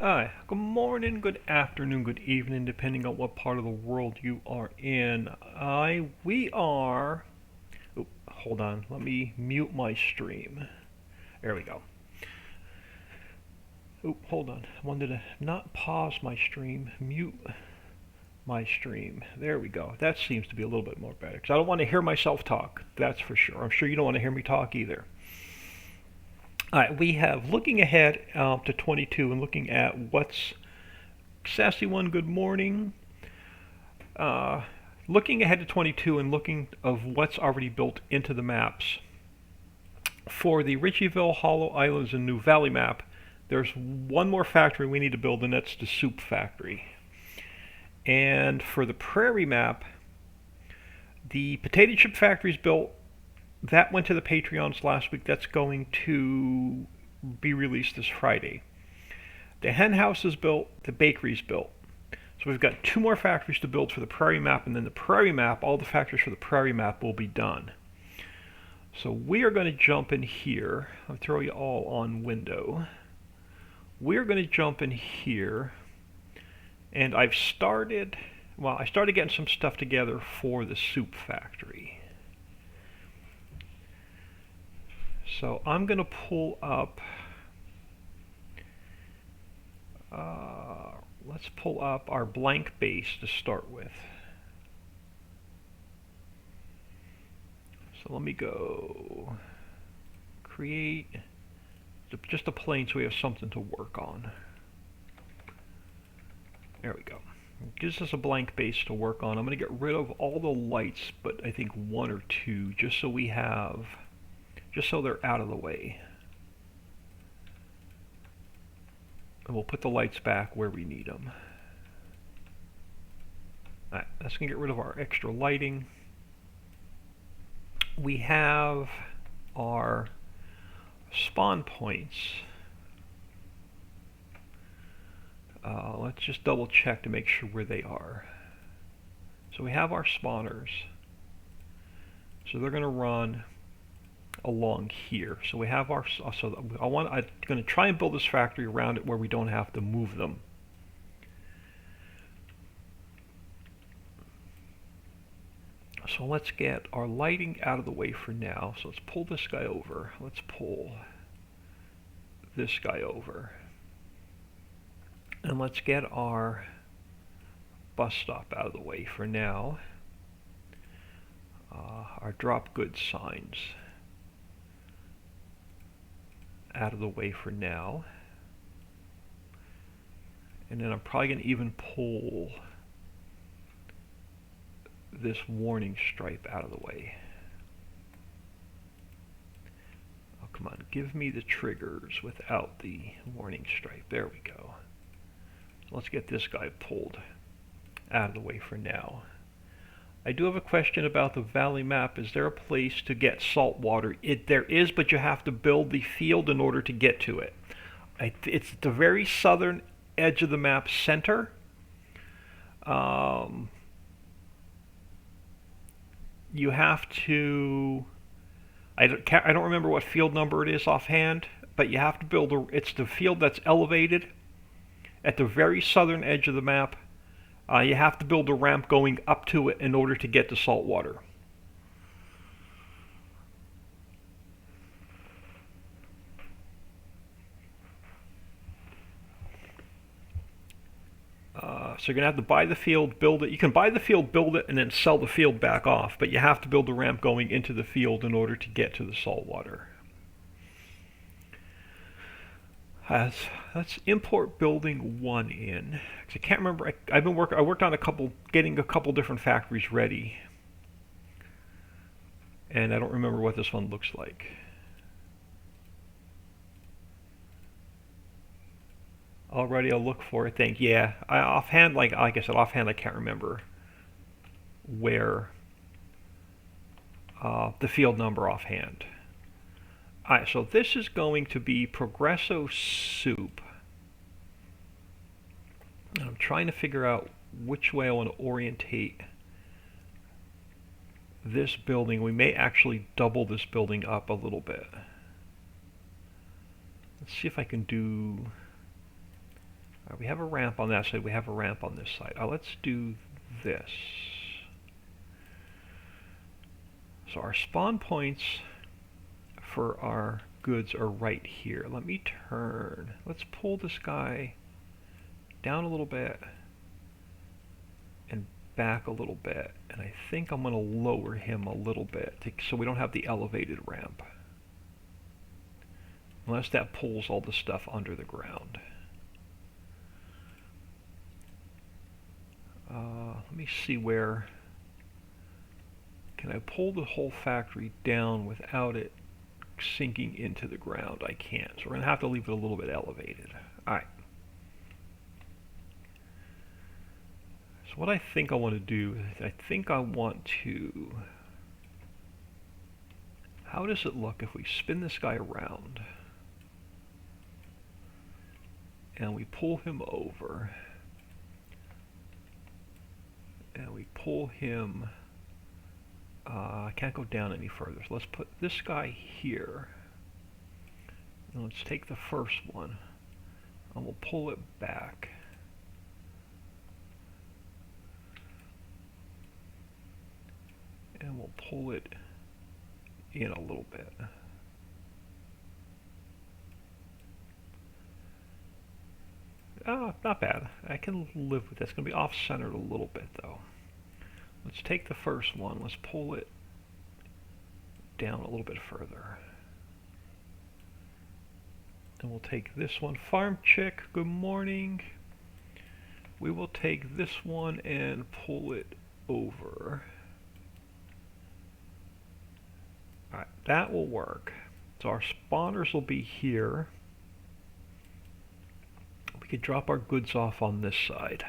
Hi, good morning, good afternoon, good evening, depending on what part of the world you are in. We are. Hold on, let me mute my stream. There we go. Hold on. I wanted to not pause my stream, mute my stream. There we go. That seems to be a little bit more better because I don't want to hear myself talk. That's for sure. I'm sure you don't want to hear me talk either. All right, we have looking ahead to 22 and looking at what's Sassy One. Good morning. uh, Looking ahead to 22 and looking of what's already built into the maps. For the Ritchieville, Hollow Islands, and New Valley map, there's one more factory we need to build, and that's the soup factory. And for the Prairie map, the potato chip factory is built. That went to the Patreons last week. That's going to be released this Friday. The hen house is built. The bakery is built. So we've got two more factories to build for the Prairie map, and then the Prairie map, all the factories for the Prairie map will be done. So we are going to jump in here. I'll throw you all on window. We're going to jump in here, and I started getting some stuff together for the soup factory. So I'm going to pull up, let's pull up our blank base to start with. So let me go create just a plane so we have something to work on. There we go. It gives us a blank base to work on. I'm going to get rid of all the lights, but I think one or two, just so they're out of the way. And we'll put the lights back where we need them. Alright, that's going to get rid of our extra lighting. We have our spawn points. Let's just double check to make sure where they are. So we have our spawners. So they're going to run along here. So we have our. I'm going to try and build this factory around it where we don't have to move them. So let's get our lighting out of the way for now. So let's pull this guy over. Let's pull this guy over. And let's get our bus stop out of the way for now. Our drop goods signs out of the way for now. And then I'm probably going to even pull this warning stripe out of the way. Oh, come on, give me the triggers without the warning stripe. There we go. So let's get this guy pulled out of the way for now. I do have a question about the valley map. Is there a place to get salt water? There is, but you have to build the field in order to get to it. It's the very southern edge of the map center. You have to. I don't remember what field number it is offhand, but you have to build it's the field that's elevated at the very southern edge of the map. You have to build a ramp going up to it in order to get to salt water. So you're going to have to buy the field, build it. You can buy the field, build it, and then sell the field back off, but you have to build a ramp going into the field in order to get to the salt water. Let's import building 1 in. I can't remember. I worked on getting a couple different factories ready, and I don't remember what this one looks like. Already, I'll look for it. Yeah. Offhand, like I said, offhand, I can't remember where the field number offhand. Alright, so this is going to be Progresso Soup. I'm trying to figure out which way I want to orientate this building. We may actually double this building up a little bit. Let's see if I can do We have a ramp on that side. We have a ramp on this side. Let's do this. So our spawn points for our goods are right here. Let me turn. Let's pull this guy down a little bit and back a little bit. And I think I'm going to lower him a little bit so we don't have the elevated ramp. Unless that pulls all the stuff under the ground. Let me see where... Can I pull the whole factory down without it sinking into the ground? I can't. So we're going to have to leave it a little bit elevated. Alright. So what I think I want to do is I think I want to... How does it look if we spin this guy around and we pull him over and we pull him... I can't go down any further, so let's put this guy here. And let's take the first one and we'll pull it back. And we'll pull it in a little bit. Not bad. I can live with that. It's going to be off-centered a little bit though. Let's take the first one. Let's pull it down a little bit further. And we'll take this one. Farm Chick, good morning. We will take this one and pull it over. Alright, that will work. So our spawners will be here. We could drop our goods off on this side.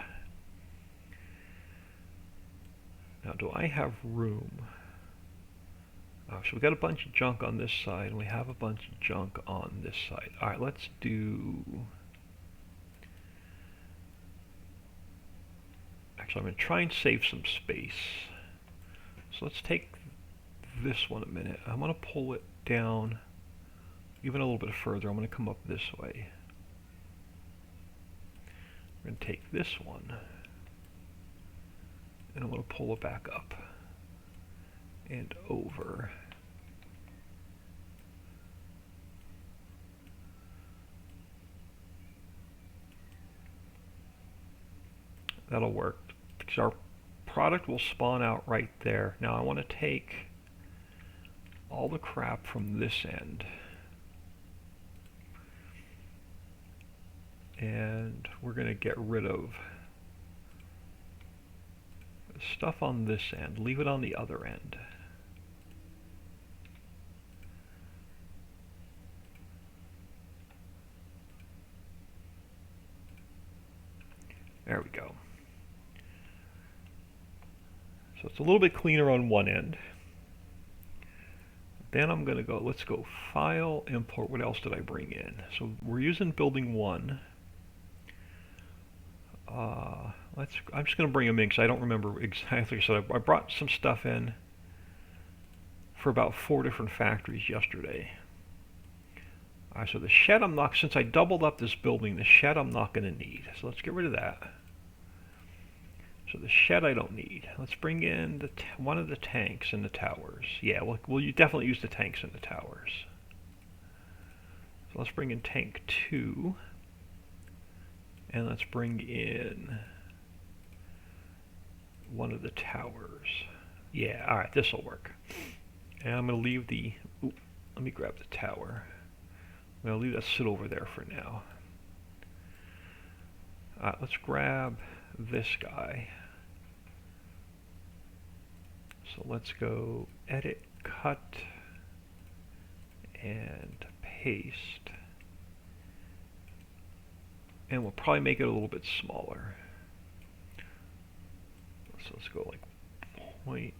Now, do I have room? So we got a bunch of junk on this side, and we have a bunch of junk on this side. All right, let's do... Actually, I'm going to try and save some space. So let's take this one a minute. I'm going to pull it down even a little bit further. I'm going to come up this way. We're going to take this one. And I'm going to pull it back up and over. That'll work because our product will spawn out right there. Now I want to take all the crap from this end and we're going to get rid of stuff on this end, leave it on the other end. There we go. So it's a little bit cleaner on one end. Then I'm going to go, let's go File, Import. What else did I bring in? So we're using Building 1. I'm just going to bring them in because I don't remember exactly. So I brought some stuff in for about 4 different factories yesterday. So the shed I'm not, since I doubled up this building, the shed I'm not going to need. So let's get rid of that. So the shed I don't need. Let's bring in one of the tanks and the towers. Yeah, we'll definitely use the tanks and the towers. So let's bring in tank 2. And let's bring in one of the towers. Yeah, alright, this will work. And I'm going to leave the... Ooh, let me grab the tower. I'm going to leave that sit over there for now. Let's grab this guy. So let's go Edit, Cut, and Paste. And we'll probably make it a little bit smaller. So let's go like 0.8.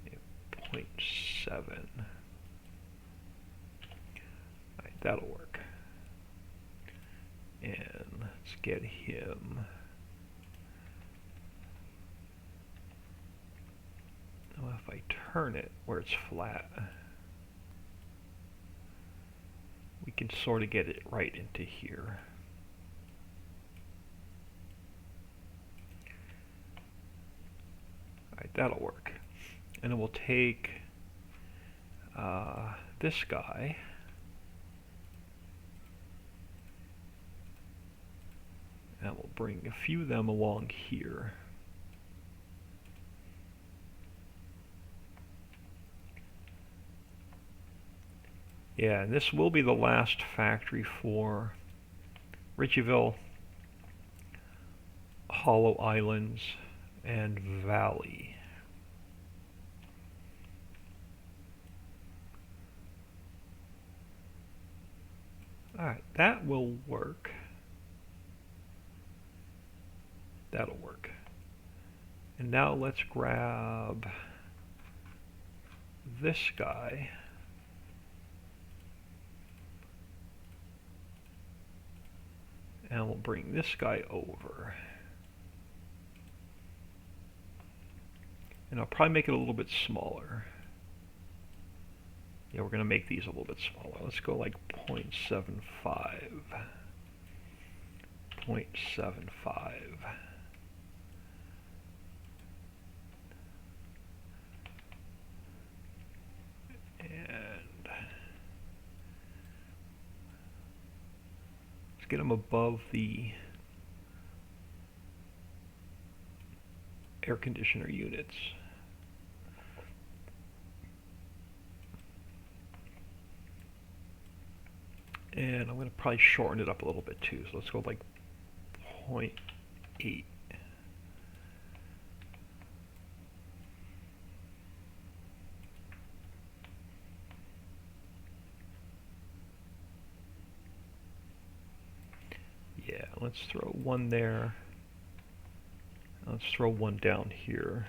Yeah, 0.7. Alright, that'll work. And let's get him. Now if I turn it where it's flat, we can sort of get it right into here. Alright, that'll work. And then we'll take this guy, and we'll bring a few of them along here. Yeah, and this will be the last factory for Ritchieville, Hollow Islands, and Valley. Alright, that will work. That'll work. And now let's grab this guy. And we'll bring this guy over. And I'll probably make it a little bit smaller. Yeah, we're going to make these a little bit smaller. Let's go like 0.75. 0.75. And let's get them above the air conditioner units. And I'm going to probably shorten it up a little bit too. So let's go like 0.8. Yeah, let's throw one there. Let's throw one down here.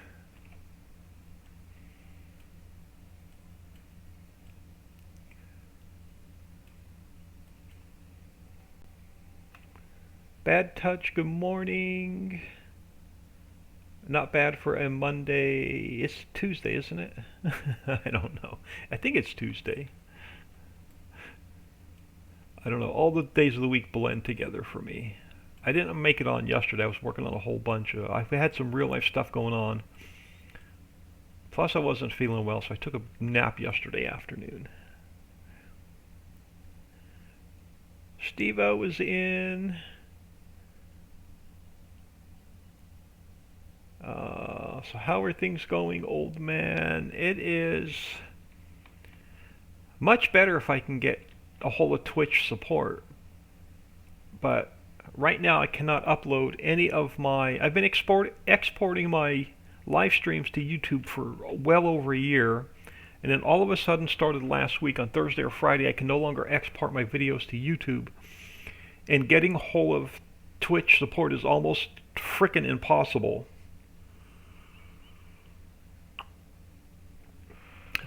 Bad Touch, good morning. Not bad for a Monday. It's Tuesday, isn't it? I don't know. I think it's Tuesday. I don't know. All the days of the week blend together for me. I didn't make it on yesterday. I was working on a whole bunch of... I had some real life stuff going on. Plus I wasn't feeling well, so I took a nap yesterday afternoon. Steve-O was in... so how are things going, old man? It is much better if I can get a hold of Twitch support. But right now I cannot upload any of my... I've been exporting my live streams to YouTube for well over a year. And then all of a sudden started last week on Thursday or Friday, I can no longer export my videos to YouTube. And getting a hold of Twitch support is almost frickin' impossible.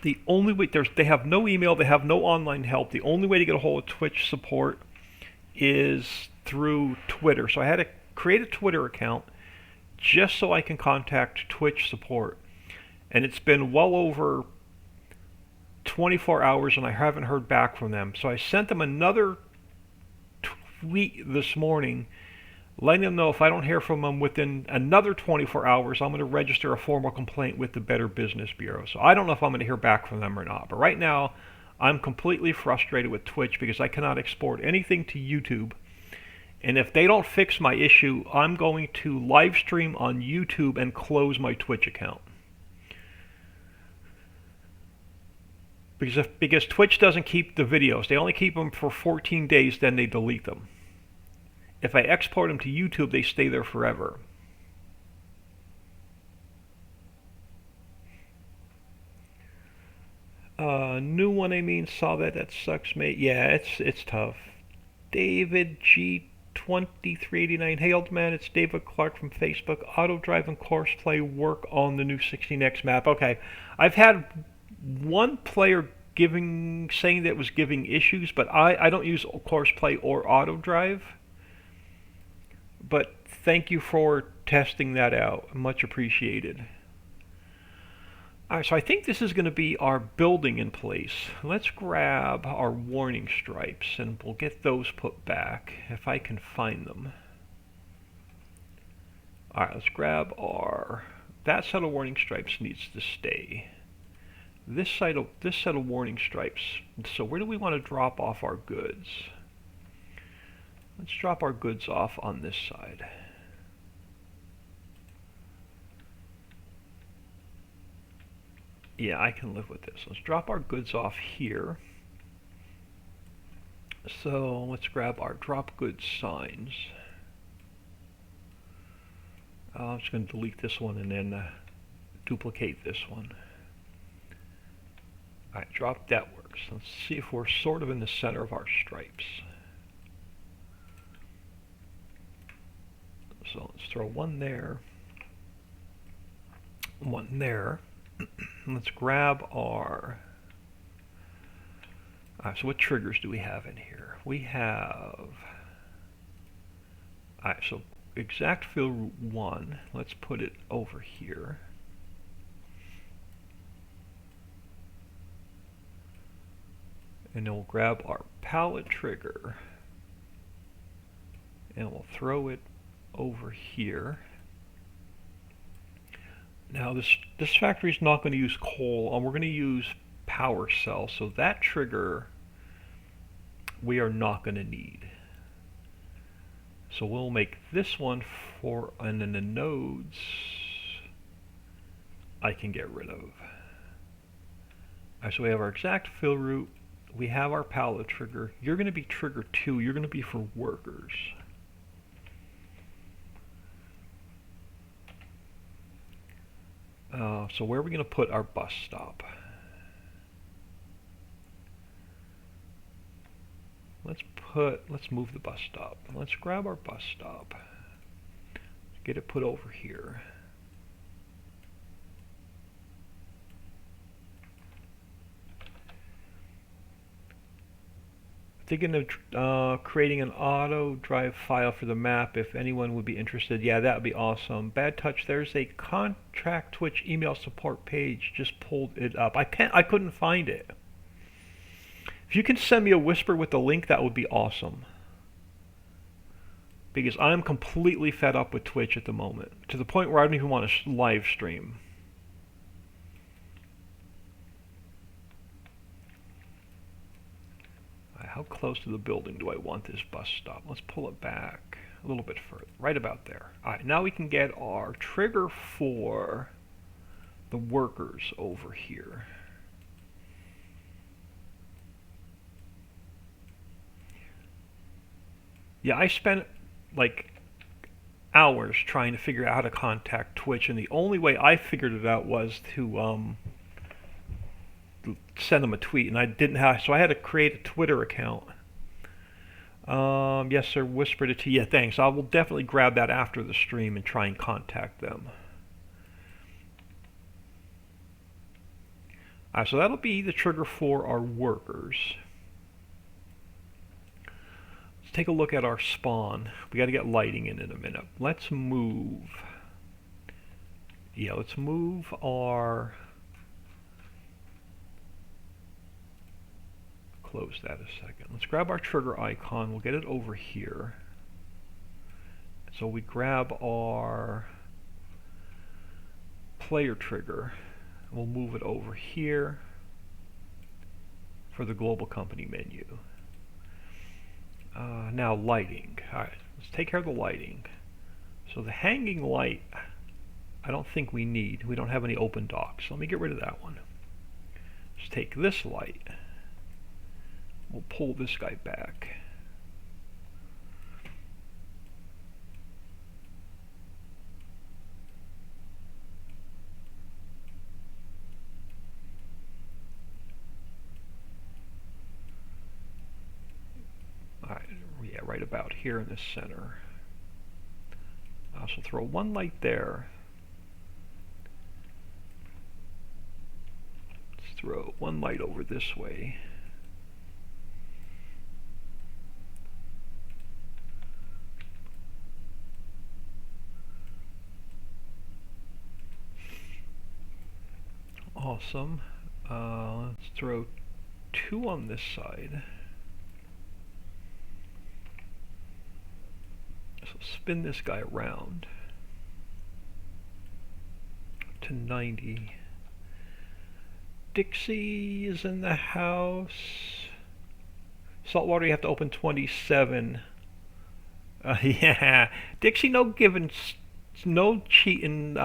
The only way, they have no email, they have no online help. The only way to get a hold of Twitch support is through Twitter. So I had to create a Twitter account just so I can contact Twitch support. And it's been well over 24 hours and I haven't heard back from them. So I sent them another tweet this morning letting them know if I don't hear from them within another 24 hours, I'm going to register a formal complaint with the Better Business Bureau. So I don't know if I'm going to hear back from them or not. But right now, I'm completely frustrated with Twitch because I cannot export anything to YouTube. And if they don't fix my issue, I'm going to live stream on YouTube and close my Twitch account. Because Twitch doesn't keep the videos. They only keep them for 14 days, then they delete them. If I export them to YouTube, they stay there forever. New one, I mean, saw that. That sucks, mate. Yeah, it's tough. David G2389. Hey, old man, it's David Clark from Facebook. Auto Drive and Courseplay work on the new 16X map. Okay, I've had one player saying that it was giving issues, but I don't use Courseplay or Auto Drive. But thank you for testing that out. Much appreciated. Alright, so I think this is going to be our building in place. Let's grab our warning stripes and we'll get those put back if I can find them. Alright, let's grab our... That set of warning stripes needs to stay. This set of warning stripes. So where do we want to drop off our goods? Let's drop our goods off on this side. Yeah, I can live with this. Let's drop our goods off here. So let's grab our drop goods signs. I'm just going to delete this one and then duplicate this one. Alright, drop, that works. Let's see if we're sort of in the center of our stripes. So let's throw one there, one there. Let's grab our... so what triggers do we have in here? We have... Alright, so exact fill route 1, let's put it over here. And then we'll grab our pallet trigger and we'll throw it over here. Now this factory is not going to use coal, we're going to use power cell, so that trigger we are not going to need. So we'll make this one for, and then the nodes I can get rid of. Alright, so we have our exact fill route, we have our pallet trigger. You're going to be trigger 2, you're going to be for workers. So where are we going to put our bus stop? Let's move the bus stop. Let's grab our bus stop. Get it put over here. Thinking of creating an auto drive file for the map if anyone would be interested. Yeah, that would be awesome. Bad touch, there's a contact Twitch email support page. Just pulled it up. I couldn't find it. If you can send me a whisper with the link, that would be awesome. Because I'm completely fed up with Twitch at the moment, to the point where I don't even want to live stream. How close to the building do I want this bus stop? Let's pull it back a little bit further, right about there. Alright, now we can get our trigger for the workers over here. Yeah, I spent like hours trying to figure out how to contact Twitch, and the only way I figured it out was to send them a tweet, and I didn't have, so I had to create a Twitter account. Yes sir, whispered it to you. Yeah, thanks. I will definitely grab that after the stream and try and contact them. So that'll be the trigger for our workers. Let's take a look at our spawn. We got to get lighting in a minute. Let's move. Yeah, let's move our... Close that a second. Let's grab our trigger icon. We'll get it over here. So we grab our player trigger. We'll move it over here for the global company menu. Now lighting. Alright, let's take care of the lighting. So the hanging light, I don't think we need. We don't have any open docks. So let me get rid of that one. Let's take this light. We'll pull this guy back. Alright, yeah, right about here in the center. So throw one light there. Let's throw one light over this way. Awesome. Let's throw 2 on this side. So spin this guy around to 90. Dixie is in the house. Saltwater, you have to open 27. Yeah, Dixie, no giving, no cheating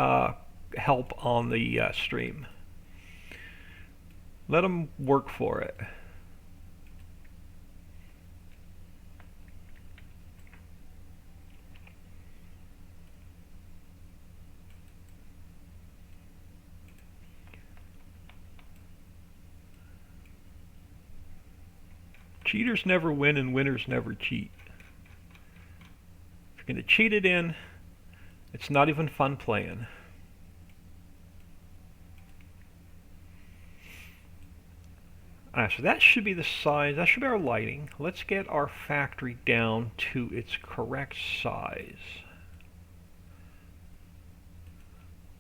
help on the stream. Let them work for it. Cheaters never win and winners never cheat. If you're going to cheat it in, it's not even fun playing. Alright, so that should be the size, that should be our lighting. Let's get our factory down to its correct size.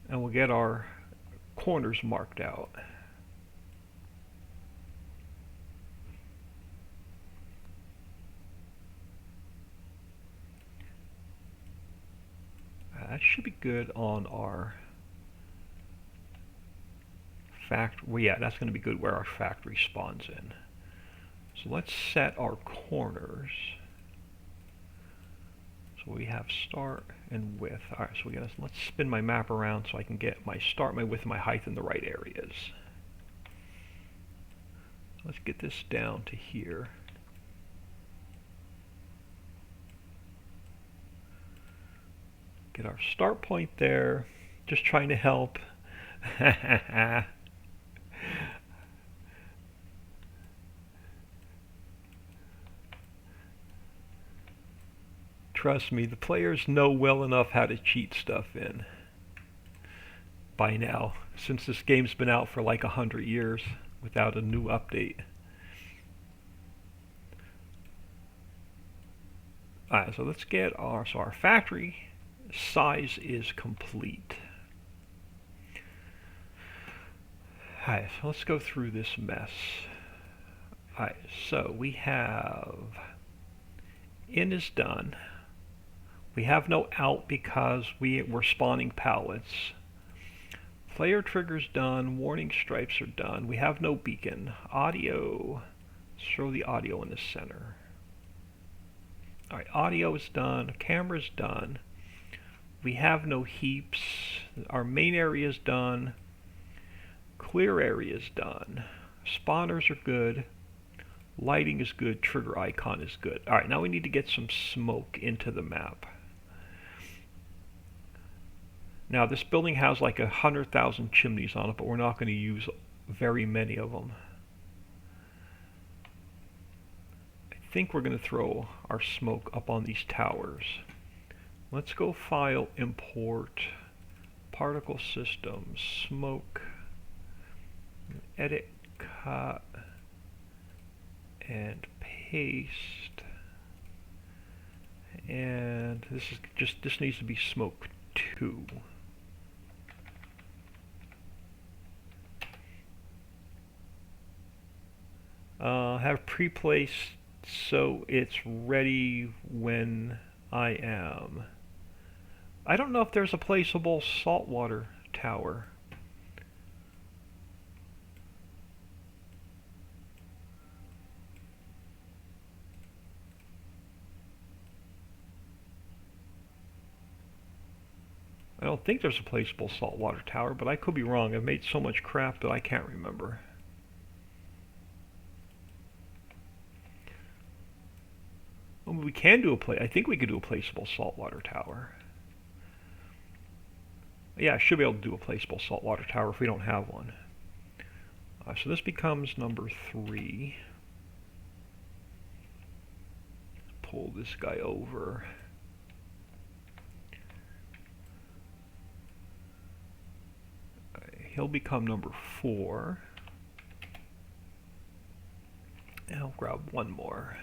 And we'll get our corners marked out. That should be good on our factory. Well, yeah, that's going to be good where our factory spawns in. So let's set our corners. So we have start and width. Alright, so let's spin my map around so I can get my start, my width, and my height in the right areas. Let's get this down to here. Get our start point there. Just trying to help. Trust me, the players know well enough how to cheat stuff in by now, since this game's been out for like 100 years without a new update. Alright, so let's get our factory size is complete. Alright, so let's go through this mess. Alright, so we have in is done. We have no out because we're spawning pallets. Player triggers done. Warning stripes are done. We have no beacon. Audio. Let's throw the audio in the center. Alright, audio is done. Camera's done. We have no heaps. Our main area is done. Clear area is done. Spawners are good. Lighting is good. Trigger icon is good. Alright, now we need to get some smoke into the map. Now this building has like 100,000 chimneys on it, but we're not going to use very many of them. I think we're going to throw our smoke up on these towers. Let's go file, import, particle system, smoke, edit, cut, and paste. And this needs to be smoke 2. Have pre-placed so it's ready when I am. I don't know if there's a placeable saltwater tower. I don't think there's a placeable saltwater tower, but I could be wrong. I've made so much crap that I can't remember. Well, we can do I think we could do a placeable saltwater tower. Yeah, I should be able to do a placeable saltwater tower if we don't have one. So this becomes number 3. Pull this guy over. He'll become number 4. And I'll grab one more.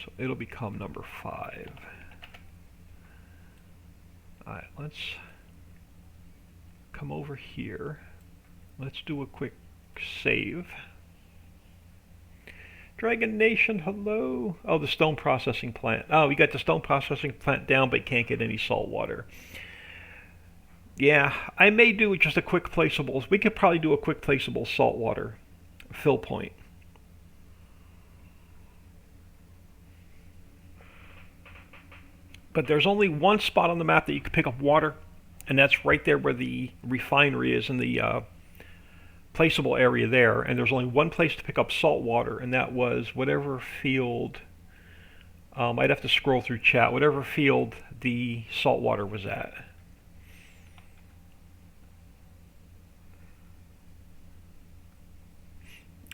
So it'll become number 5. Alright, let's come over here. Let's do a quick save. Dragon Nation, hello. Oh, the stone processing plant. Oh, we got the stone processing plant down, but can't get any salt water. Yeah, I may do just a quick placeable. We could probably do a quick placeable saltwater fill point. But there's only one spot on the map that you can pick up water, and that's right there where the refinery is in the placeable area there. And there's only one place to pick up salt water, and that was whatever field. I'd have to scroll through chat. Whatever field the salt water was at.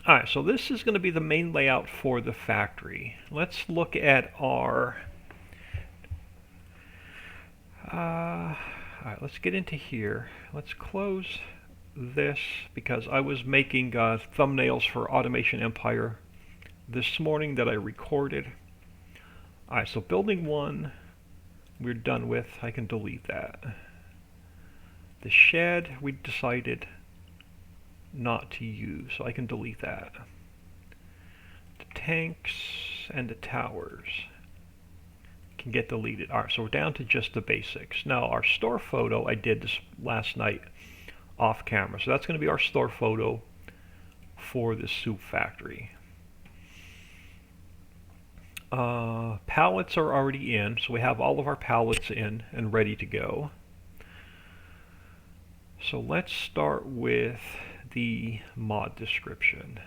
Alright, so this is going to be the main layout for the factory. Let's look at our... Alright, let's get into here. Let's close this because I was making thumbnails for Automation Empire this morning that I recorded. Alright, so building 1 we're done with. I can delete that. The shed we decided not to use, so I can delete that. The tanks and the towers can get deleted. Alright, so we're down to just the basics. Now our store photo I did this last night off camera, so that's going to be our store photo for the soup factory. Pallets are already in, so we have all of our pallets in and ready to go. So let's start with the mod description.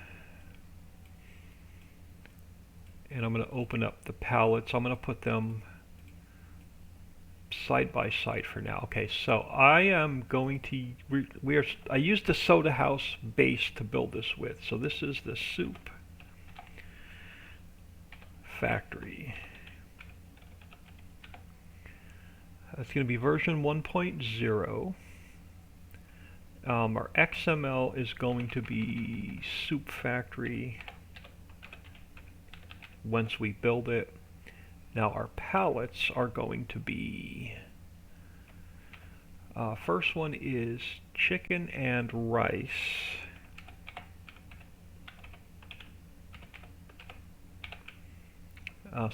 And I'm going to open up the pallets. I'm going to put them side by side for now. Okay, so I am going to I used the soda house base to build this with. So this is the soup factory. It's going to be version 1.0. Our XML is going to be soup factory once we build it. Now our pallets are going to be, first one is chicken and rice.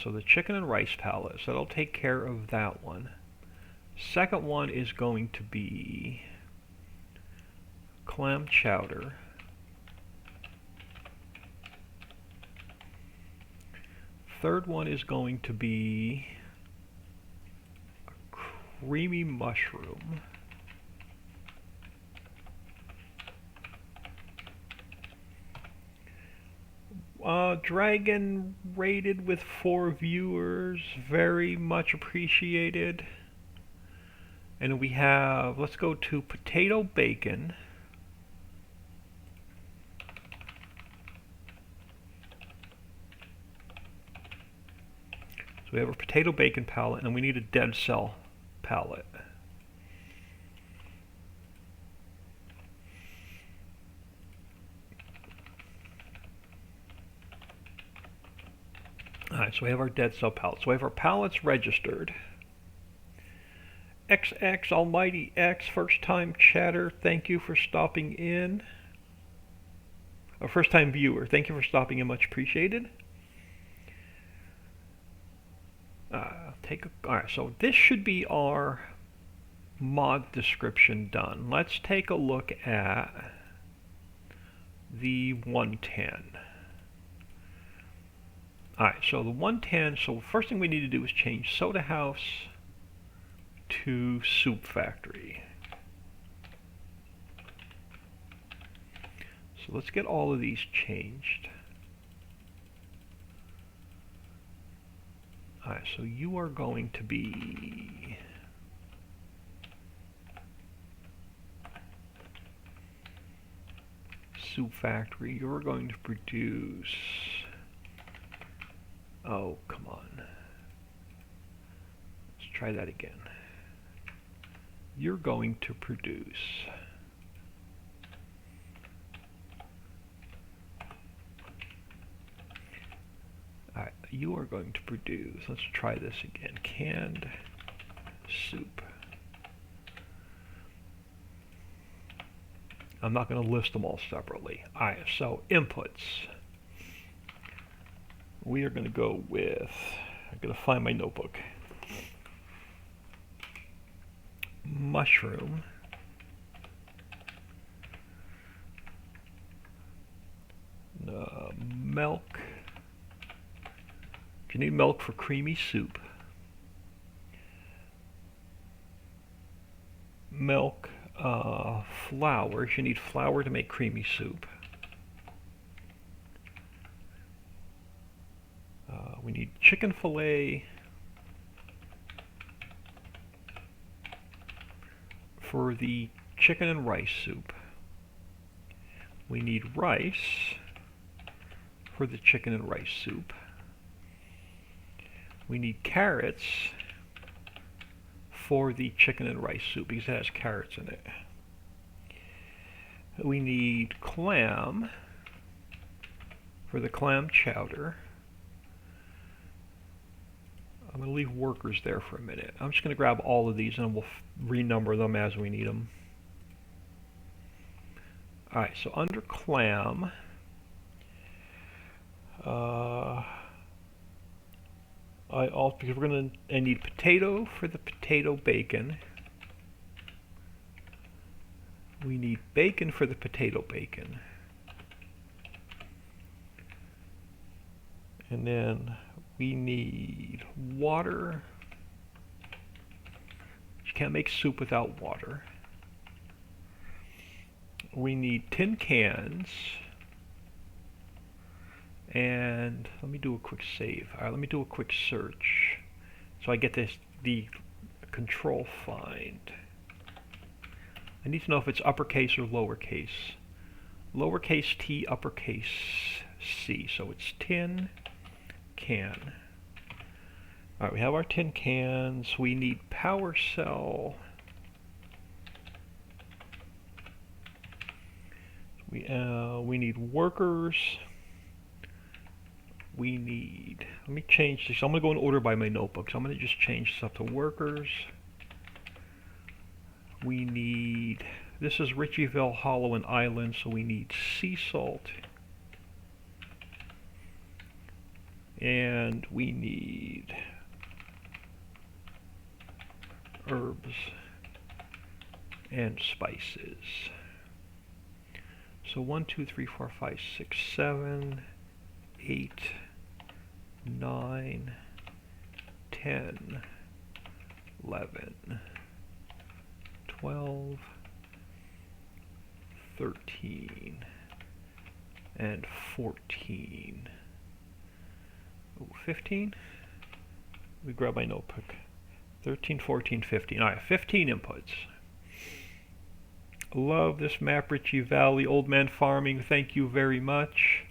So the chicken and rice pallet, so that'll take care of that one. Second one is going to be clam chowder. Third one is going to be a creamy mushroom. Dragon rated with 4 viewers, very much appreciated. And we have, let's go to potato bacon. So we have a potato bacon palette, and we need a dead cell palette. Alright, so we have our dead cell palette. So we have our palettes registered. XX Almighty X, first time chatter, thank you for stopping in. A first time viewer, thank you for stopping in, much appreciated. Alright, so this should be our mod description done. Let's take a look at the 110. Alright, so the 110, so first thing we need to do is change soda house to soup factory. So let's get all of these changed. Alright, so you are going to be soup factory. You're going to produce, oh, come on. Let's try that again. You're going to produce you are going to produce, let's try this again, canned soup. I'm not going to list them all separately. Alright, so inputs. We are going to go with, I'm going to find my notebook. Mushroom. Milk. You need milk for creamy soup. Milk. Flour. You need flour to make creamy soup. We need chicken fillet for the chicken and rice soup. We need rice for the chicken and rice soup. We need carrots for the chicken and rice soup because it has carrots in it. We need clam for the clam chowder. I'm going to leave workers there for a minute. I'm just going to grab all of these and we'll renumber them as we need them. Alright, so under clam, because we're going to need potato for the potato bacon. We need bacon for the potato bacon. And then we need water. You can't make soup without water. We need tin cans. And let me do a quick save. Alright, let me do a quick search. So I get the control find. I need to know if it's uppercase or lowercase. Lowercase t, uppercase c. So it's tin can. Alright, we have our tin cans. We need power cell. We need workers. We need, let me change this. I'm going to go in order by my notebook. So I'm going to just change this up to workers. We need, this is Ritchieville Hollow and Island, so we need sea salt. And we need herbs and spices. So 1, 2, 3, 4, 5, 6, 7, 8, 9, 10, 11, 12, 13, and 14. Ooh, 15? Let me grab my notebook. 13, 14, 15. Alright, 15 inputs. Love this map, Ritchie Valley, Old Man Farming. Thank you very much.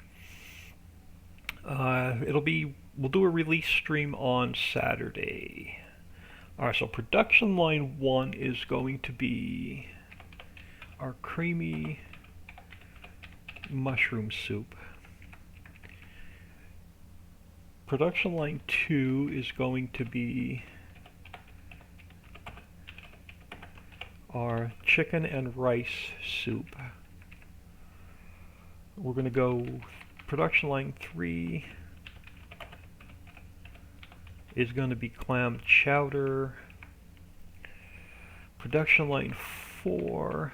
We'll do a release stream on Saturday. Alright, so production line 1 is going to be our creamy mushroom soup. Production line 2 is going to be our chicken and rice soup. We're going to go production line 3 is going to be clam chowder. Production line 4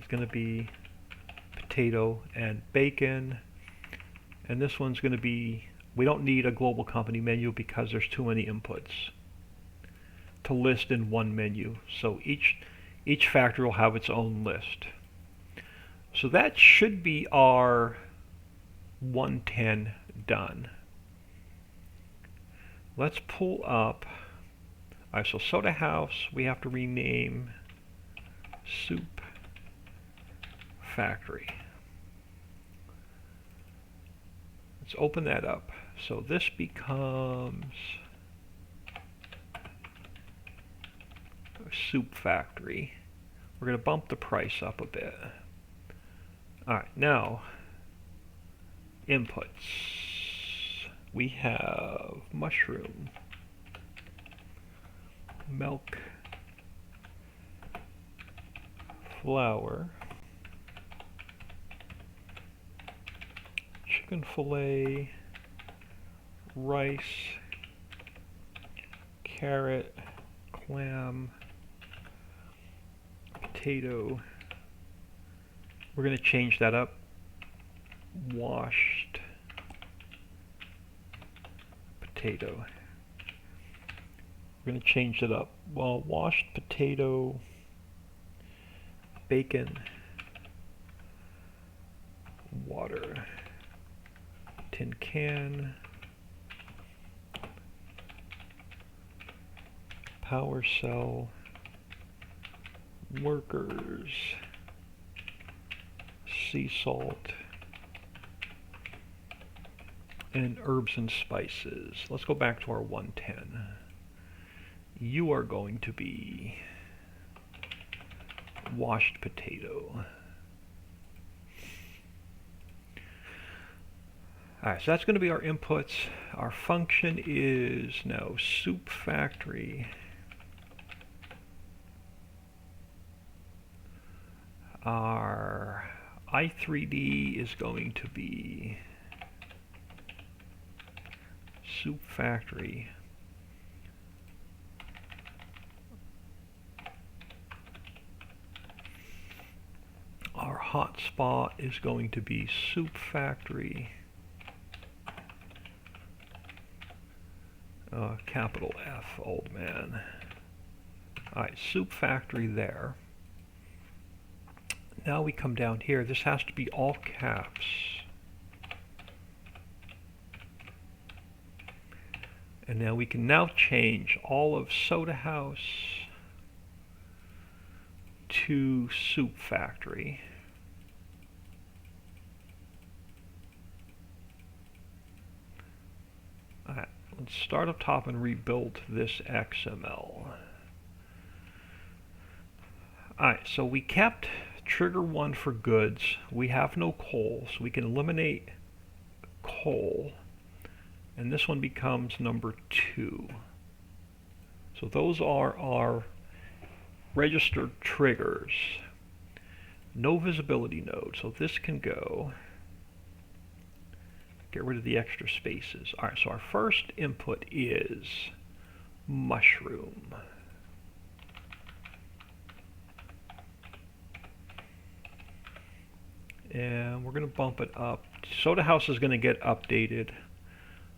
is going to be potato and bacon. And this one's going to be, we don't need a global company menu because there's too many inputs to list in one menu. So each factory will have its own list. So that should be our 110 done. Let's pull up. Alright, so Soda House we have to rename Soup Factory. Let's open that up. So this becomes Soup Factory. We're going to bump the price up a bit. Alright, now inputs. We have mushroom, milk, flour, chicken fillet, rice, carrot, clam, potato. We're going to change that up. Washed potato. We're going to change it up. Well, washed potato, bacon, water, tin can, power cell, workers, sea salt, and herbs and spices. Let's go back to our 110. You are going to be washed potato. Alright, so that's going to be our inputs. Our function is now soup factory. Our i3D is going to be soup factory. Our hotspot is going to be soup factory. Capital F, old man. Alright, soup factory there. Now we come down here. This has to be all caps. And now we can now change all of Soda House to soup factory. Alright, let's start up top and rebuild this XML. Alright, so we kept trigger 1 for goods. We have no coal, so we can eliminate coal. And this one becomes number 2. So those are our registered triggers. No visibility node, so this can go. Get rid of the extra spaces. Alright, so our first input is mushroom. And we're going to bump it up. Soda House is going to get updated.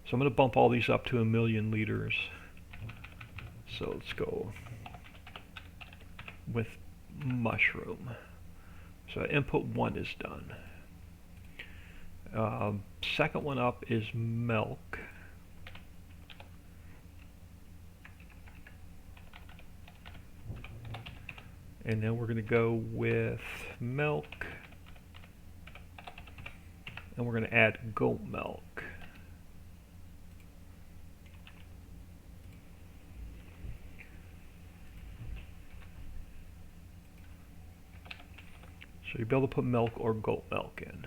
So I'm going to bump all these up to 1,000,000 liters. So let's go with mushroom. So input 1 is done. Second one up is milk. And then we're going to go with milk. And we're going to add goat milk. So you'll be able to put milk or goat milk in.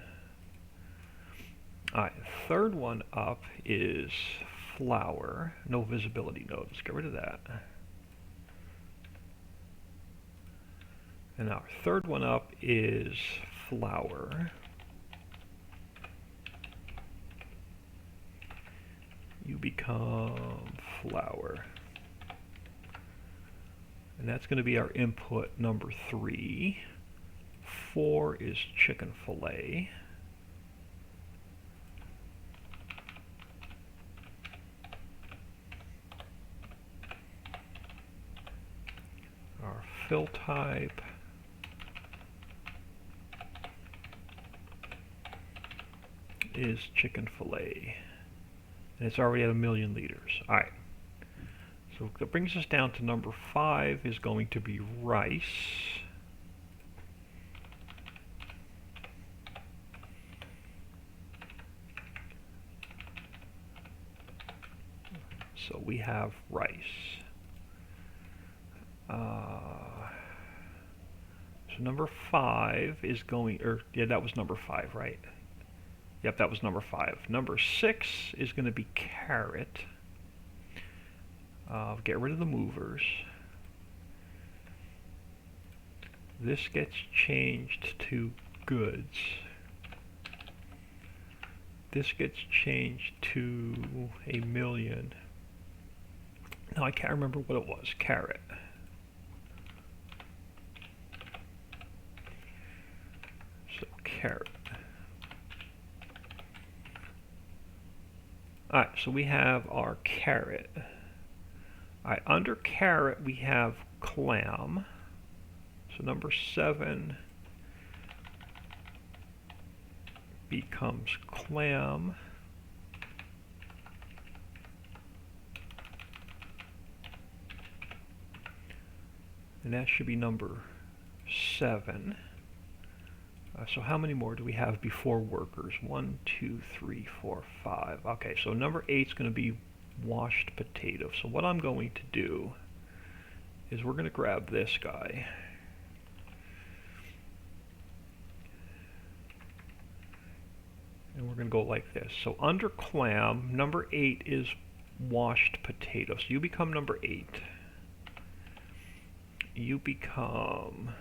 Alright, third one up is flour. No visibility node. Let's get rid of that. And our third one up is flour. You become flour. And that's going to be our input number 3. 4 is chicken fillet. Our fill type is chicken fillet. And it's already at 1,000,000 liters. Alright. So that brings us down to number 5 is going to be rice. So we have rice. So number 5 is going, yeah, that was number 5, right? Yep, that was number 5. Number 6 is going to be carrot. Get rid of the movers. This gets changed to goods. This gets changed to 1,000,000. Now I can't remember what it was. Carat. So carat. Alright, so we have our carat. Alright, under carat we have clam. So number 7 becomes clam. And that should be number 7. So how many more do we have before workers? 1, 2, 3, 4, 5. Okay, so number 8 is going to be washed potato. So what I'm going to do is we're going to grab this guy. And we're going to go like this. So under clam, number 8 is washed potato. So you become number 8. You become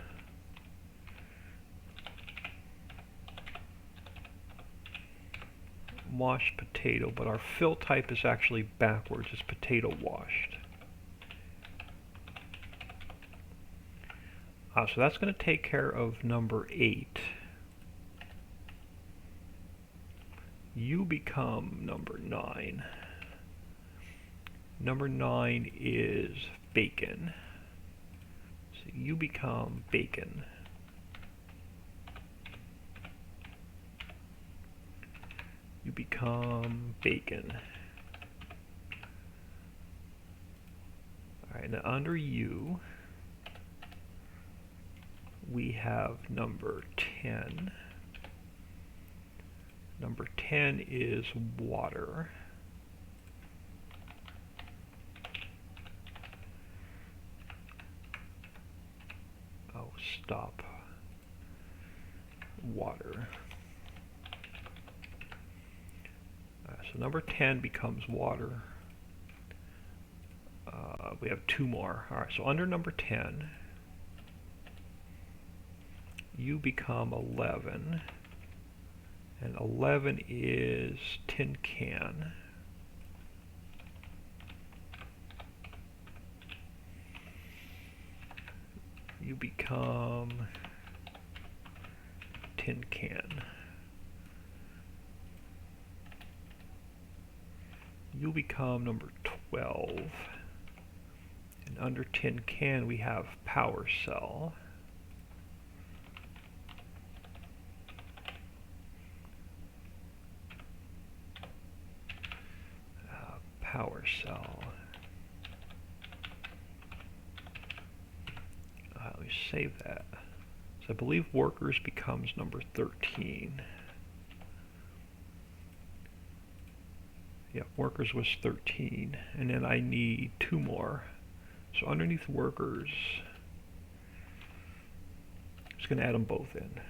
washed potato, but our fill type is actually backwards. It's potato washed. So that's going to take care of number 8. You become number 9. Number 9 is bacon. So you become bacon. You become bacon. Alright, now under you, we have number 10. Number 10 is water. Oh, stop. Water. So number 10 becomes water. We have 2 more. Alright, so under number 10, you become 11. And 11 is tin can. You become tin can. You become number 12. And under tin can we have power cell. Power cell. Let me save that. So I believe workers becomes number 13. Yeah, workers was 13. And then I need 2 more. So underneath workers, I'm just going to add them both in.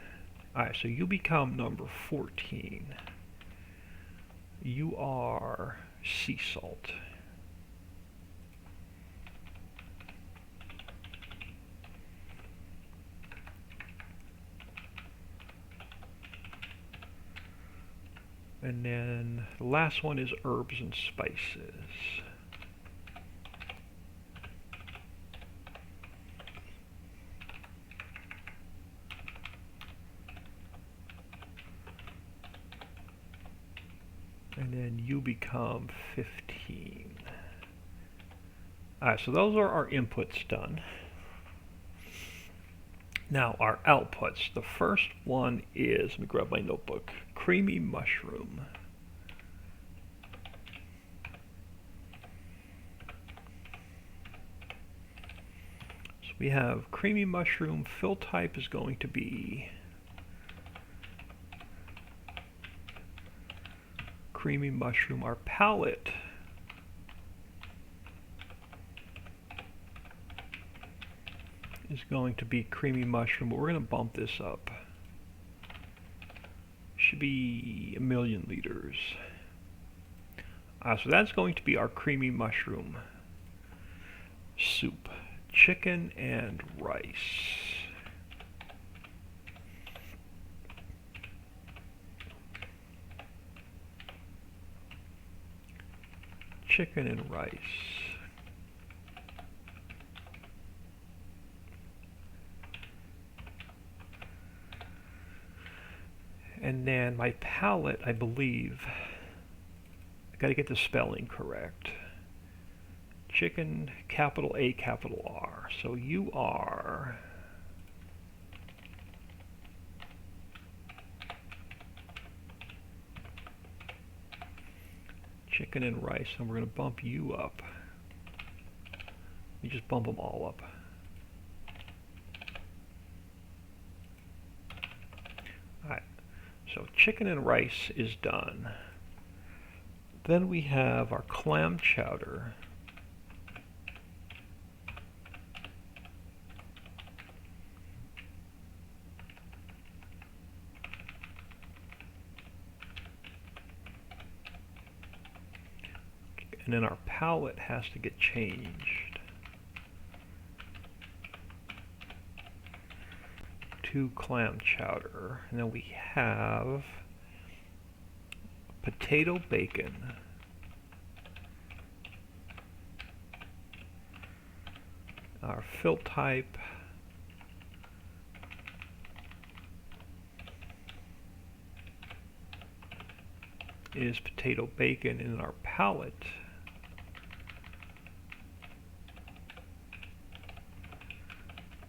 Alright, so you become number 14. You are sea salt. And then the last one is herbs and spices. And then you become 15. Alright, so those are our inputs done. Now our outputs. The first one is, let me grab my notebook, creamy mushroom. So we have creamy mushroom. Fill type is going to be creamy mushroom. Our palette is going to be creamy mushroom, but we're going to bump this up. Should be 1,000,000 liters. So that's going to be our creamy mushroom soup. Chicken and rice. chicken and rice. And then my palette, I believe, I got to get the spelling correct. Chicken, capital A, capital R. So you are chicken and rice, and we're going to bump you up. You just bump them all up. Alright, so chicken and rice is done. Then we have our clam chowder. And then our palette has to get changed to clam chowder. And then we have potato bacon. Our fill type is potato bacon, and our palette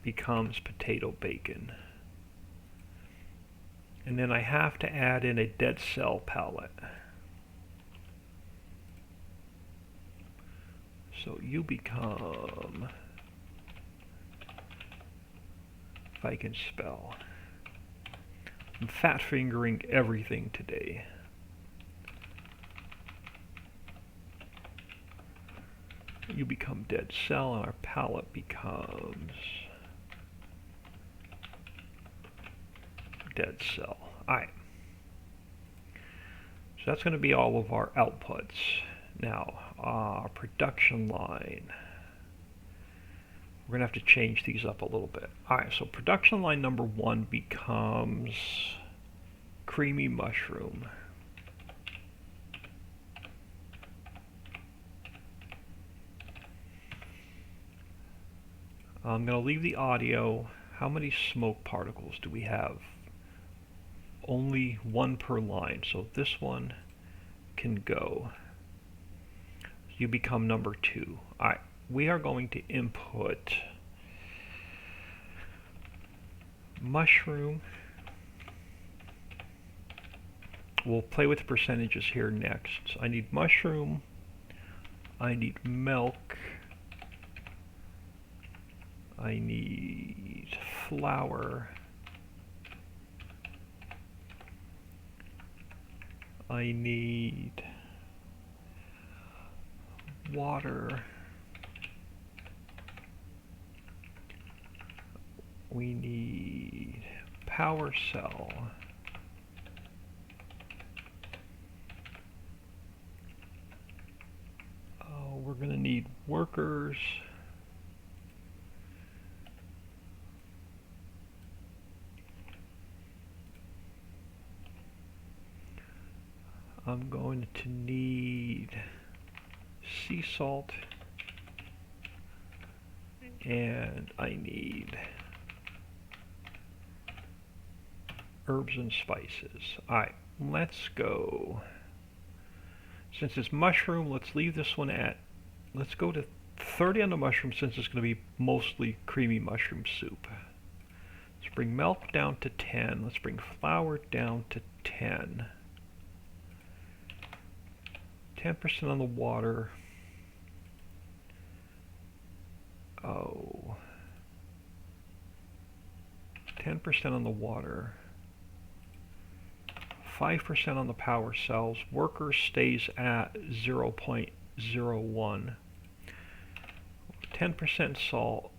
becomes potato bacon. And then I have to add in a dead cell palette. So you become, if I can spell, I'm fat fingering everything today. You become dead cell, and our palette becomes dead cell. Alright. So that's going to be all of our outputs. Now, our production line. We're going to have to change these up a little bit. Alright, so production line number 1 becomes creamy mushroom. I'm going to leave the audio. How many smoke particles do we have? Only 1 per line, so this one can go. You become number 2. Alright, we are going to input mushroom. We'll play with the percentages here next. So I need mushroom, I need milk, I need flour, I need water, we need power cell, we're going to need workers, I'm going to need sea salt, and I need herbs and spices. Alright, let's go. Since it's mushroom, let's leave this one at, let's go to 30 on the mushroom, since it's going to be mostly creamy mushroom soup. Let's bring milk down to 10. Let's bring flour down to 10. 10% on the water. Oh. 10% on the water. 5% on the power cells. Worker stays at 0.01. 10% salt.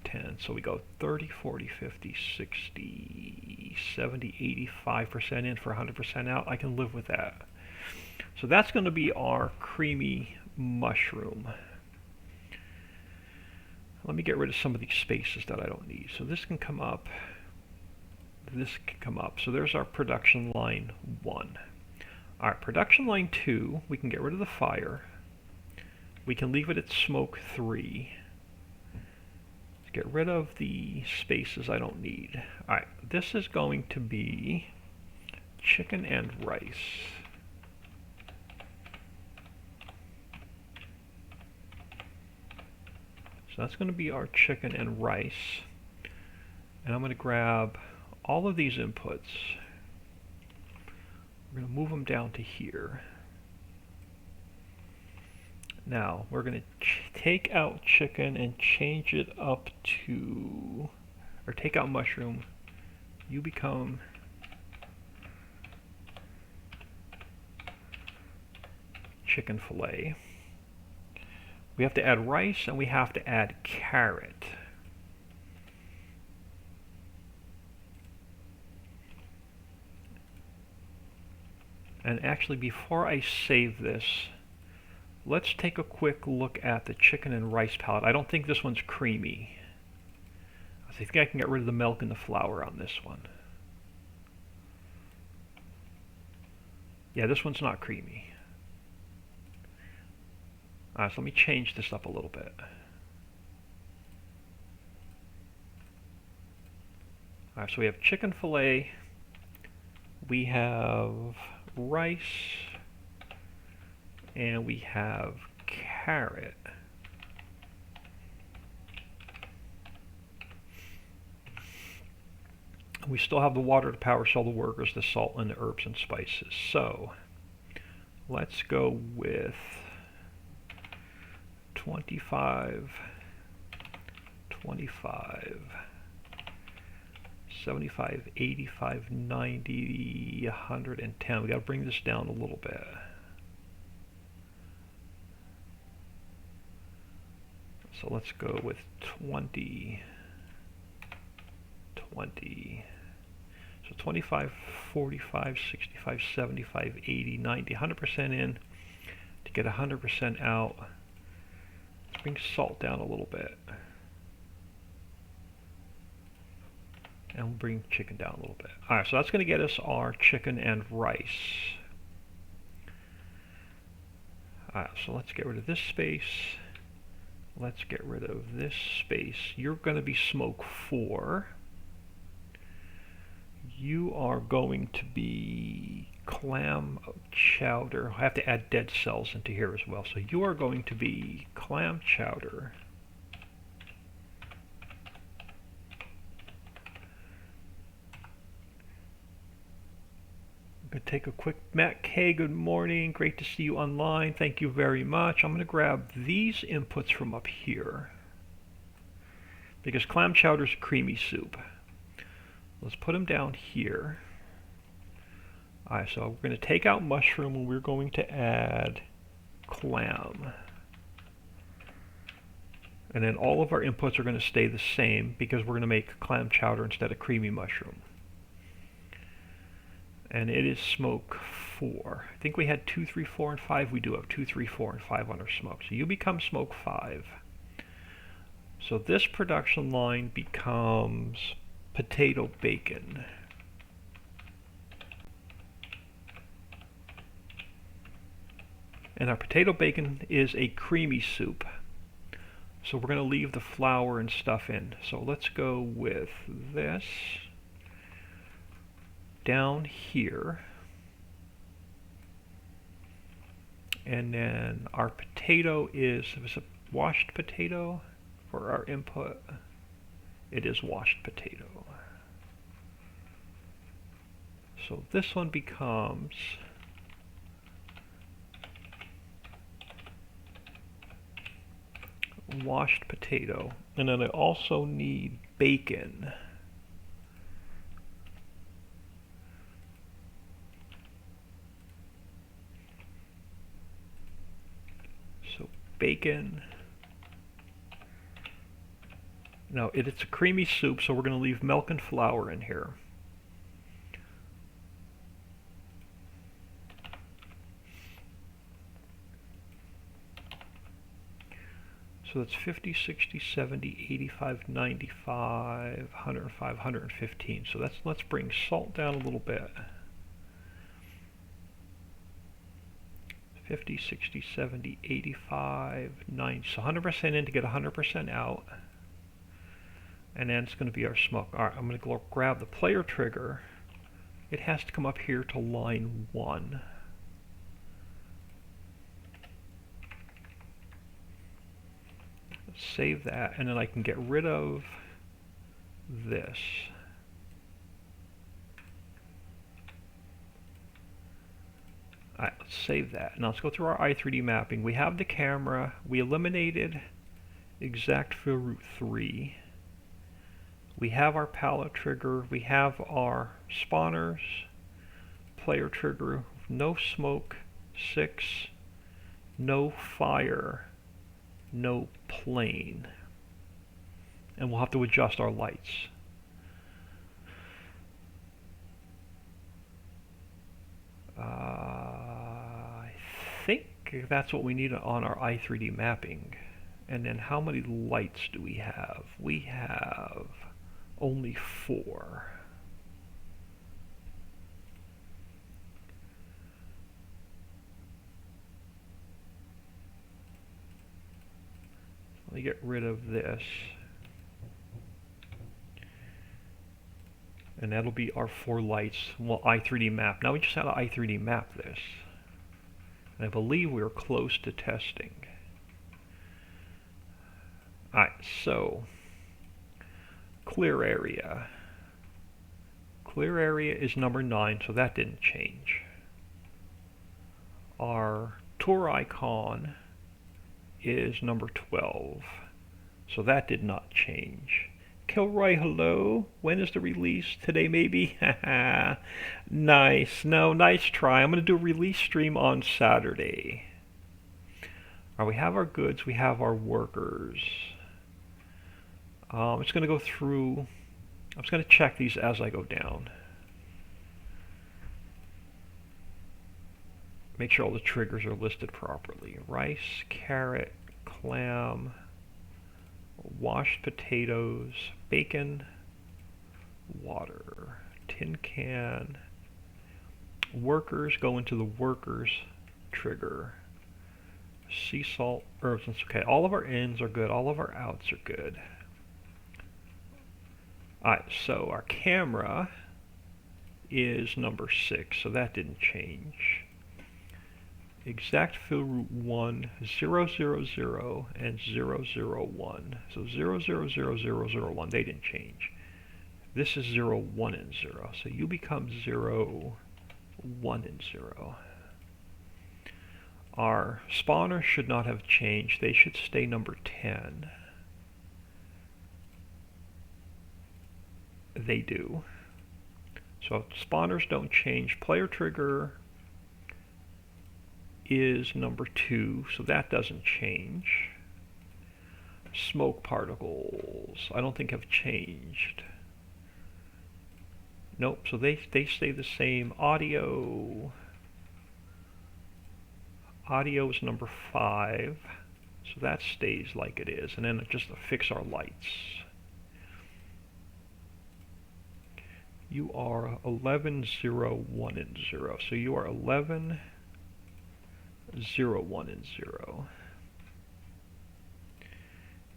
10. So we go 30, 40, 50, 60, 70, 85% in for 100% out. I can live with that. So that's going to be our creamy mushroom. Let me get rid of some of these spaces that I don't need. So this can come up. This can come up. So there's our production line 1. Alright, production line 2, we can get rid of the fire. We can leave it at smoke 3. Let's get rid of the spaces I don't need. Alright, this is going to be chicken and rice. So that's going to be our chicken and rice. And I'm going to grab all of these inputs. We're going to move them down to here. Now, we're going to take out chicken and change it up to, or take out mushroom. You become chicken fillet. We have to add rice and we have to add carrot. And actually, before I save this, let's take a quick look at the chicken and rice palette. I don't think this one's creamy. I think I can get rid of the milk and the flour on this one. Yeah, this one's not creamy. So let me change this up a little bit. Alright, so we have chicken fillet, we have rice, and we have carrot. We still have the water to power all the workers, the salt, and the herbs and spices. So let's go with 25, 25, 75, 85, 90, 110. We got to bring this down a little bit. So let's go with 20, 20. So 25, 45, 65, 75, 80, 90, 100% in to get 100% out. Let's bring salt down a little bit. And we'll bring chicken down a little bit. Alright, so that's going to get us our chicken and rice. Alright, so let's get rid of this space. Let's get rid of this space. You're going to be smoke 4. You are going to be clam chowder. I have to add dead cells into here as well. So you are going to be clam chowder. I'm going to take a quick, Matt K, good morning. Great to see you online. Thank you very much. I'm going to grab these inputs from up here because clam chowder is a creamy soup. Let's put them down here. Alright, so we're going to take out mushroom and we're going to add clam. And then all of our inputs are going to stay the same because we're going to make clam chowder instead of creamy mushroom. And it is smoke 4. I think we had 2, 3, 4, and 5. We do have 2, 3, 4, and 5 on our smoke. So you become smoke 5. So this production line becomes potato bacon. And our potato bacon is a creamy soup. So we're going to leave the flour and stuff in. So let's go with this down here. And then our potato is a washed potato for our input. It is washed potato. So this one becomes washed potato. And then I also need bacon. So bacon. Now it's a creamy soup, so we're going to leave milk and flour in here. So that's 50, 60, 70, 85, 95, 105, 115. So let's bring salt down a little bit. 50, 60, 70, 85, 90. So 100% in to get 100% out. And then it's going to be our smoke. All right, I'm going to grab the player trigger. It has to come up here to line 1. Save that, and then I can get rid of this. Alright, let's save that. Now let's go through our i3D mapping. We have the camera. We eliminated exact fill route 3. We have our palette trigger. We have our spawners. Player trigger. No smoke. 6. No fire. No plane. And we'll have to adjust our lights. I think that's what we need on our i3D mapping. And then how many lights do we have? We have only 4. Let me get rid of this. And that'll be our 4 lights. Well, i3D map. Now we just have to i3D map this. And I believe we're close to testing. Alright, so clear area. Clear area is number 9, so that didn't change. Our tour icon is number 12, so that did not change. Kilroy, hello. When is the release? Today, maybe? Nice. No, nice try. I'm going to do a release stream on Saturday. All right, we have our goods. We have our workers. I'm just going to go through. I'm just going to check these as I go down. Make sure all the triggers are listed properly. Rice, carrot, clam, washed potatoes, bacon, water, tin can. Workers go into the workers trigger. Sea salt, herbs, okay. All of our ins are good. All of our outs are good. Alright, so our camera is number 6, so that didn't change. Exact fill route 1, 0, 0, 0, and 0, 0, 1. So 0, 0, 0, 0, 0, 1, they didn't change. This is 0, 1, and 0. So you become 0, 1, and 0. Our spawners should not have changed. They should stay number 10. They do. So spawners don't change. Player trigger is number 2, so that doesn't change. Smoke particles, I don't think have changed. Nope, so they stay the same. Audio is number 5, so that stays like it is. And then just to fix our lights. You are 11, 0, 1, and 0. So you are 11, 0, 1, and 0.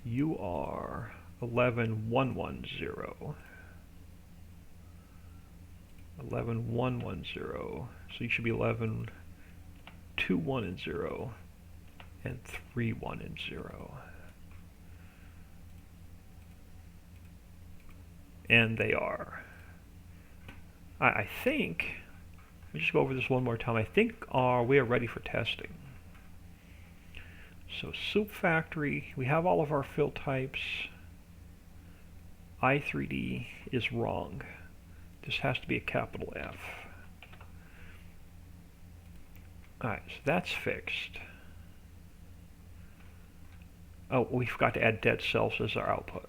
You are 11, 1, 1, 0. 11, 1, 1, 0. So you should be 11, 2, 1, and 0. And 3, 1, and 0. And they are. I think, let me just go over this one more time. I think we are ready for testing. So Soup Factory, we have all of our fill types. i3D is wrong. This has to be a capital F. Alright, so that's fixed. Oh, we forgot to add dead cells as our output.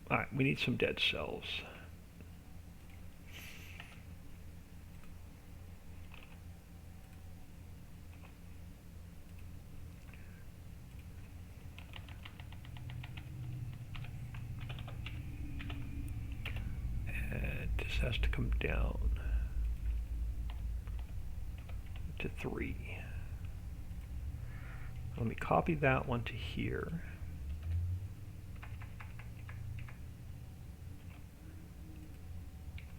Alright, we need some dead cells. And this has to come down. to 3. Let me copy that one to here.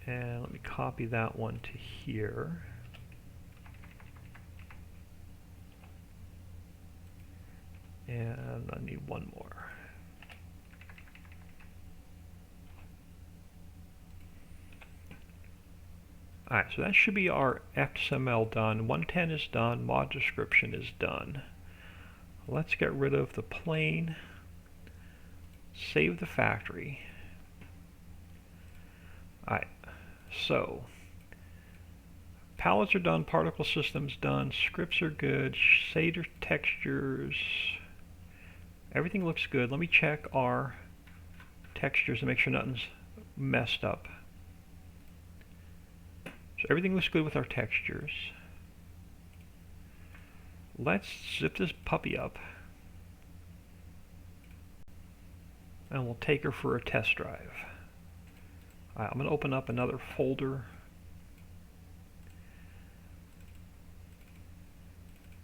And let me copy that one to here. And I need one more. Alright, so that should be our XML done. 110 is done, mod description is done. Let's get rid of the plane, save the factory. Alright, so palettes are done, particle systems done, scripts are good, shader textures, everything looks good. Let me check our textures and make sure nothing's messed up. So everything looks good with our textures. Let's zip this puppy up and we'll take her for a test drive. I'm going to open up another folder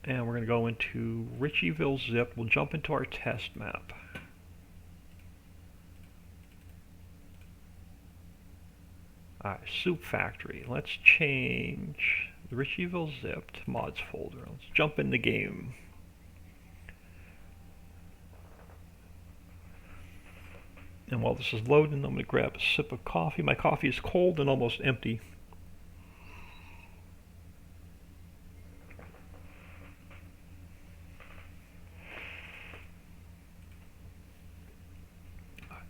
and we're going to go into Ritchieville zip. We'll jump into our test map. Alright, Soup Factory. Let's change the Ritchieville zip to mods folder. Let's jump in the game. And while this is loading, I'm going to grab a sip of coffee. My coffee is cold and almost empty.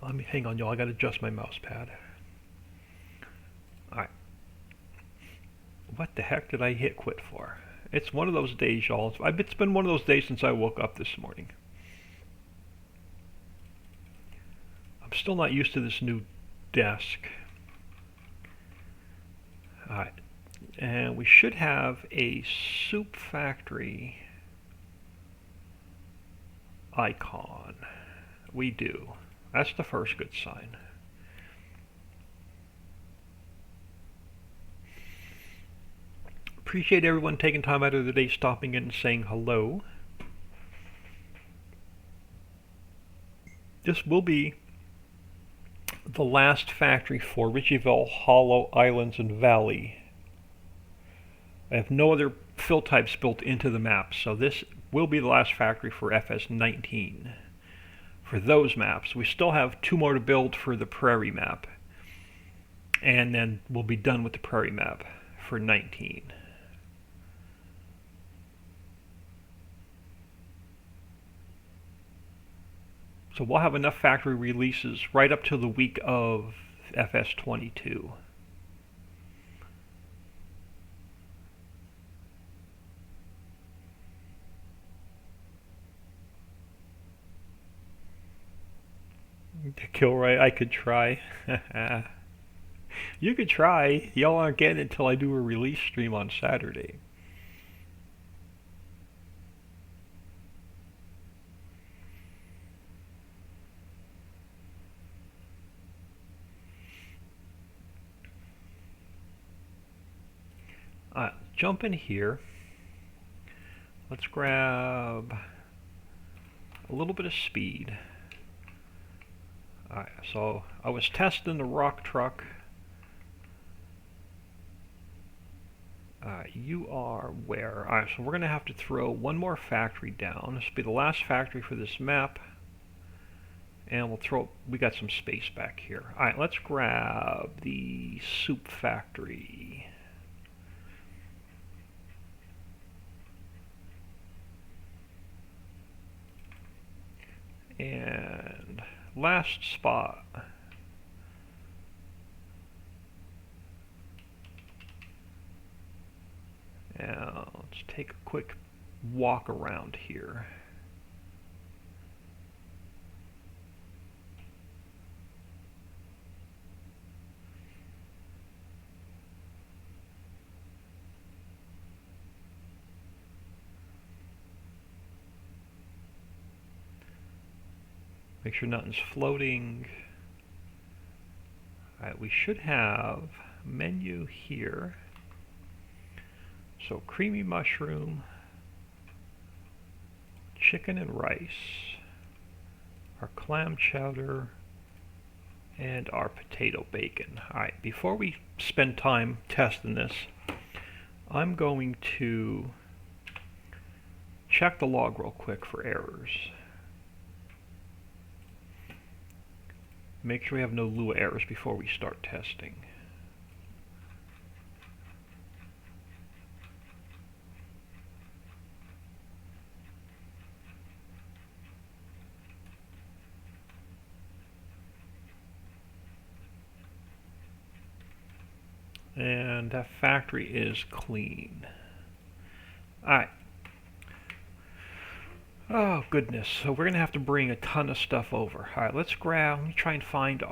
Let me hang on, y'all. I got to adjust my mouse pad. Alright. What the heck did I hit quit for? It's one of those days, y'all. It's been one of those days since I woke up this morning. I'm still not used to this new desk. Alright. And we should have a Soup Factory icon. We do. That's the first good sign. Appreciate everyone taking time out of the day stopping in and saying hello. This will be the last factory for Ritchieville, Hollow, Islands, and Valley. I have no other fill types built into the map, so this will be the last factory for FS19. For those maps, we still have 2 more to build for the Prairie map, and then we'll be done with the Prairie map for 19. So we'll have enough factory releases right up to the week of FS22. Kilroy, I could try. You could try. Y'all aren't getting it until I do a release stream on Saturday. Jump in here. Let's grab a little bit of speed. Alright, so I was testing the rock truck. You are where? Alright, so we're going to have to throw one more factory down. This will be the last factory for this map. And we'll throw, we got some space back here. Alright, let's grab the Soup Factory. And last spot. Now let's take a quick walk around here. Make sure nothing's floating. Alright, we should have menu here. So creamy mushroom, chicken and rice, our clam chowder, and our potato bacon. Alright, before we spend time testing this, I'm going to check the log real quick for errors. Make sure we have no Lua errors before we start testing. And that factory is clean. Alright. Oh goodness, so we're gonna have to bring a ton of stuff over. Alright, let me try and find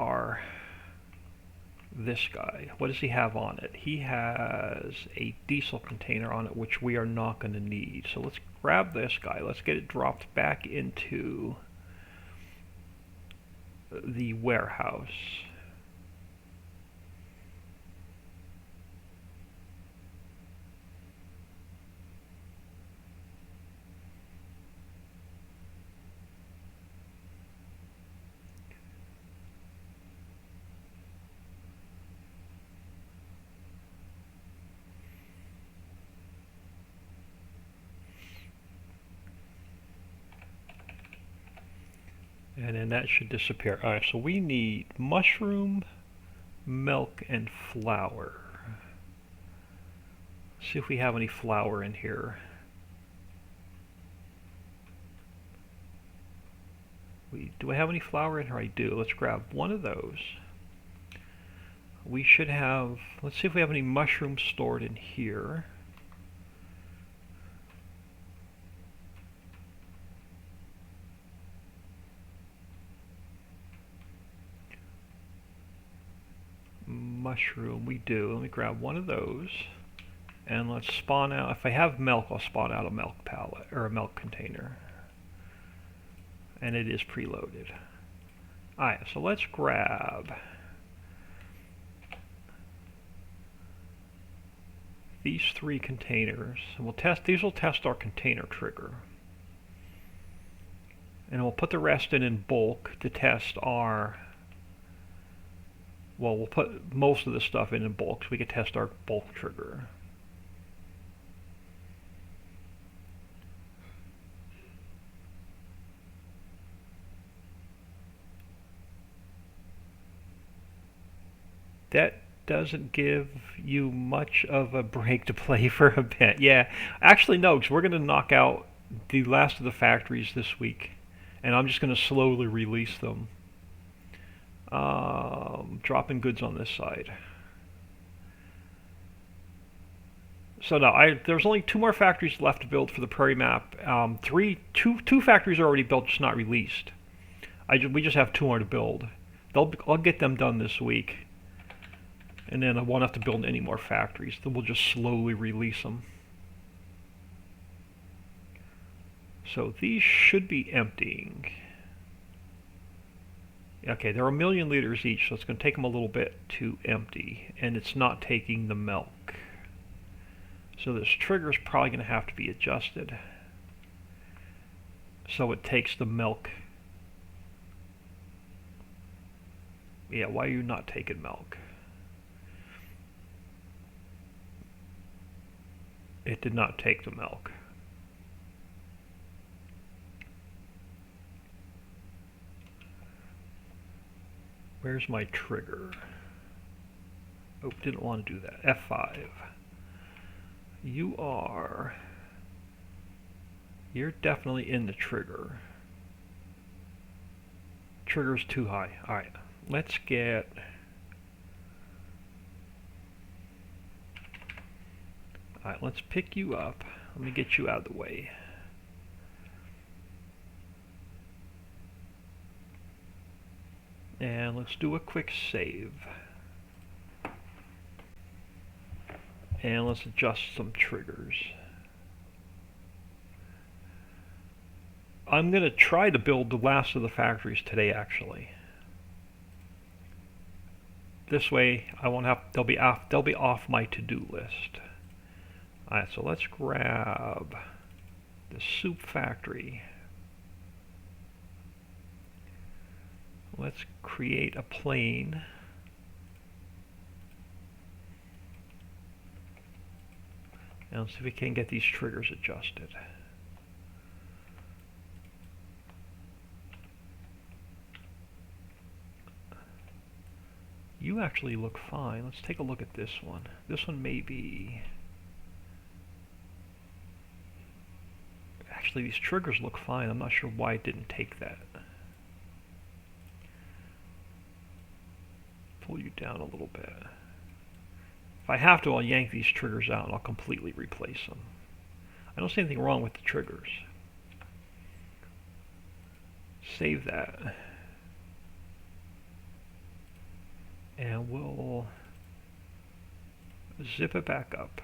this guy. What does he have on it? He has a diesel container on it, which we are not gonna need. So let's grab this guy. Let's get it dropped back into the warehouse. And then that should disappear. Alright, so we need mushroom, milk, and flour. See if we have any flour in here. Do I have any flour in here? I do. Let's grab one of those. We should have, let's see if we have any mushrooms stored in here. Mushroom, we do. Let me grab one of those. And let's spawn out, if I have milk, I'll spawn out a milk pallet, or a milk container. And it is preloaded. Alright, so let's grab these 3 containers. And these will test our container trigger. And we'll put the rest in bulk to test our, well, we'll put most of the stuff in bulk so we can test our bulk trigger. That doesn't give you much of a break to play for a bit. Yeah, actually no, because we're going to knock out the last of the factories this week, and I'm just going to slowly release them. Dropping goods on this side. So no, there's only 2 more factories left to build for the Prairie map. Two factories are already built, just not released. We just have 2 more to build. I'll get them done this week. And then I won't have to build any more factories. Then we'll just slowly release them. So these should be emptying. Okay, they're 1,000,000 liters each, so it's going to take them a little bit to empty. And it's not taking the milk. So this trigger is probably going to have to be adjusted. So it takes the milk. Yeah, why are you not taking milk? It did not take the milk. Where's my trigger? Oh, didn't want to do that. F5. You're definitely in the trigger. Trigger's too high. Alright, let's get... Alright, let's pick you up. Let me get you out of the way. And let's do a quick save. And let's adjust some triggers. I'm going to try to build the last of the factories today, actually. This way, I won't have. They'll be off my to-do list. Alright, so let's grab the soup factory. Let's create a plane. And let's see if we can get these triggers adjusted. You actually look fine. Let's take a look at this one. This one may be... Actually, these triggers look fine. I'm not sure why it didn't take that. Pull you down a little bit. If I have to, I'll yank these triggers out and I'll completely replace them. I don't see anything wrong with the triggers. Save that. And we'll zip it back up.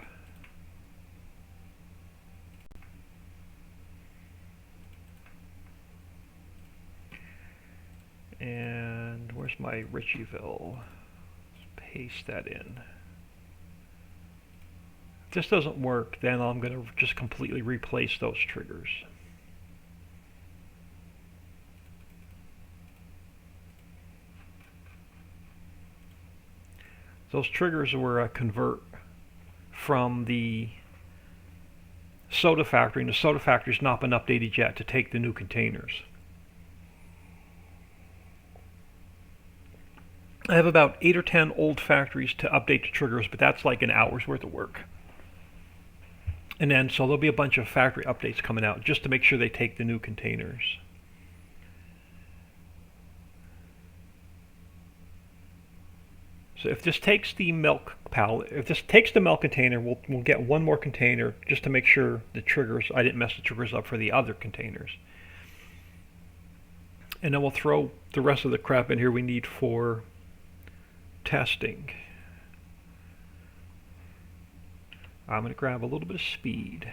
And where's my Ritchieville? Let's paste that in. If this doesn't work, then I'm going to just completely replace those triggers. Those triggers were a convert from the soda factory, and the soda factory's not been updated yet to take the new containers. I have about 8 or 10 old factories to update the triggers, but that's like an hour's worth of work. And then, so there'll be a bunch of factory updates coming out just to make sure they take the new containers. So if this takes the milk pallet, if this takes the milk container, we'll get one more container just to make sure the triggers, I didn't mess the triggers up for the other containers. And then we'll throw the rest of the crap in here we need for testing. I'm going to grab a little bit of speed.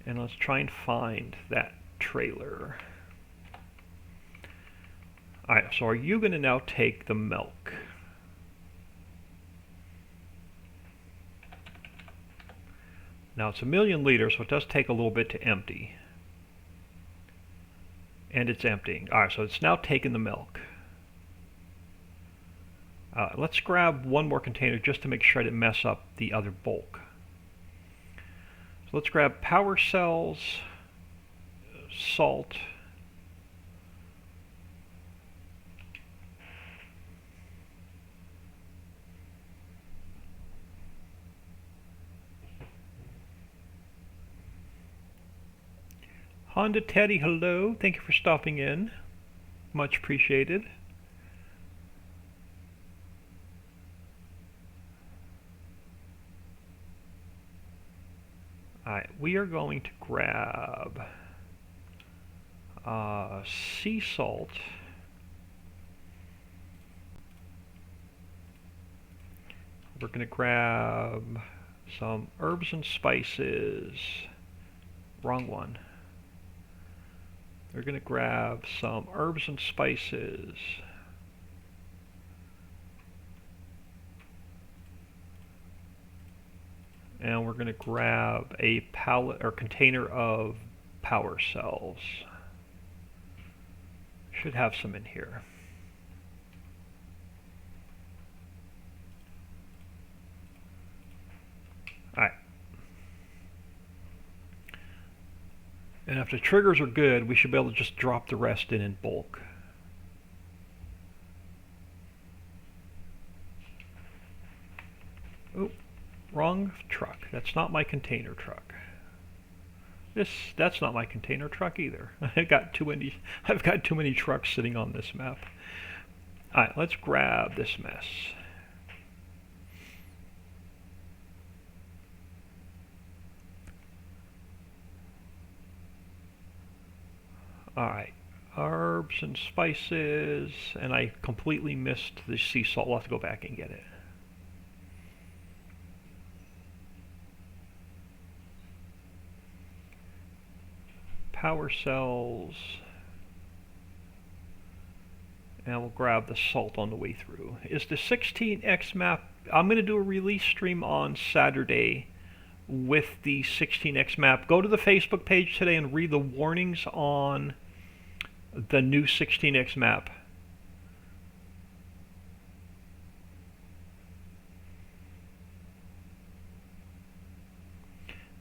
And let's try and find that trailer. Alright, so are you going to now take the milk? Now it's 1,000,000 liters, so it does take a little bit to empty. And it's emptying. Alright, so it's now taken the milk. Let's grab one more container just to make sure I didn't mess up the other bulk. So let's grab power cells, salt, Honda Teddy, hello. Thank you for stopping in. Much appreciated. Alright, we are going to grab sea salt. We're going to grab some herbs and spices. Wrong one. We're going to grab some herbs and spices. And we're going to grab a pallet or container of power cells. Should have some in here. Alright. And if the triggers are good, we should be able to just drop the rest in bulk. Oh, wrong truck. That's not my container truck. That's not my container truck either. I've got too many trucks sitting on this map. Alright, let's grab this mess. Alright, herbs and spices, and I completely missed the sea salt. We'll have to go back and get it. Power cells, and we'll grab the salt on the way through. Is the 16X map, I'm going to do a release stream on Saturday with the 16x map. Go to the Facebook page today and read the warnings on the new 16x map.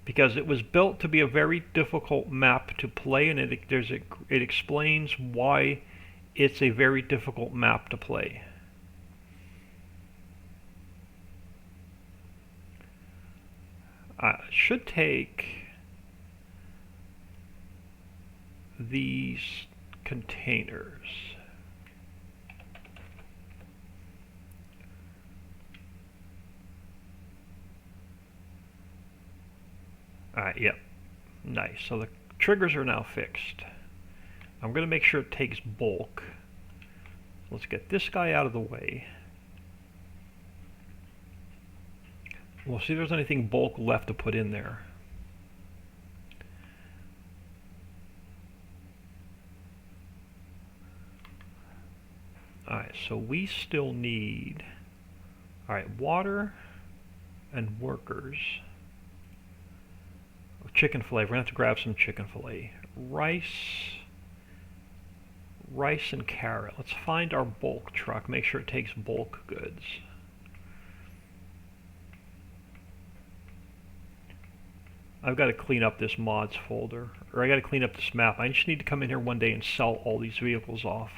Because it was built to be a very difficult map to play, and it explains why it's a very difficult map to play. Should take these containers. Yep. Nice. So the triggers are now fixed. I'm going to make sure it takes bulk. Let's get this guy out of the way. We'll see if there's anything bulk left to put in there. Alright, so we still need water and workers. Chicken fillet. We're going to have to grab some chicken fillet. Rice and carrot. Let's find our bulk truck. Make sure it takes bulk goods. I've got to clean up this mods folder, or I got to clean up this map. I just need to come in here one day and sell all these vehicles off.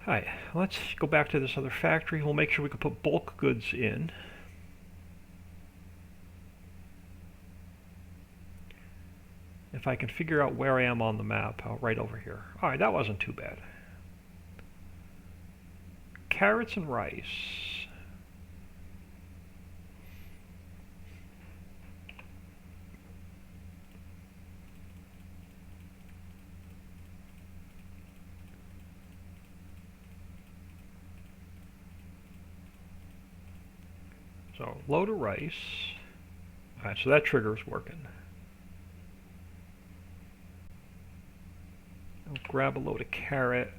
Alright, let's go back to this other factory. We'll make sure we can put bulk goods in. If I can figure out where I am on the map, right over here. Alright, that wasn't too bad. Carrots and rice. So, load of rice. Alright, so that trigger is working. I'll grab a load of carrot.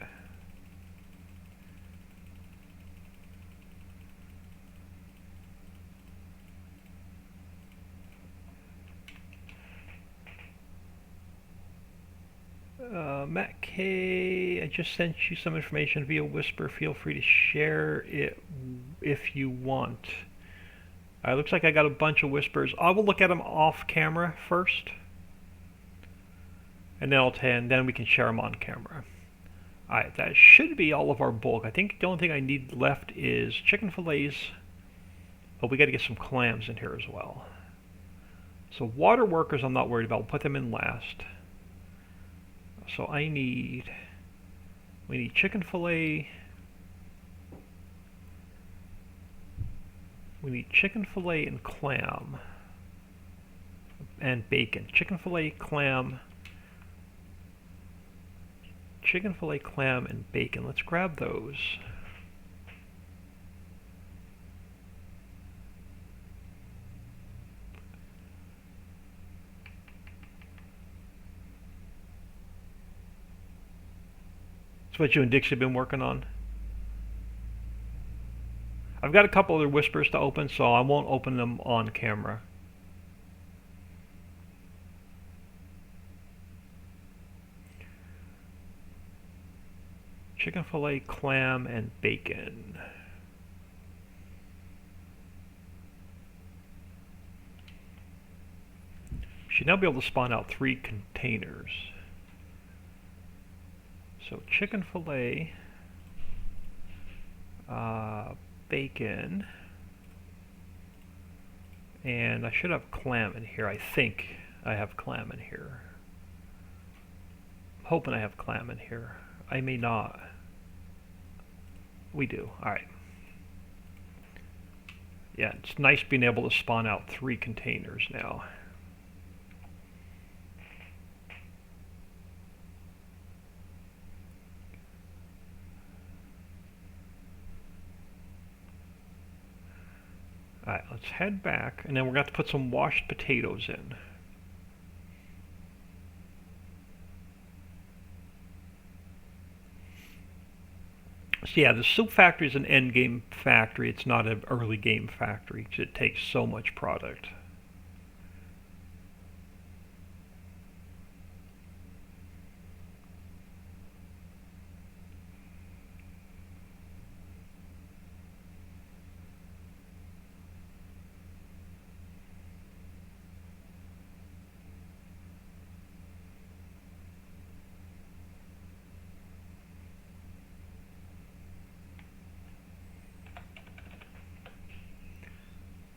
Matt K, I just sent you some information via Whisper. Feel free to share it if you want. Looks like I got a bunch of whispers. I will look at them off camera first, and then we can share them on camera. Alright, that should be all of our bulk. I think the only thing I need left is chicken fillets. Oh, we got to get some clams in here as well. So water workers I'm not worried about. We'll put them in last. So we need chicken fillet. We need chicken fillet and clam. And bacon. Chicken fillet, clam. Chicken fillet, clam, and bacon. Let's grab those. That's what you and Dixie have been working on. I've got a couple other whispers to open, so I won't open them on camera. Chicken fillet, clam, and bacon. Should now be able to spawn out 3 containers. So chicken fillet, bacon, and I should have clam in here. I think I have clam in here. I'm hoping I have clam in here. I may not. We do. Alright. Yeah, it's nice being able to spawn out 3 containers now. Alright, let's head back, and then we're going to have to put some washed potatoes in. So yeah, the soup factory is an end game factory. It's not an early game factory because it takes so much product.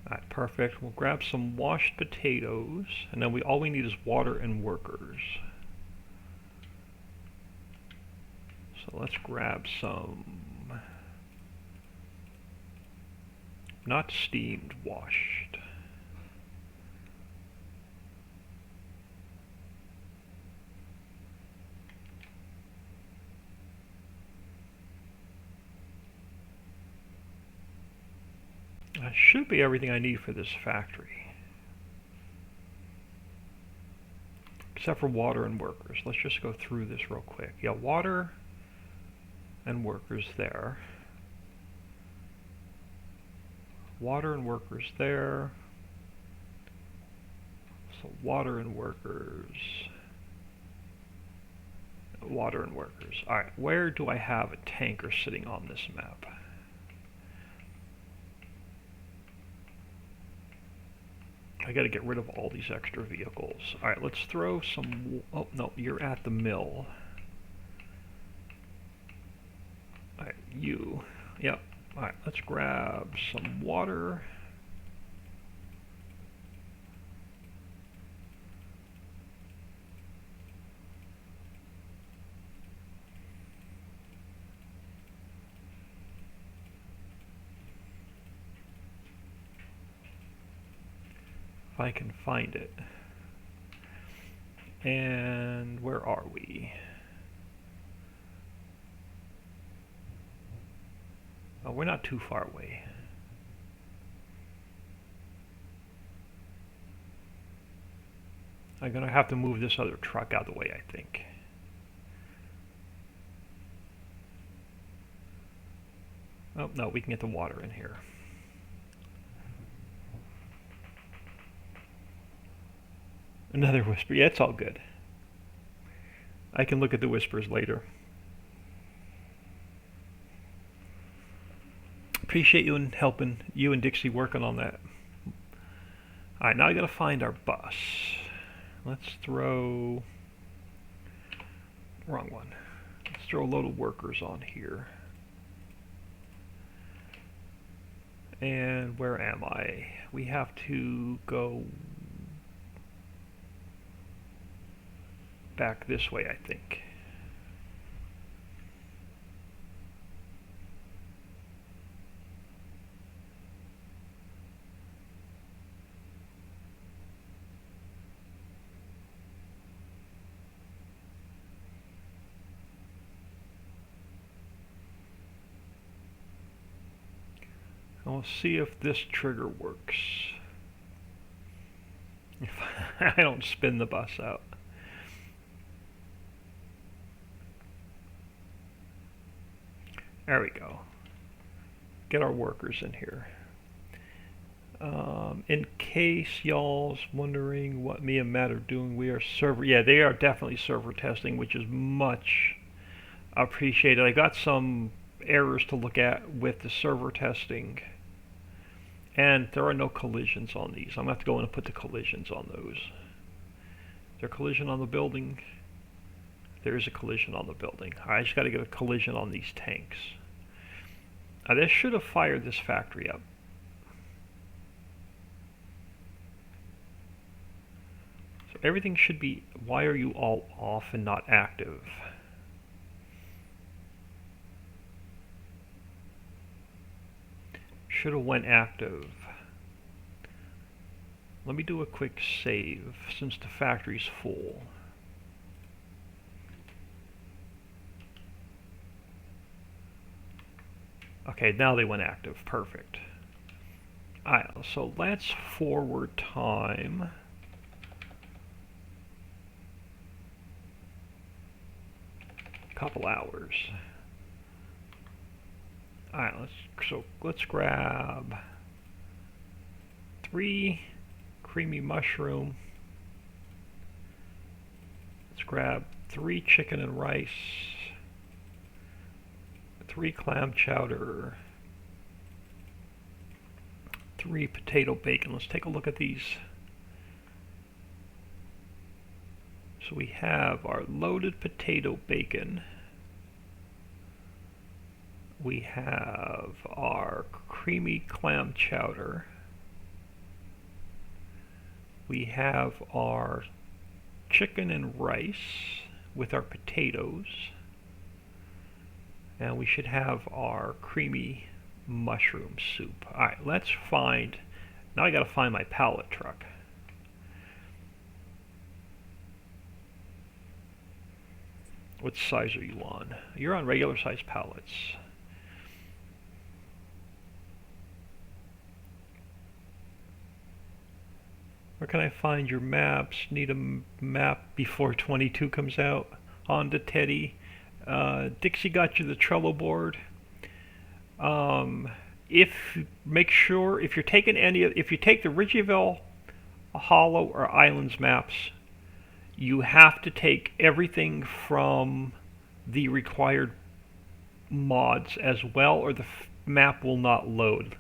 Alright, perfect. We'll grab some washed potatoes, and then all we need is water and workers. So let's grab some, not steamed, washed. That should be everything I need for this factory. Except for water and workers. Let's just go through this real quick. Yeah, water and workers there. Water and workers there. So water and workers. Water and workers. Alright, where do I have a tanker sitting on this map? I gotta get rid of all these extra vehicles. Alright, let's throw some... Oh, no, you're at the mill. Alright, you. Yep. Alright, let's grab some water. If I can find it. And where are we? Oh, we're not too far away. I'm gonna have to move this other truck out of the way, I think. Oh, no, we can get the water in here. Another whisper. Yeah, it's all good. I can look at the whispers later. Appreciate you and helping you and Dixie working on that. Alright, now I gotta find our bus. Let's throw... Wrong one. Let's throw a load of workers on here. And where am I? We have to go back this way, I think. I'll see if this trigger works. If I don't spin the bus out. There we go. Get our workers in here. In case y'all's wondering what me and Matt are doing, we are server. Yeah, they are definitely server testing, which is much appreciated. I got some errors to look at with the server testing, and there are no collisions on these. I'm gonna have to go in and put the collisions on those. Is there a collision on the building? There is a collision on the building. I just got to get a collision on these tanks. Now this should have fired this factory up. So everything should be... Why are you all off and not active? Should have went active. Let me do a quick save since the factory's full. Okay, now they went active. Perfect. Alright, so let's forward time. A couple hours. Alright, let's grab 3 creamy mushroom. Let's grab 3 chicken and rice, 3 clam chowder, 3 potato bacon. Let's take a look at these. So we have our loaded potato bacon. We have our creamy clam chowder. We have our chicken and rice with our potatoes. And we should have our creamy mushroom soup. Alright, let's find, now I gotta find my pallet truck. What size are you on? You're on regular size pallets. Where can I find your maps? Need a map before 22 comes out. On to Teddy. Dixie got you the Trello board. Make sure if you're taking if you take the Ridgeville, Hollow, or Islands maps, you have to take everything from the required mods as well, or the map will not load.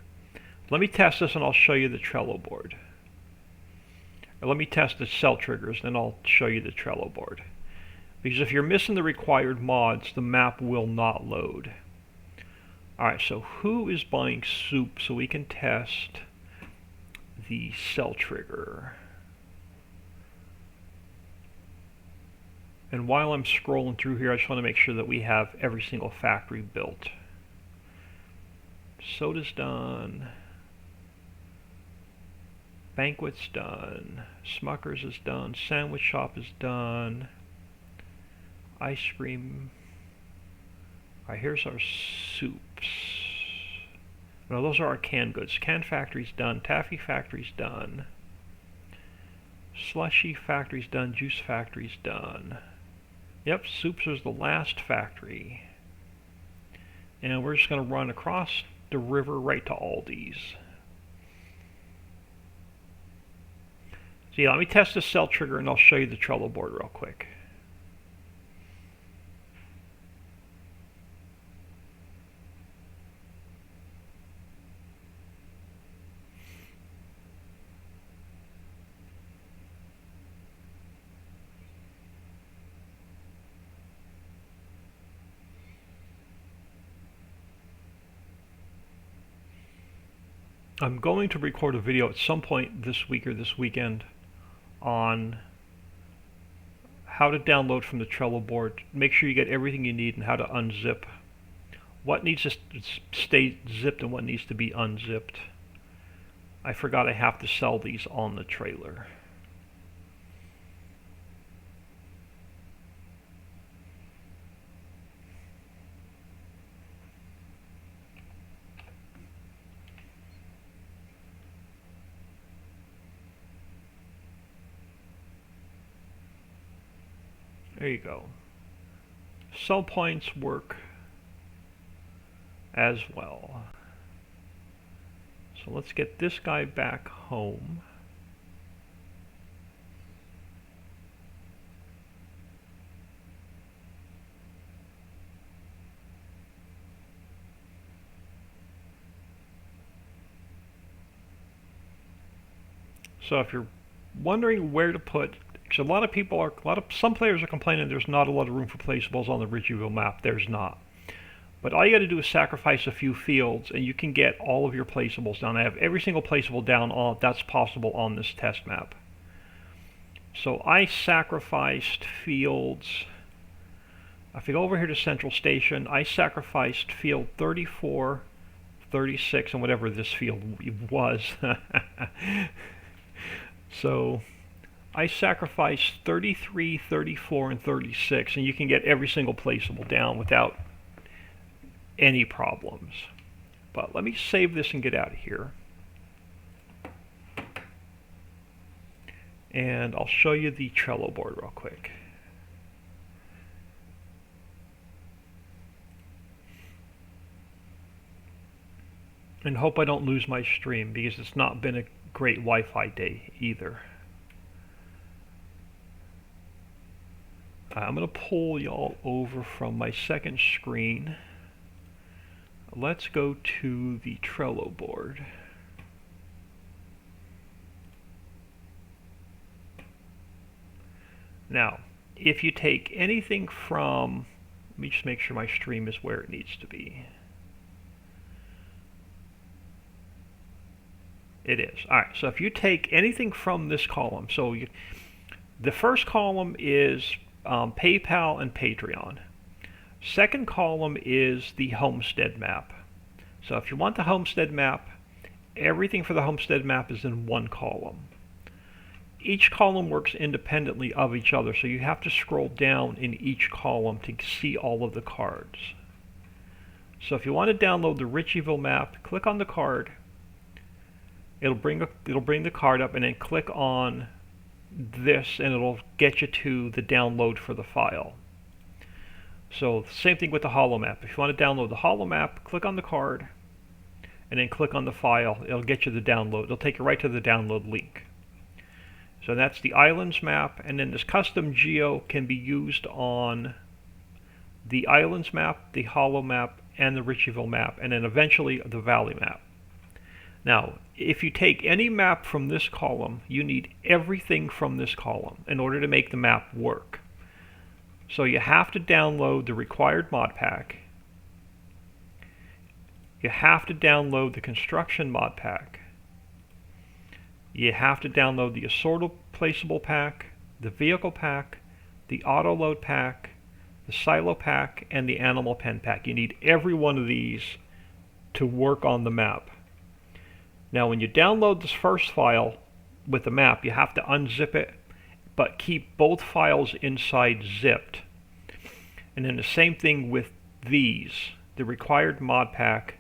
Let me test this and I'll show you the Trello board. Or let me test the cell triggers, then I'll show you the Trello board. Because if you're missing the required mods, the map will not load. Alright, so who is buying soup so we can test the cell trigger? And while I'm scrolling through here, I just want to make sure that we have every single factory built. Soda's done. Banquet's done. Smucker's is done. Sandwich Shop is done. Ice cream. Alright, here's our soups. No, those are our canned goods. Can factory's done. Taffy factory's done. Slushy factory's done. Juice factory's done. Yep, soups was the last factory. And we're just going to run across the river right to Aldi's. So yeah, let me test this cell trigger and I'll show you the Trello board real quick. I'm going to record a video at some point this week or this weekend on how to download from the Trello board, make sure you get everything you need, and how to unzip. What needs to stay zipped and what needs to be unzipped. I forgot I have to sell these on the trailer. There you go. Sell points work as well. So let's get this guy back home. So if you're wondering where to put, because some players are complaining there's not a lot of room for placeables on the Ridgeville map. There's not. But all you got to do is sacrifice a few fields and you can get all of your placeables down. I have every single placeable down that's possible on this test map. So I sacrificed fields. If you go over here to Central Station, I sacrificed field 34, 36, and whatever this field was. So I sacrificed 33, 34, and 36, and you can get every single placeable down without any problems. But let me save this and get out of here. And I'll show you the Trello board real quick. And hope I don't lose my stream because it's not been a great Wi-Fi day either. I'm going to pull y'all over from my second screen. Let's go to the Trello board. Now, if you take anything from, let me just make sure my stream is where it needs to be. It is. All right, so if you take anything from this column, so the first column is PayPal and Patreon. Second column is the homestead map. So if you want the homestead map, everything for the homestead map is in one column. Each column works independently of each other, so you have to scroll down in each column to see all of the cards. So if you want to download the Ritchieville map, click on the card. It'll bring the card up, and then click on this, and it'll get you to the download for the file. So same thing with the holo map. If you want to download the holo map, click on the card, and then click on the file. It'll get you the download. It'll take you right to the download link. So that's the islands map, and then this custom geo can be used on the islands map, the holo map, and the Ritchieville map, and then eventually the valley map. Now, if you take any map from this column, you need everything from this column in order to make the map work. So you have to download the required mod pack. You have to download the construction mod pack. You have to download the assortable placeable pack, the vehicle pack, the auto load pack, the silo pack, and the animal pen pack. You need every one of these to work on the map. Now when you download this first file with the map, you have to unzip it, but keep both files inside zipped. And then the same thing with these, the required mod pack.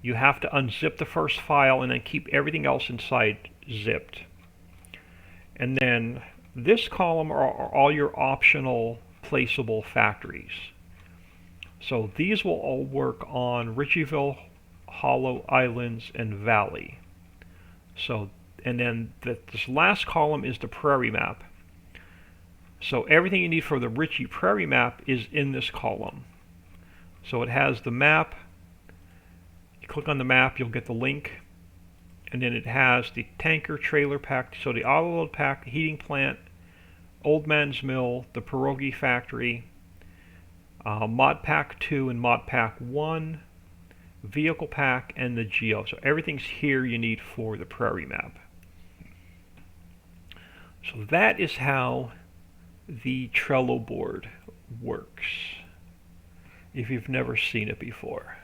You have to unzip the first file and then keep everything else inside zipped. And then this column are all your optional placeable factories. So these will all work on Ritchieville, Holo, Islands, and Valley. So, and then this last column is the prairie map. So everything you need for the Ritchie prairie map is in this column. So it has the map. You click on the map, you'll get the link. And then it has the tanker trailer pack, so the auto load pack, the heating plant, Old Man's Mill, the pierogi factory, mod pack 2 and mod pack 1, vehicle pack, and the geo. So everything's here you need for the prairie map. So that is how the Trello board works, if you've never seen it before.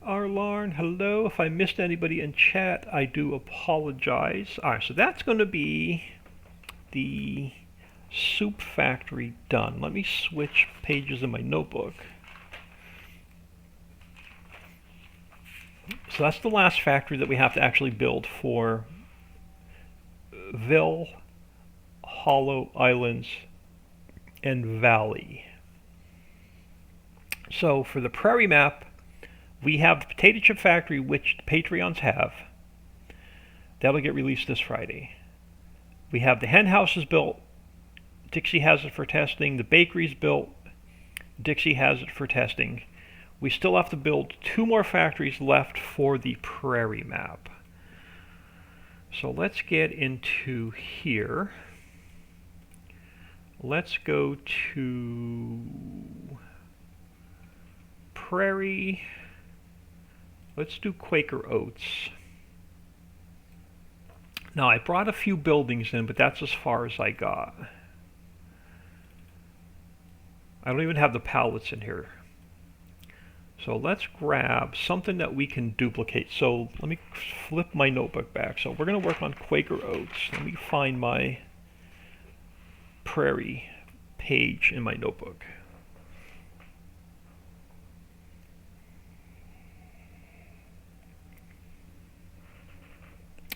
Arlarn, hello. If I missed anybody in chat, I do apologize. Alright, so that's going to be the soup factory done. Let me switch pages in my notebook. So that's the last factory that we have to actually build for Ville, Holo, Islands, and Valley. So for the prairie map, we have the potato chip factory, which the Patreons have. That'll get released this Friday. We have the hen houses built. Dixie has it for testing. The bakery's built. Dixie has it for testing. We still have to build 2 more factories left for the prairie map. So let's get into here. Let's go to prairie. Let's do Quaker Oats. Now I brought a few buildings in, but that's as far as I got. I don't even have the pallets in here. So let's grab something that we can duplicate. So let me flip my notebook back. So we're going to work on Quaker Oats. Let me find my prairie page in my notebook.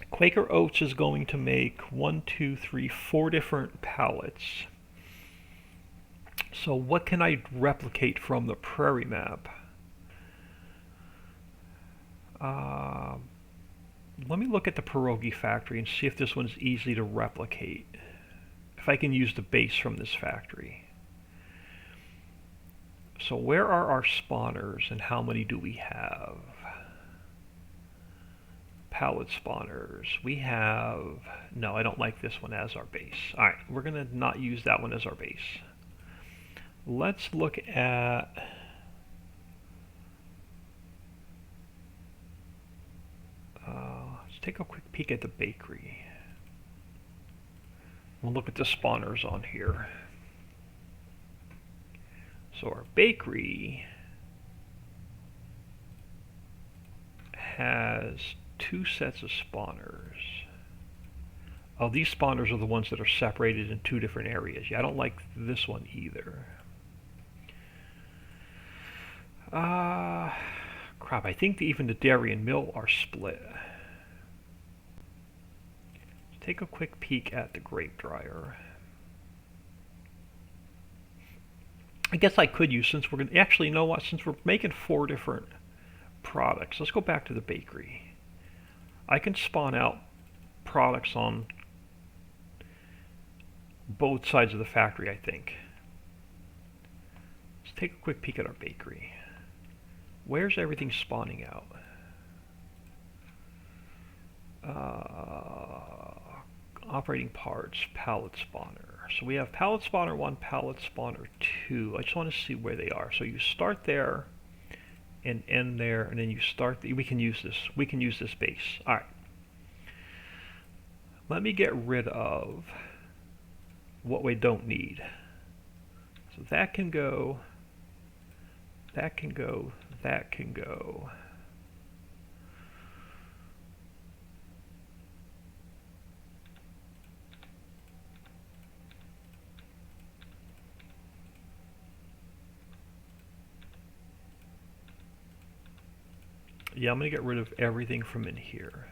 Quaker Oats is going to make 4 different pallets. So what can I replicate from the prairie map? Uh, Let me look at the pierogi factory and see if this one's easy to replicate. If I can use the base from this factory. So where are our spawners and how many do we have? Pallet spawners. We have... No, I don't like this one as our base. Alright, we're going to not use that one as our base. Let's look at... let's take a quick peek at the bakery. We'll look at the spawners on here. So our bakery has 2 sets of spawners. Oh, these spawners are the ones that are separated in 2 different areas. Yeah, I don't like this one either. Crap, I think even the dairy and mill are split. Let's take a quick peek at the grape dryer. I guess I could use, since we're going to, actually, you know what, since we're making 4 different products, let's go back to the bakery. I can spawn out products on both sides of the factory, I think. Let's take a quick peek at our bakery. Where's everything spawning out? Operating parts, pallet spawner. So we have pallet spawner 1, pallet spawner 2. I just want to see where they are. So you start there and end there, and then you start. We can use this. We can use this base. All right. Let me get rid of what we don't need. So that can go. That can go. That can go. Yeah, I'm going to get rid of everything from in here.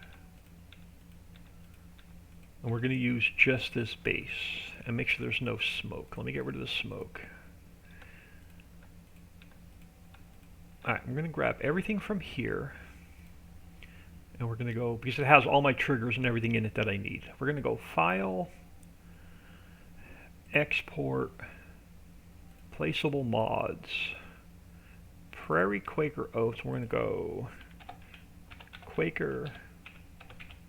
And we're going to use just this base and make sure there's no smoke. Let me get rid of the smoke. Alright, I'm going to grab everything from here. And we're going to go, because it has all my triggers and everything in it that I need. We're going to go File, Export, Placeable Mods, Prairie Quaker Oats. We're going to go Quaker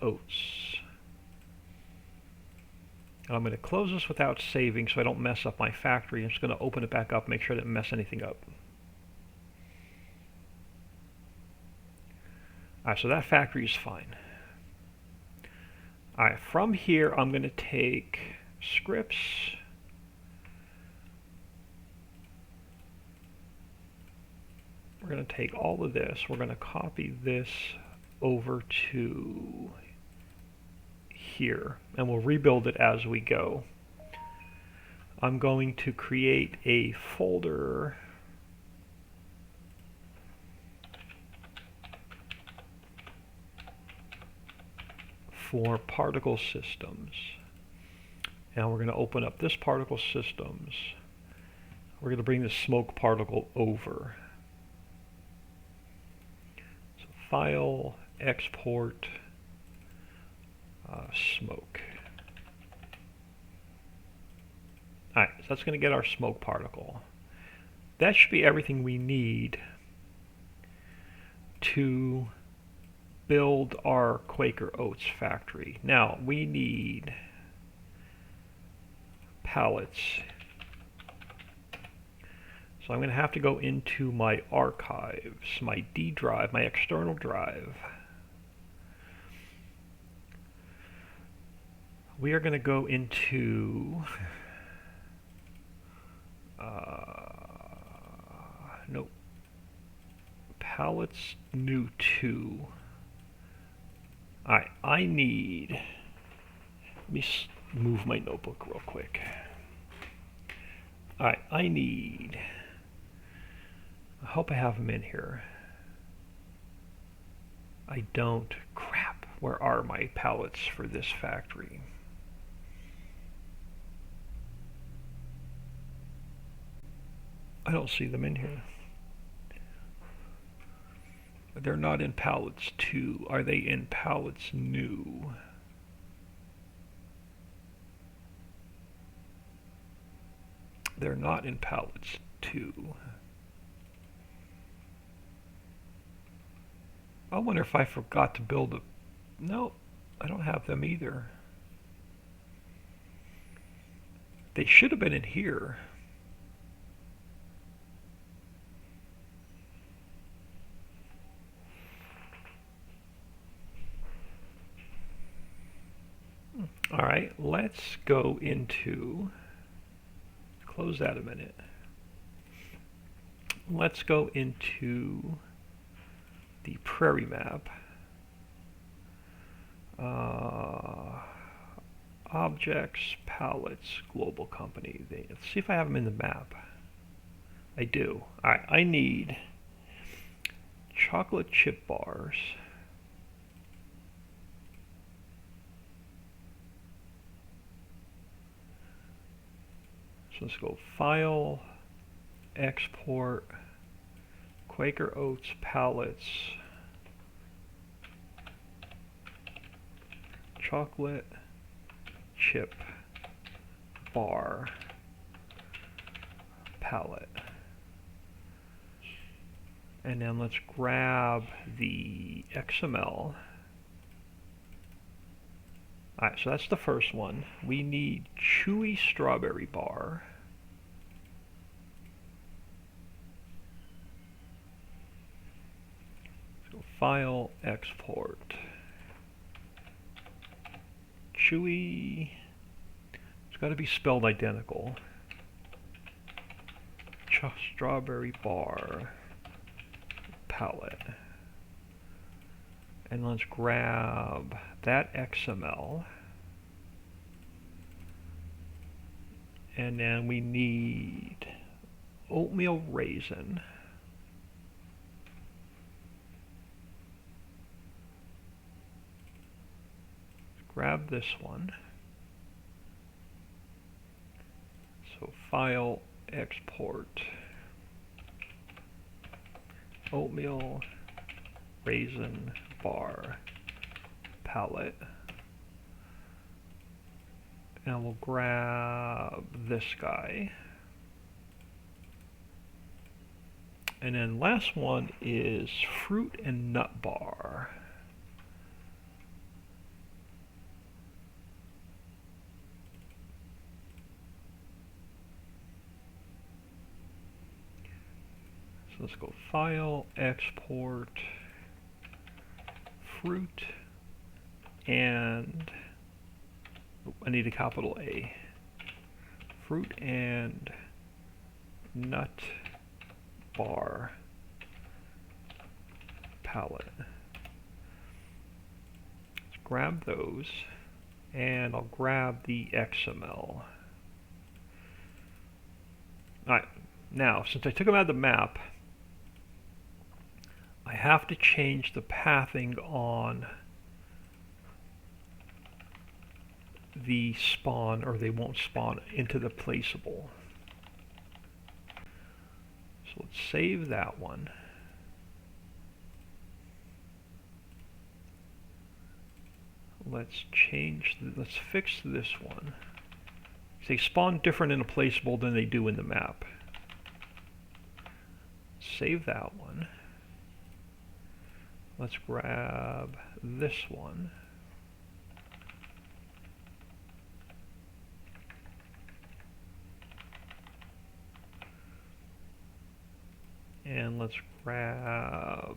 Oats. And I'm going to close this without saving so I don't mess up my factory. I'm just going to open it back up, make sure I didn't mess anything up. Alright, so that factory is fine. Alright, from here I'm going to take scripts. We're going to take all of this. We're going to copy this over to here, and we'll rebuild it as we go. I'm going to create a folder for particle systems, and we're going to open up this particle systems. We're going to bring the smoke particle over. So File, Export, Smoke. Alright, so that's going to get our smoke particle. That should be everything we need to build our Quaker Oats factory. Now, we need pallets. So I'm going to have to go into my archives, my D drive, my external drive. We are going to go into nope, pallets new 2. Alright, I need, let me move my notebook real quick. Alright, I need, I hope I have them in here. I don't. Crap, where are my pallets for this factory? I don't see them in here. They're not in pallets 2. Are they in pallets new? They're not in pallets 2. I wonder if I forgot to build a... No, I don't have them either. They should have been in here. All right, let's go into... Close that a minute. Let's go into the prairie map. Objects, pallets, global company. Let's see if I have them in the map. I do. Alright, I need chocolate chip bars. So let's go File, Export, Quaker Oats pallets, chocolate chip bar palette. And then let's grab the XML. Alright, so that's the first one. We need chewy strawberry bar. So File, Export. Chewy. It's got to be spelled identical. Strawberry bar palette. And let's grab that XML. And then we need oatmeal raisin. Grab this one. So File, Export, oatmeal raisin bar palette. And we'll grab this guy. And then last one is fruit and nut bar. So let's go File, Export, fruit, and I need a capital A. Fruit and nut bar palette. Let's grab those, and I'll grab the XML. Alright, now since I took them out of the map, I have to change the pathing on the spawn, or they won't spawn into the placeable. So let's save that one. Let's fix this one. They spawn different in a placeable than they do in the map. Save that one. Let's grab this one. And let's grab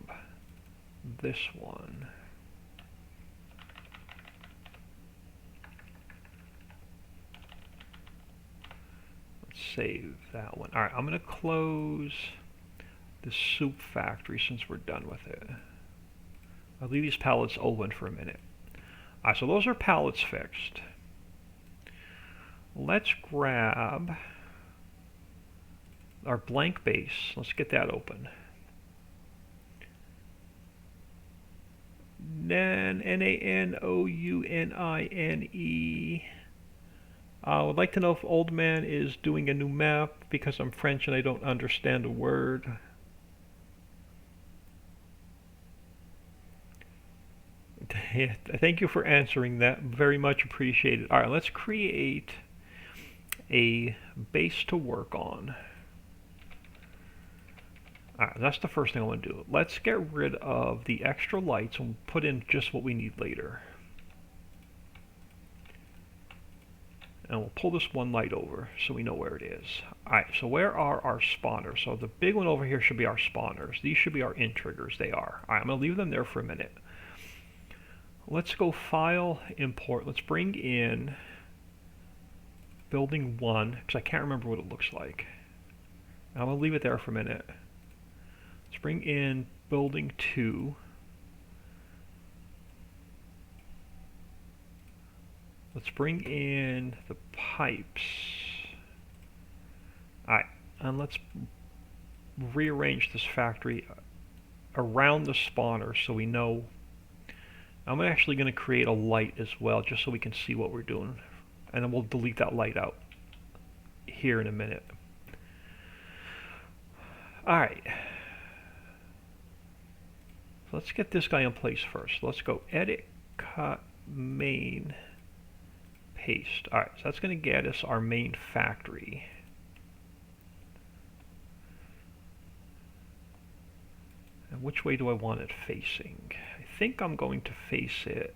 this one. Let's save that one. Alright, I'm going to close the soup factory since we're done with it. I'll leave these pallets open for a minute. Alright, so those are pallets fixed. Let's grab our blank base. Let's get that open. Then Nanounine. I would like to know if Old Man is doing a new map because I'm French and I don't understand a word. Yeah, thank you for answering that. Very much appreciated. All right, let's create a base to work on. All right, that's the first thing I want to do. Let's get rid of the extra lights and put in just what we need later. And we'll pull this one light over so we know where it is. Alright, so where are our spawners? So the big one over here should be our spawners. These should be our in triggers. They are. Alright, I'm going to leave them there for a minute. Let's go File, Import. Let's bring in Building 1, because I can't remember what it looks like. I'm going to leave it there for a minute. Let's bring in Building 2. Let's bring in the pipes. Alright, and let's rearrange this factory around the spawner so we know. I'm actually going to create a light as well, just so we can see what we're doing. And then we'll delete that light out here in a minute. Alright. So let's get this guy in place first. Let's go Edit, Cut, Main, Paste. Alright, so that's going to get us our main factory. And which way do I want it facing? I think I'm going to face it.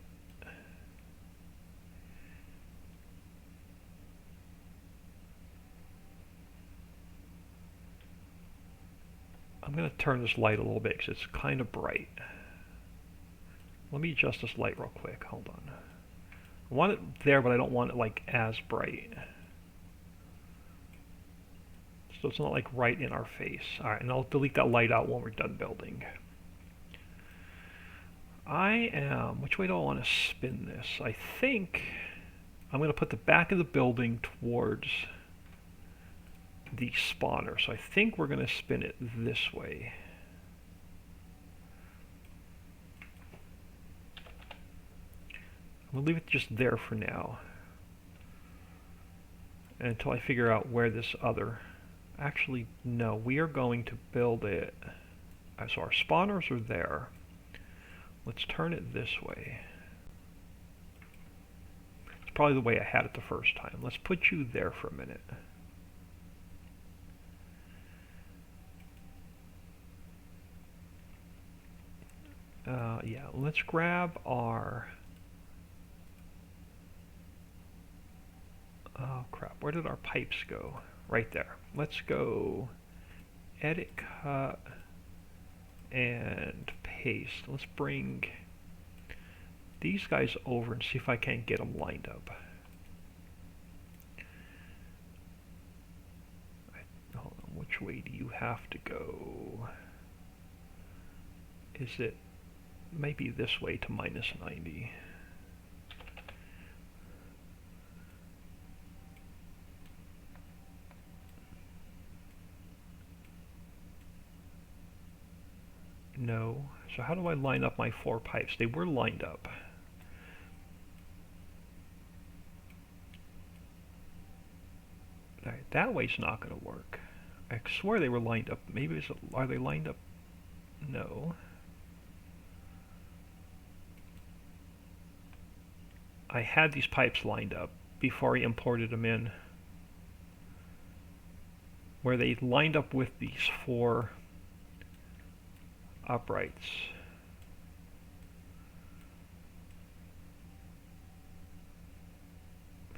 I'm going to turn this light a little bit because it's kind of bright. Let me adjust this light real quick. Hold on. I want it there, but I don't want it like as bright. So it's not like right in our face. Alright, and I'll delete that light out when we're done building. Which way do I want to spin this? I think I'm going to put the back of the building towards the spawner. So I think we're going to spin it this way. We'll leave it just there for now until I figure out where this other. Actually, no, we are going to build it. So our spawners are there. Let's turn it this way. It's probably the way I had it the first time. Let's put you there for a minute. Yeah, let's grab our. Oh crap, where did our pipes go? Right there. Let's go Edit, Cut, and Paste. Let's bring these guys over and see if I can't get them lined up. Hold on, which way do you have to go? Is it maybe this way to minus 90? No. So how do I line up my 4 pipes? They were lined up. Alright, that way's not going to work. I swear they were lined up. Maybe are they lined up? No. I had these pipes lined up before I imported them in, where they lined up with these 4 uprights.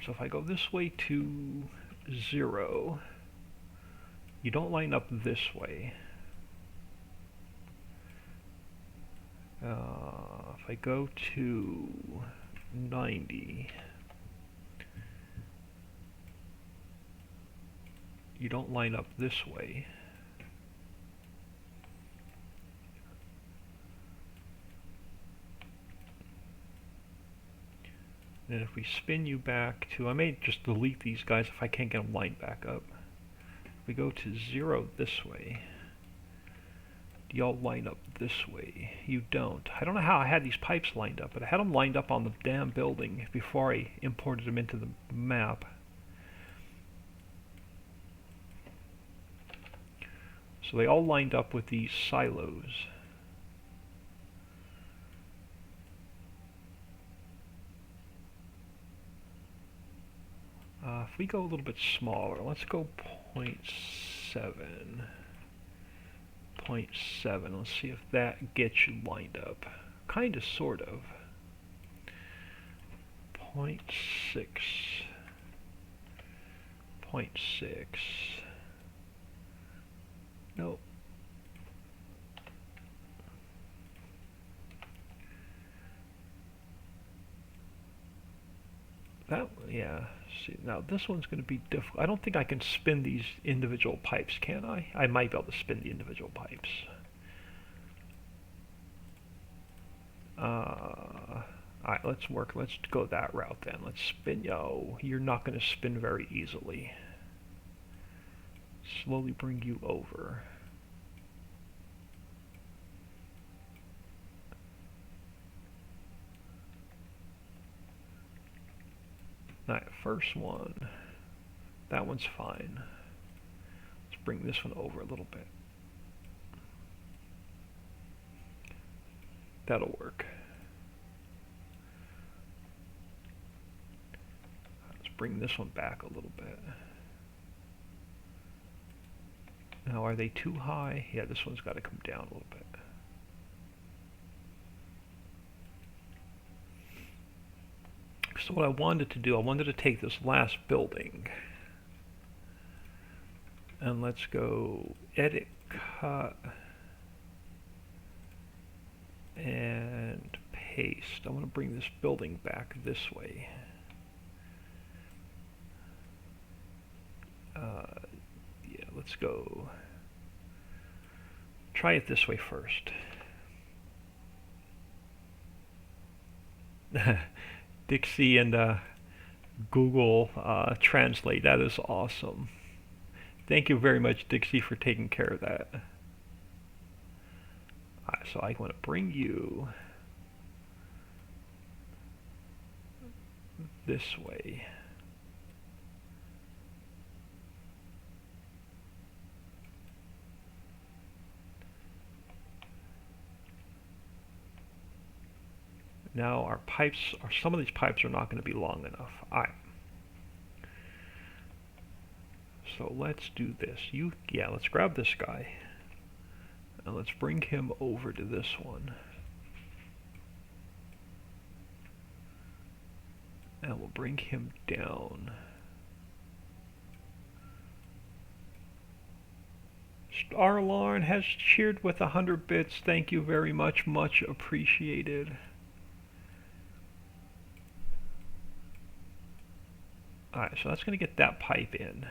So if I go this way to 0, you don't line up this way. If I go to 90, you don't line up this way. And if we spin you back to, I may just delete these guys if I can't get them lined back up. If we go to 0 this way, do y'all line up this way? You don't. I don't know how I had these pipes lined up, but I had them lined up on the damn building before I imported them into the map. So they all lined up with these silos. If we go a little bit smaller, let's go 0.7. 0.7. Let's see if that gets you lined up. Kind of, sort of. 0.6. 0.6. Nope. That, yeah. See, now this one's going to be difficult. I don't think I can spin these individual pipes, can I? I might be able to spin the individual pipes. Alright, let's go that route then. Let's spin. Yo, you're not going to spin very easily. Slowly bring you over. Alright, first one. That one's fine. Let's bring this one over a little bit. That'll work. Let's bring this one back a little bit. Now, are they too high? Yeah, this one's got to come down a little bit. So what I wanted to do, I wanted to take this last building and let's go edit, cut, and paste. I want to bring this building back this way. Yeah, let's go. Try it this way first. Dixie and Google Translate. That is awesome. Thank you very much, Dixie, for taking care of that. Alright, so I want to bring you this way. Now our pipes, some of these pipes are not going to be long enough. Alright. So let's do this. Let's grab this guy. And let's bring him over to this one. And we'll bring him down. Starlarn has cheered with 100 bits. Thank you very much. Much appreciated. Alright, so that's going to get that pipe in.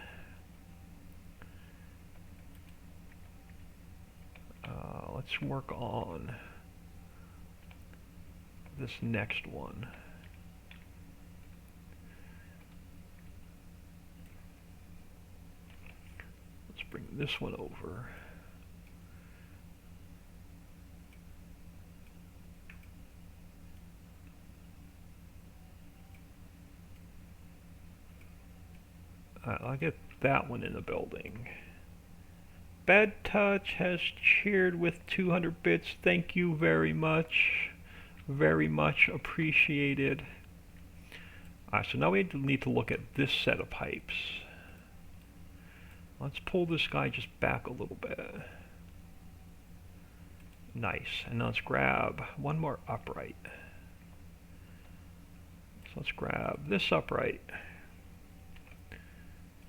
Let's work on this next one. Let's bring this one over. I'll get that one in the building. Bad Touch has cheered with 200 bits. Thank you very much. Very much appreciated. Alright, so now we need to look at this set of pipes. Let's pull this guy just back a little bit. Nice. And now let's grab one more upright. So let's grab this upright.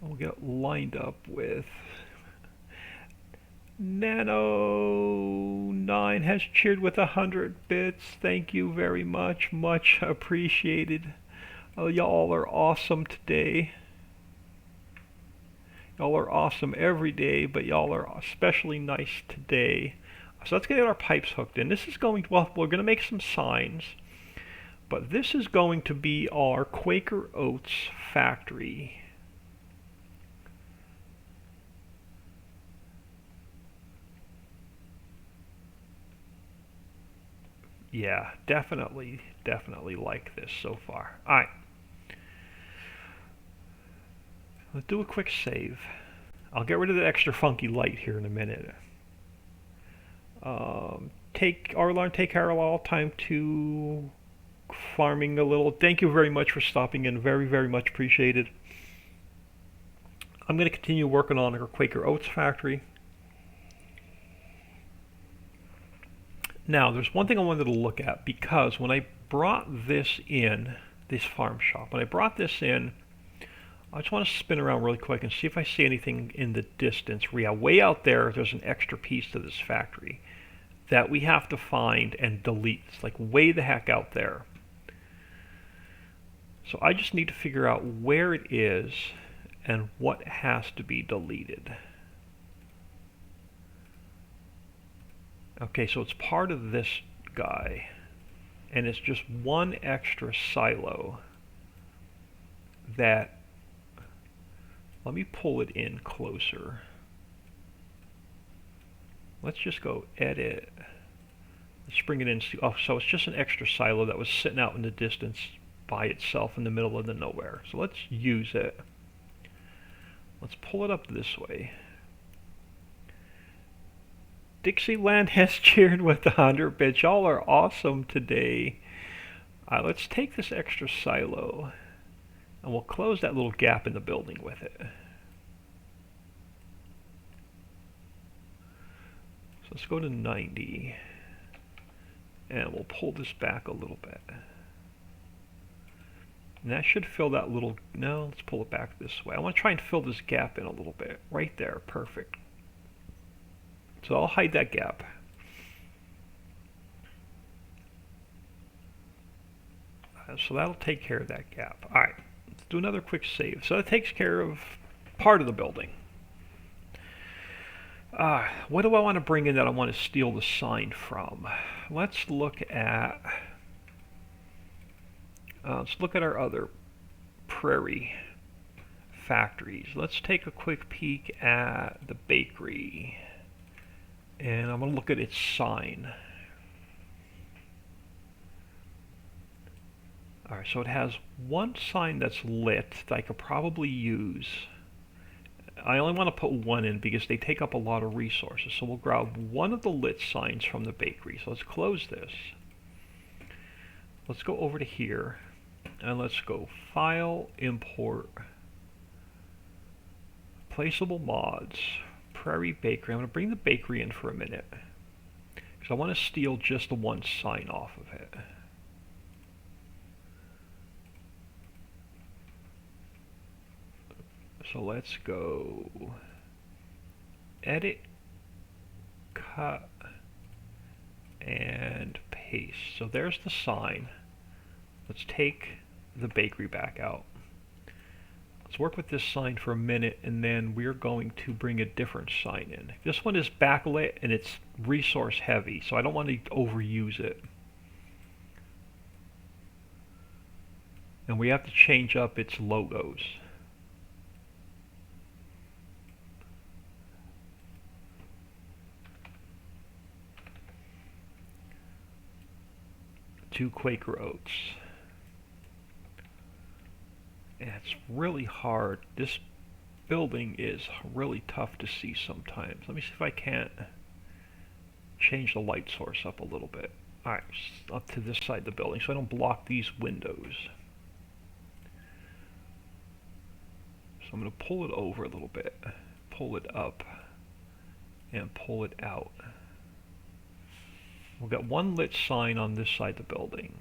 We'll get lined up with Nano9 has cheered with 100 bits. Thank you very much. Much appreciated. Y'all are awesome today. Y'all are awesome every day, but y'all are especially nice today. So let's get our pipes hooked in. This is going, well, we're going to make some signs, but this is going to be our Quaker Oats factory. Yeah, definitely like this so far. Alright. Let's do a quick save. I'll get rid of the extra funky light here in a minute. Take Carol, time to farming a little. Thank you very much for stopping in. Very, very much appreciated. I'm going to continue working on our Quaker Oats factory. Now, there's one thing I wanted to look at, because when I brought this in, this farm shop, when I brought this in, I just want to spin around really quick and see if I see anything in the distance. Yeah, way out there, there's an extra piece to this factory that we have to find and delete. It's like way the heck out there. So I just need to figure out where it is and what has to be deleted. Okay, so it's part of this guy, and it's just one extra silo that, let me pull it in closer. Let's just go edit. Let's bring it in. Oh, so it's just an extra silo that was sitting out in the distance by itself in the middle of the nowhere. So let's use it. Let's pull it up this way. Dixieland has cheered with 100 bits. Y'all are awesome today. Let's take this extra silo and we'll close that little gap in the building with it. So let's go to 90 and we'll pull this back a little bit. And that should fill that little, no, let's pull it back this way. I want to try and fill this gap in a little bit. Right there, perfect. So I'll hide that gap. So that'll take care of that gap. All right, let's do another quick save. So that takes care of part of the building. What do I want to bring in that I want to steal the sign from? Let's look at our other prairie factories. Let's take a quick peek at the bakery. And I'm going to look at its sign. Alright, so it has one sign that's lit that I could probably use. I only want to put one in because they take up a lot of resources. So we'll grab one of the lit signs from the bakery. So let's close this. Let's go over to here. And let's go File, Import, Placeable Mods, Prairie Bakery. I'm going to bring the bakery in for a minute because I want to steal just the one sign off of it. So let's go Edit, Cut, and Paste. So there's the sign. Let's take the bakery back out. Let's work with this sign for a minute, and then we're going to bring a different sign in. This one is backlit and it's resource heavy, so I don't want to overuse it. And we have to change up its logos. To Quaker Oats. And it's really hard. This building is really tough to see sometimes. Let me see if I can't change the light source up a little bit. Alright, up to this side of the building so I don't block these windows. So I'm going to pull it over a little bit, pull it up, and pull it out. We've got one lit sign on this side of the building.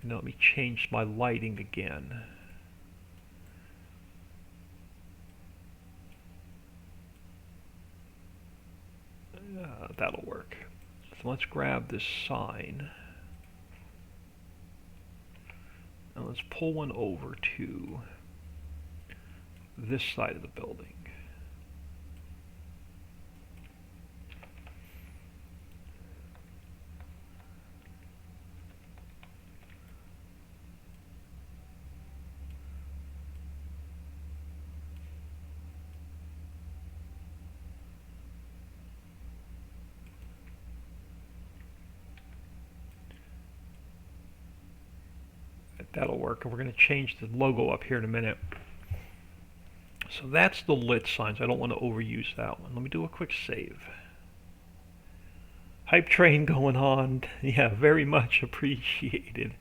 Now let me change my lighting again. That'll work. So let's grab this sign. And let's pull one over to this side of the building. That'll work, and we're going to change the logo up here in a minute. So that's the lit signs. I don't want to overuse that one. Let me do a quick save. Hype train going on. Yeah, very much appreciated.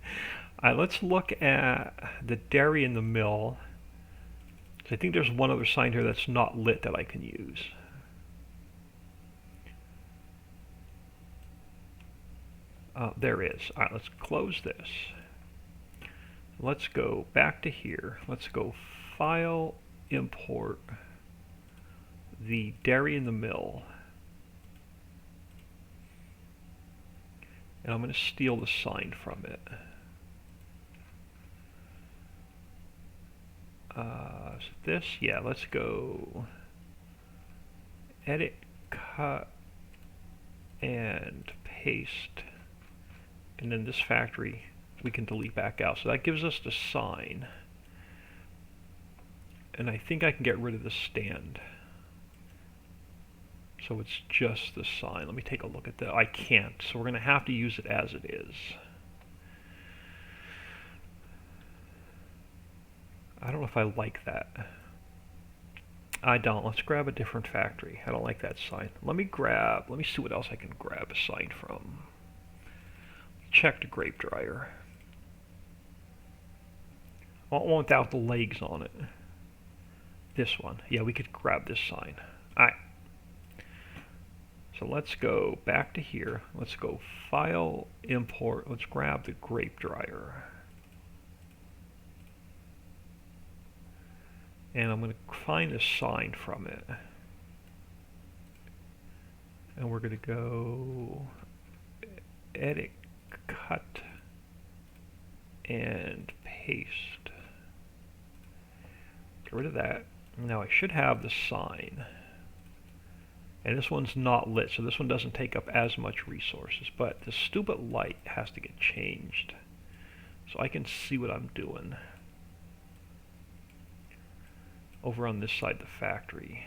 Alright, let's look at the dairy and the mill. I think there's one other sign here that's not lit that I can use. There is. Alright, let's close this. Let's go back to here. Let's go File, Import the dairy and the mill. And I'm going to steal the sign from it. So this, yeah, let's go edit, cut, and paste. And then this factory we can delete back out. So that gives us the sign. And I think I can get rid of the stand. So it's just the sign. Let me take a look at that. I can't, so we're going to have to use it as it is. I don't know if I like that. I don't. Let's grab a different factory. I don't like that sign. Let me see what else I can grab a sign from. Check the grape dryer. I want one without the legs on it. This one. Yeah, we could grab this sign. Alright. So let's go back to here. Let's go File, Import. Let's grab the grape dryer. And I'm going to find a sign from it. And we're going to go Edit, Cut, and Paste. Get rid of that. Now I should have the sign. And this one's not lit, so this one doesn't take up as much resources. But the stupid light has to get changed so I can see what I'm doing over on this side of the factory.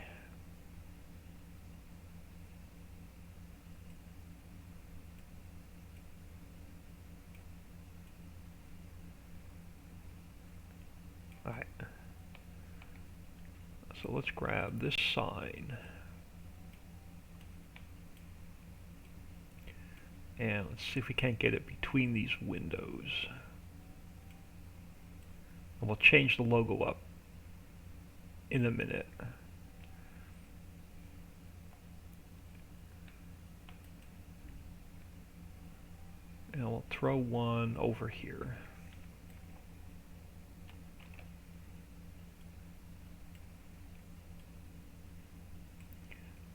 Alright. So let's grab this sign. And let's see if we can't get it between these windows. And we'll change the logo up in a minute. And we'll throw one over here.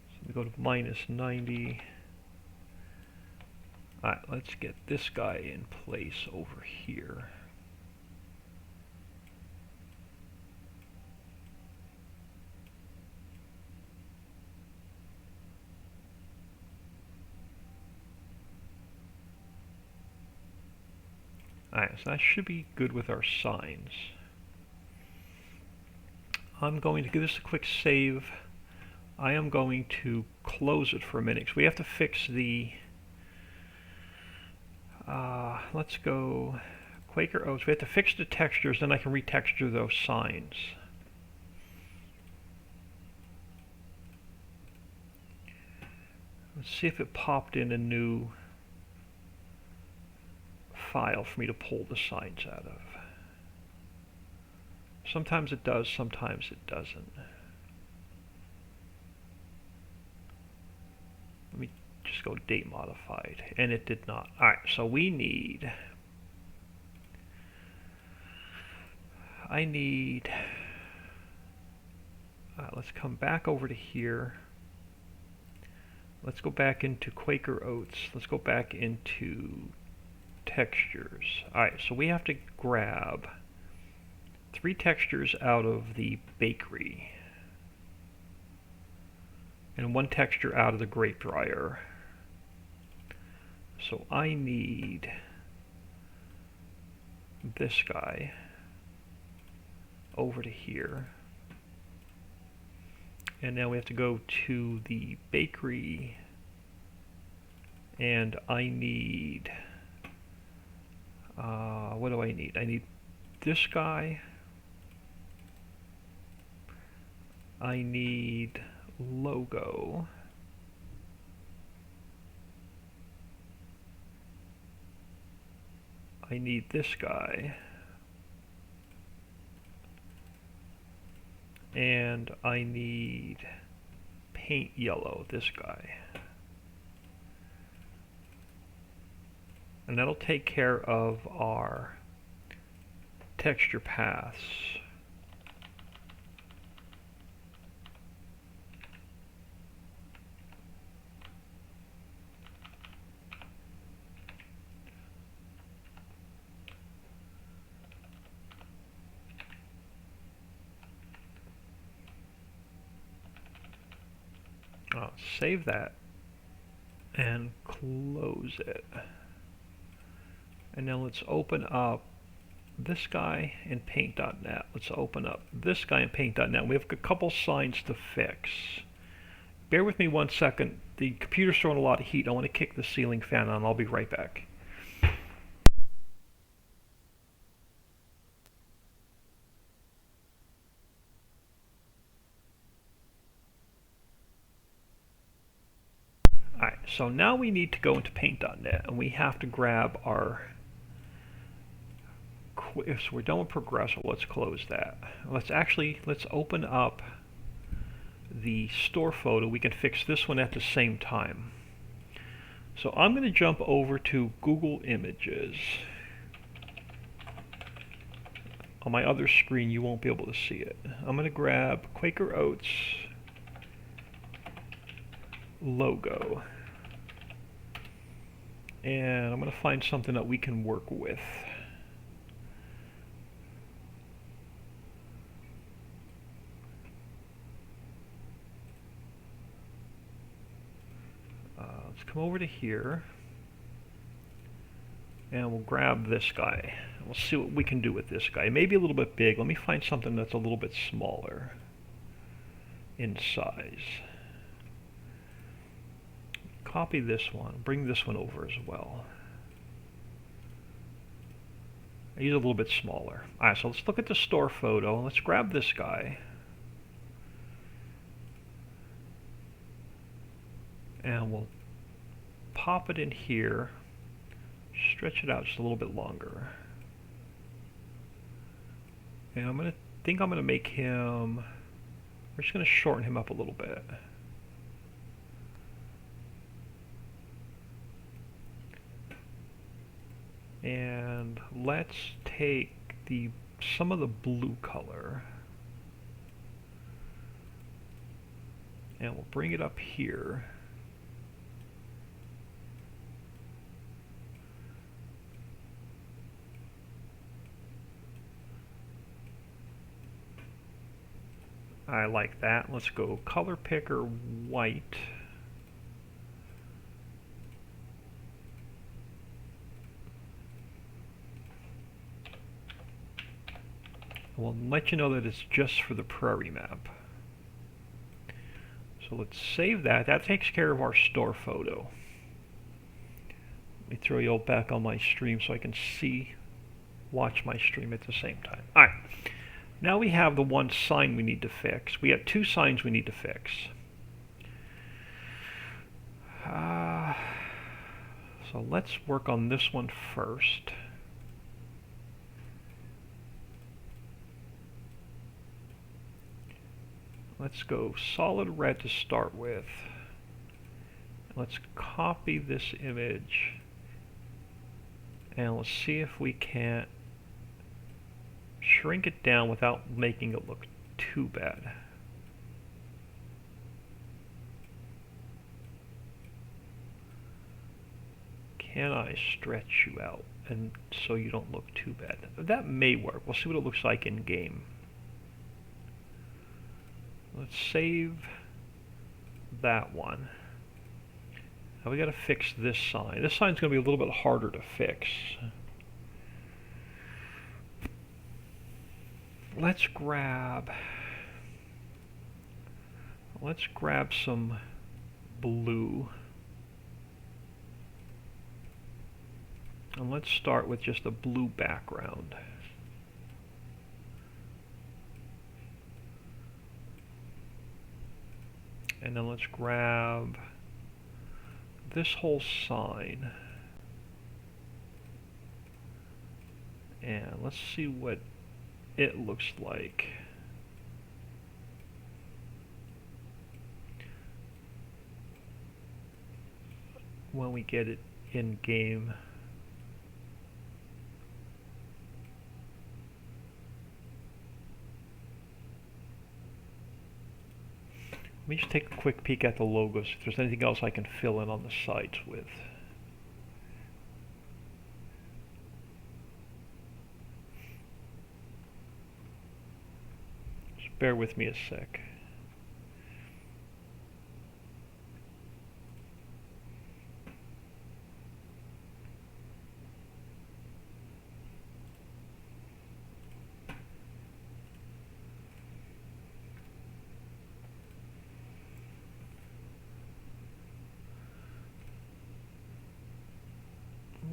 So we go to -90. Alright, let's get this guy in place over here. Alright, so that should be good with our signs. I'm going to give this a quick save. I am going to close it for a minute because we have to fix the let's go Quaker Oats. We have to fix the textures, then I can retexture those signs. Let's see if it popped in a new file for me to pull the signs out of. Sometimes it does, sometimes it doesn't. Let me just go date modified, and it did not. Alright, so we need, let's come back over to here. Let's go back into Quaker Oats. Let's go back into textures. Alright, so we have to grab 3 textures out of the bakery and 1 texture out of the grape dryer. So I need this guy over to here. And now we have to go to the bakery, and I need, what do I need? I need this guy. I need logo. I need this guy. And I need paint yellow, this guy. And that'll take care of our texture paths. I'll save that and close it. And now let's open up this guy in paint.net. Let's open up this guy in paint.net. We have a couple signs to fix. Bear with me 1 second. The computer's throwing a lot of heat. I want to kick the ceiling fan on. I'll be right back. Alright, so now we need to go into paint.net and we have to grab our, so we're done with Progressor. Let's close that. Let's open up the store photo. We can fix this one at the same time. So I'm going to jump over to Google Images. On my other screen you won't be able to see it. I'm going to grab Quaker Oats logo. And I'm going to find something that we can work with. Let's come over to here. And we'll grab this guy. We'll see what we can do with this guy. It may be a little bit big. Let me find something that's a little bit smaller in size. Copy this one. Bring this one over as well. I use a little bit smaller. Alright, so let's look at the store photo. Let's grab this guy. And we'll pop it in here. Stretch it out just a little bit longer. And I'm gonna make him, we're just gonna shorten him up a little bit. And let's take some of the blue color and we'll bring it up here. I like that. Let's go color picker white. We'll let you know that it's just for the prairie map. So let's save that. That takes care of our store photo. Let me throw you all back on my stream so I can watch my stream at the same time. Alright. Now we have the one sign we need to fix. We have two signs we need to fix. So let's work on this one first. Let's go solid red to start with. Let's copy this image and let's see if we can't shrink it down without making it look too bad. Can I stretch you out and so you don't look too bad? That may work. We'll see what it looks like in game. Let's save that one. Now we got to fix this sign. This sign's going to be a little bit harder to fix. Let's grab some blue. And let's start with just a blue background. And then let's grab this whole sign. And let's see what it looks like. When we get it in game. Let me just take a quick peek at the logos, if there's anything else I can fill in on the sides with. Just bear with me a sec.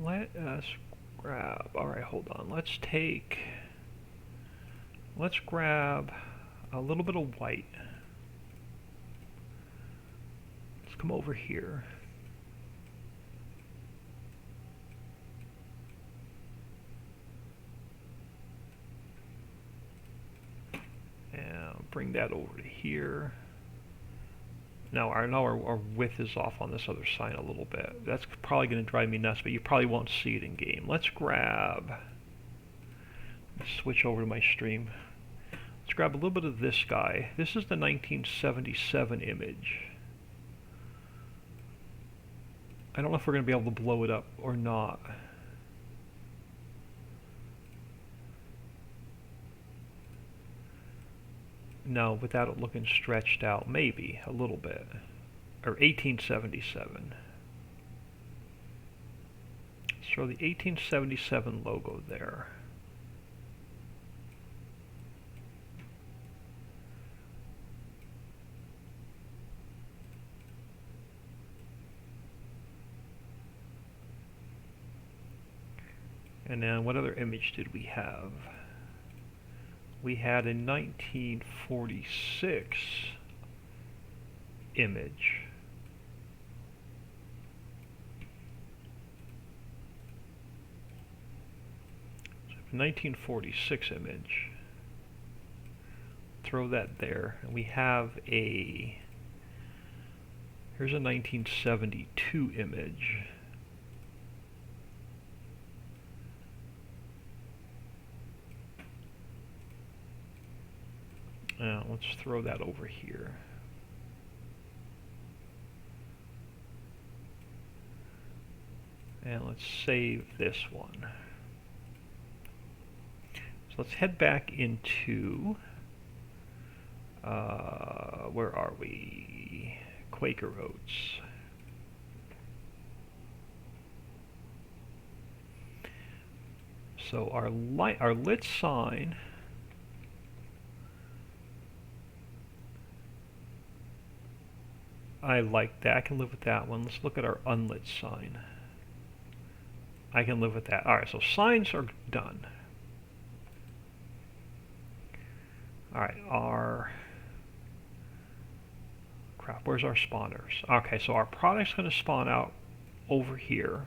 Let us grab, alright, hold on, let's grab a little bit of white. Let's come over here. And bring that over to here. Now our width is off on this other sign a little bit. That's probably going to drive me nuts, but you probably won't see it in game. Let's switch over to my stream. Let's grab a little bit of this guy. This is the 1977 image. I don't know if we're going to be able to blow it up or not. No, without it looking stretched out, maybe a little bit. Or 1877. Let's throw the 1877 logo there. And then what other image did we have? We had a 1946 image. So 1946 image. Throw that there. And we have here's a 1972 image. Now, let's throw that over here. And let's save this one. So let's head back into, where are we? Quaker Oats. So our lit sign, I like that. I can live with that one. Let's look at our unlit sign. I can live with that. Alright, so signs are done. Alright, crap, where's our spawners? Okay, so our product's going to spawn out over here.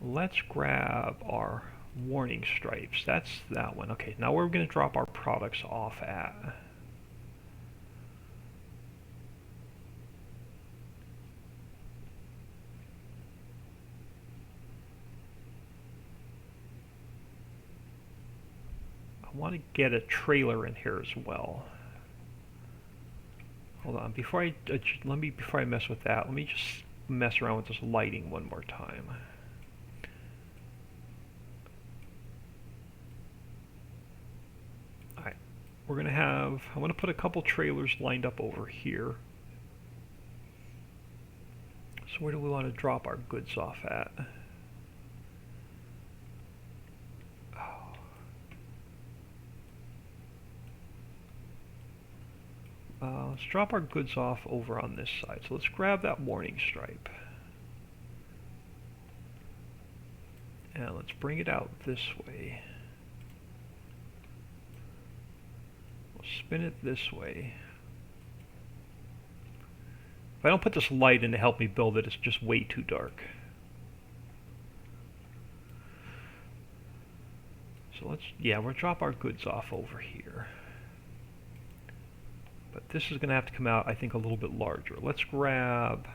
Let's grab our warning stripes. That's that one. Okay, now we're going to drop our products off at. I want to get a trailer in here as well. Hold on, before I mess with that, let me just mess around with this lighting one more time. Alright, I'm going to put a couple trailers lined up over here. So where do we want to drop our goods off at? Let's drop our goods off over on this side. So let's grab that warning stripe. And let's bring it out this way. We'll spin it this way. If I don't put this light in to help me build it, it's just way too dark. So we'll drop our goods off over here. But this is going to have to come out, I think, a little bit larger. Let's grab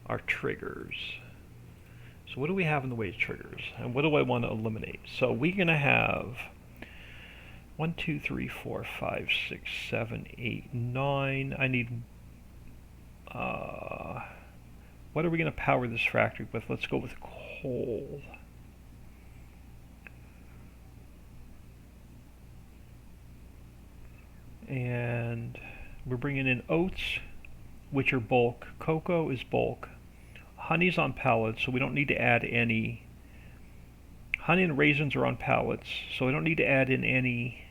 our triggers. So what do we have in the way of triggers? And what do I want to eliminate? So we're going to have 1, 2, 3, 4, 5, 6, 7, 8, 9. I need... what are we going to power this factory with? Let's go with coal. And we're bringing in oats, which are bulk. Cocoa is bulk. Honey's on pallets, so we don't need to add any. Honey and raisins are on pallets, so we don't need to add in any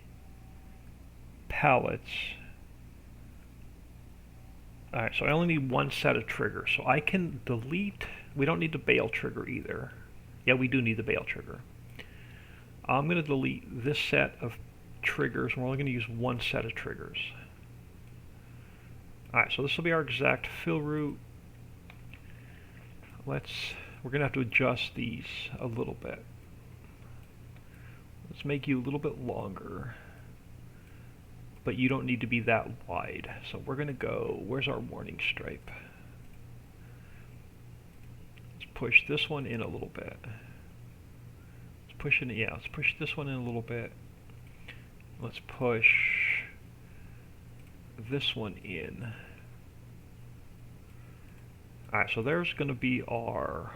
pallets. Alright, so I only need one set of triggers. So I can delete. We don't need the bale trigger either. Yeah, we do need the bale trigger. I'm going to delete this set of triggers. We're only going to use one set of triggers. Alright, so this will be our exact fill route. We're going to have to adjust these a little bit. Let's make you a little bit longer. But you don't need to be that wide. So we're going to go, where's our warning stripe? Let's push this one in a little bit. Let's push this one in a little bit. Let's push this one in. Alright, so there's going to be our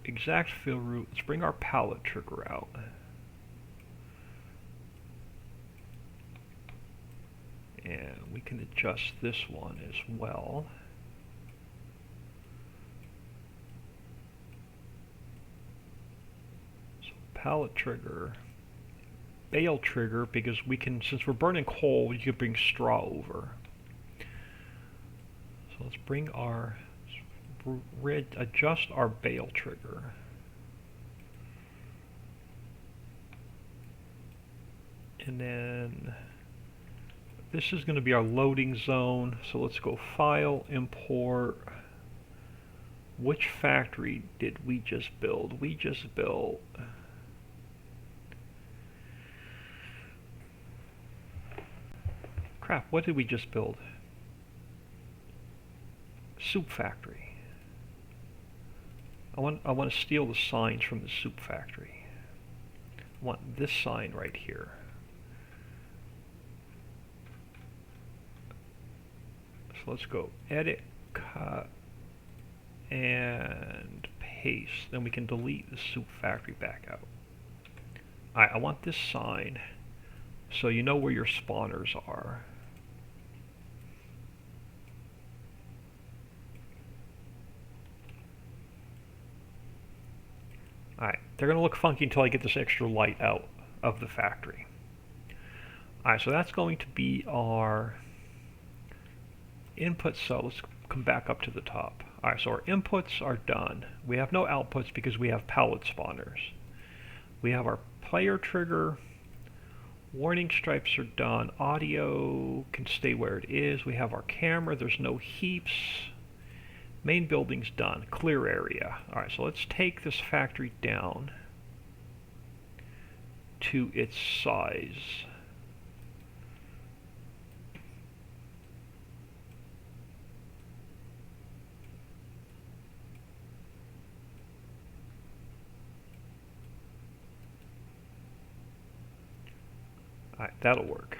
exact fill route. Let's bring our pallet trigger out. And we can adjust this one as well. So pallet trigger, bale trigger, because we can, since we're burning coal, you can bring straw over. So let's bring our, adjust our bale trigger. And then this is going to be our loading zone. So let's go File, Import. Which factory did we just build? We just built... Crap, what did we just build? Soup factory. I want to steal the signs from the soup factory. I want this sign right here. So let's go edit, cut, and paste. Then we can delete the soup factory back out. Alright, I want this sign so you know where your spawners are. Alright, they're going to look funky until I get this extra light out of the factory. Alright, so that's going to be our input cell. Let's come back up to the top. Alright, so our inputs are done. We have no outputs because we have pallet spawners. We have our player trigger. Warning stripes are done. Audio can stay where it is. We have our camera. There's no heaps. Main building's done. Clear area. Alright, so let's take this factory down to its size. Alright, that'll work.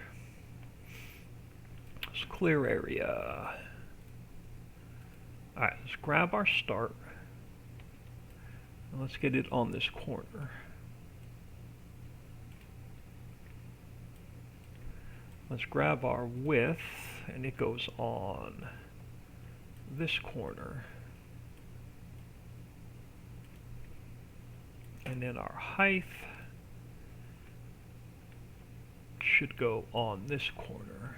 Let's clear area. Alright, let's grab our start. And let's get it on this corner. Let's grab our width, and it goes on this corner. And then our height should go on this corner.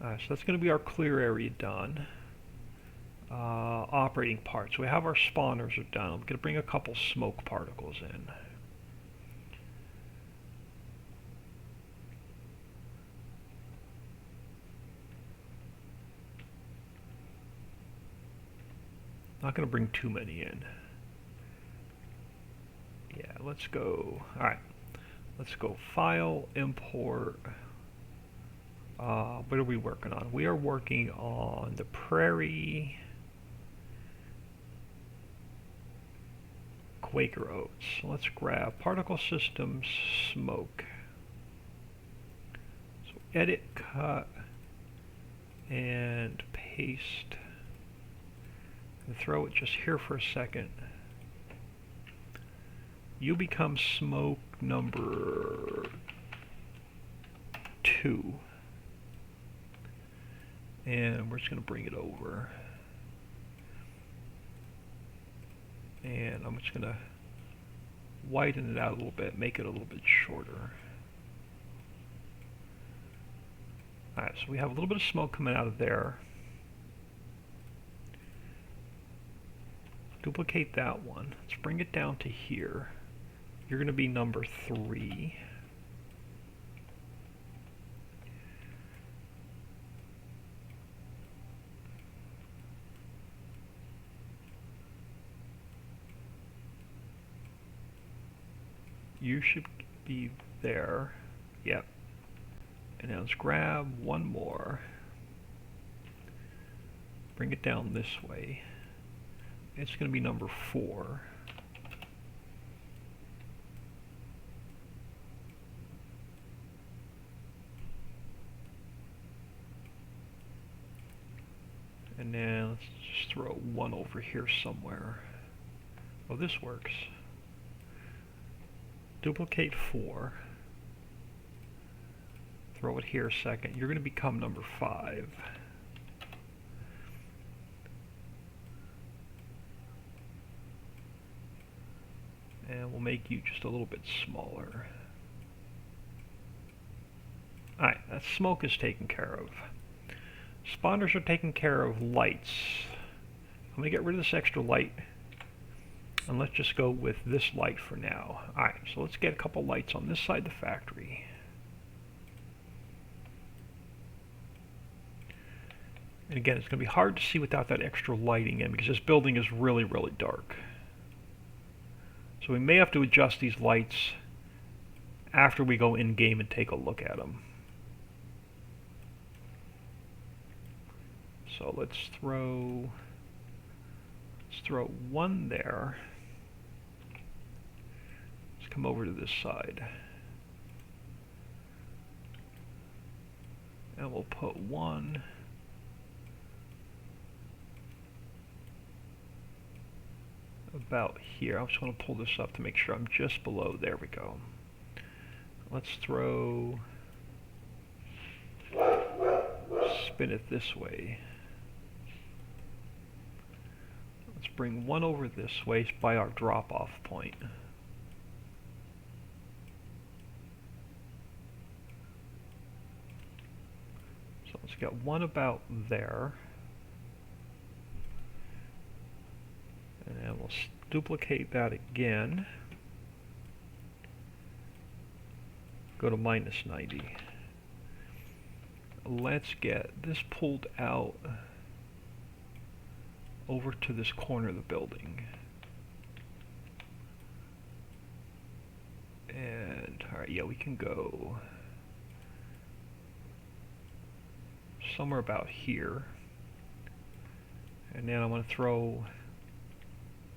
So that's going to be our clear area done. Operating parts. We have our spawners are done. I'm going to bring a couple smoke particles in. Not going to bring too many in. Yeah, let's go. All right, let's go File, Import. What are we working on? We are working on the Prairie Quaker Oats. So let's grab Particle Systems Smoke. So edit, cut, and paste. And throw it just here for a second. You become smoke number 2. And we're just going to bring it over. And I'm just going to widen it out a little bit, make it a little bit shorter. Alright, so we have a little bit of smoke coming out of there. Duplicate that one. Let's bring it down to here. You're going to be number 3. You should be there. Yep. And now let's grab one more. Bring it down this way. It's going to be number 4. And now let's just throw one over here somewhere. Oh, this works. Duplicate 4. Throw it here a second. You're going to become number 5. And we'll make you just a little bit smaller. Alright, that smoke is taken care of. Spawners are taking care of lights. I'm going to get rid of this extra light. And let's just go with this light for now. Alright, so let's get a couple lights on this side of the factory. And again, it's going to be hard to see without that extra lighting in because this building is really, really dark. So we may have to adjust these lights after we go in-game and take a look at them. So let's throw one there. Let's come over to this side. And we'll put one about here. I just want to pull this up to make sure I'm just below. There we go. Let's spin it this way. Let's bring one over this way by our drop-off point. So let's get one about there. And then we'll duplicate that again. Go to -90. Let's get this pulled out over to this corner of the building. And, alright, yeah, we can go somewhere about here. And then I want to throw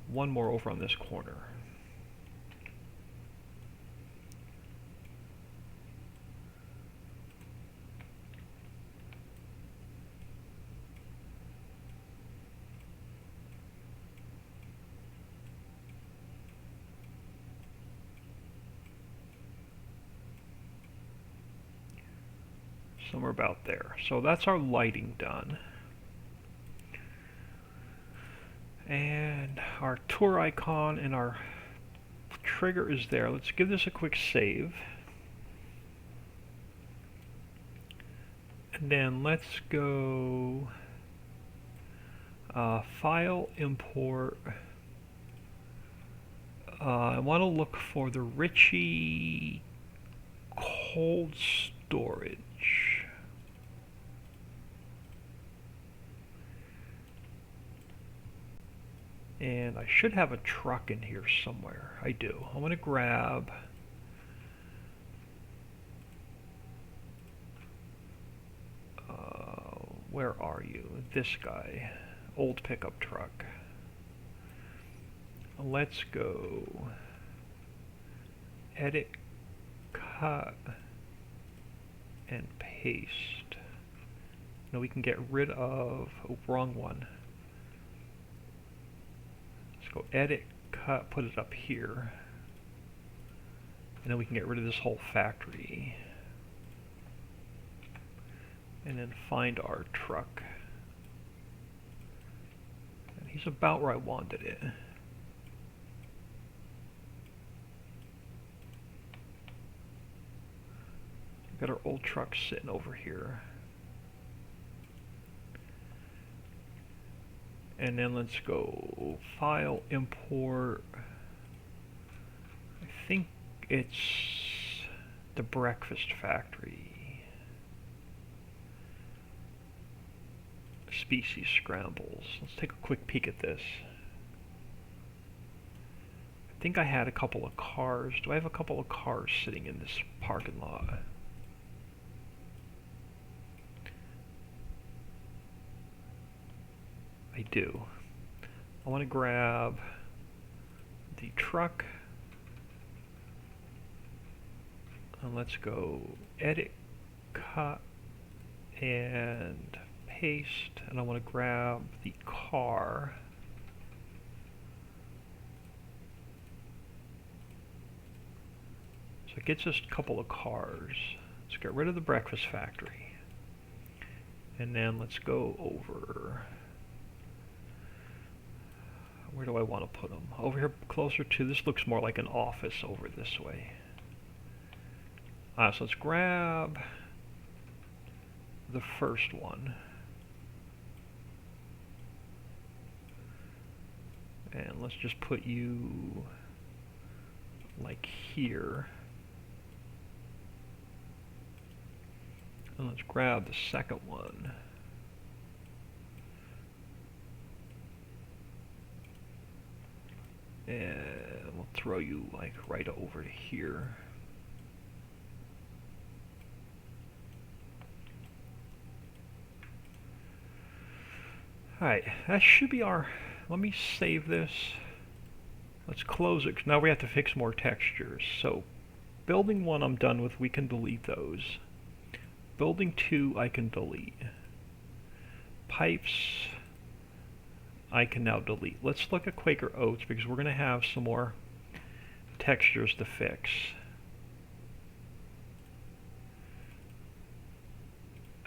one more over on this corner. Somewhere about there. So that's our lighting done. And our tour icon and our trigger is there. Let's give this a quick save. And then let's go File, Import. I want to look for the Ritchie cold storage. And I should have a truck in here somewhere. I do. I'm going to grab where are you? This guy. Old pickup truck. Let's go edit, cut, and paste. Now we can get rid of, oh, wrong one. Let's go edit, cut, put it up here. And then we can get rid of this whole factory. And then find our truck. And he's about where I wanted it. Got our old truck sitting over here. And then let's go file, import. I think it's the breakfast factory. Species scrambles. Let's take a quick peek at this. I think I had a couple of cars. Do I have a couple of cars sitting in this parking lot? I do. I want to grab the truck. And let's go edit, cut, and paste. And I want to grab the car. So it gets us a couple of cars. Let's get rid of the breakfast factory. And then let's go over. Where do I want to put them? Over here closer to, this looks more like an office over this way. So let's grab the first one. And let's just put you like here. And let's grab the second one. And we'll throw you like right over to here. Alright, that should be our, let me save this. Let's close it, 'cause now we have to fix more textures. So building 1 I'm done with, we can delete those. Building 2 I can delete. Pipes I can now delete. Let's look at Quaker Oats because we're going to have some more textures to fix.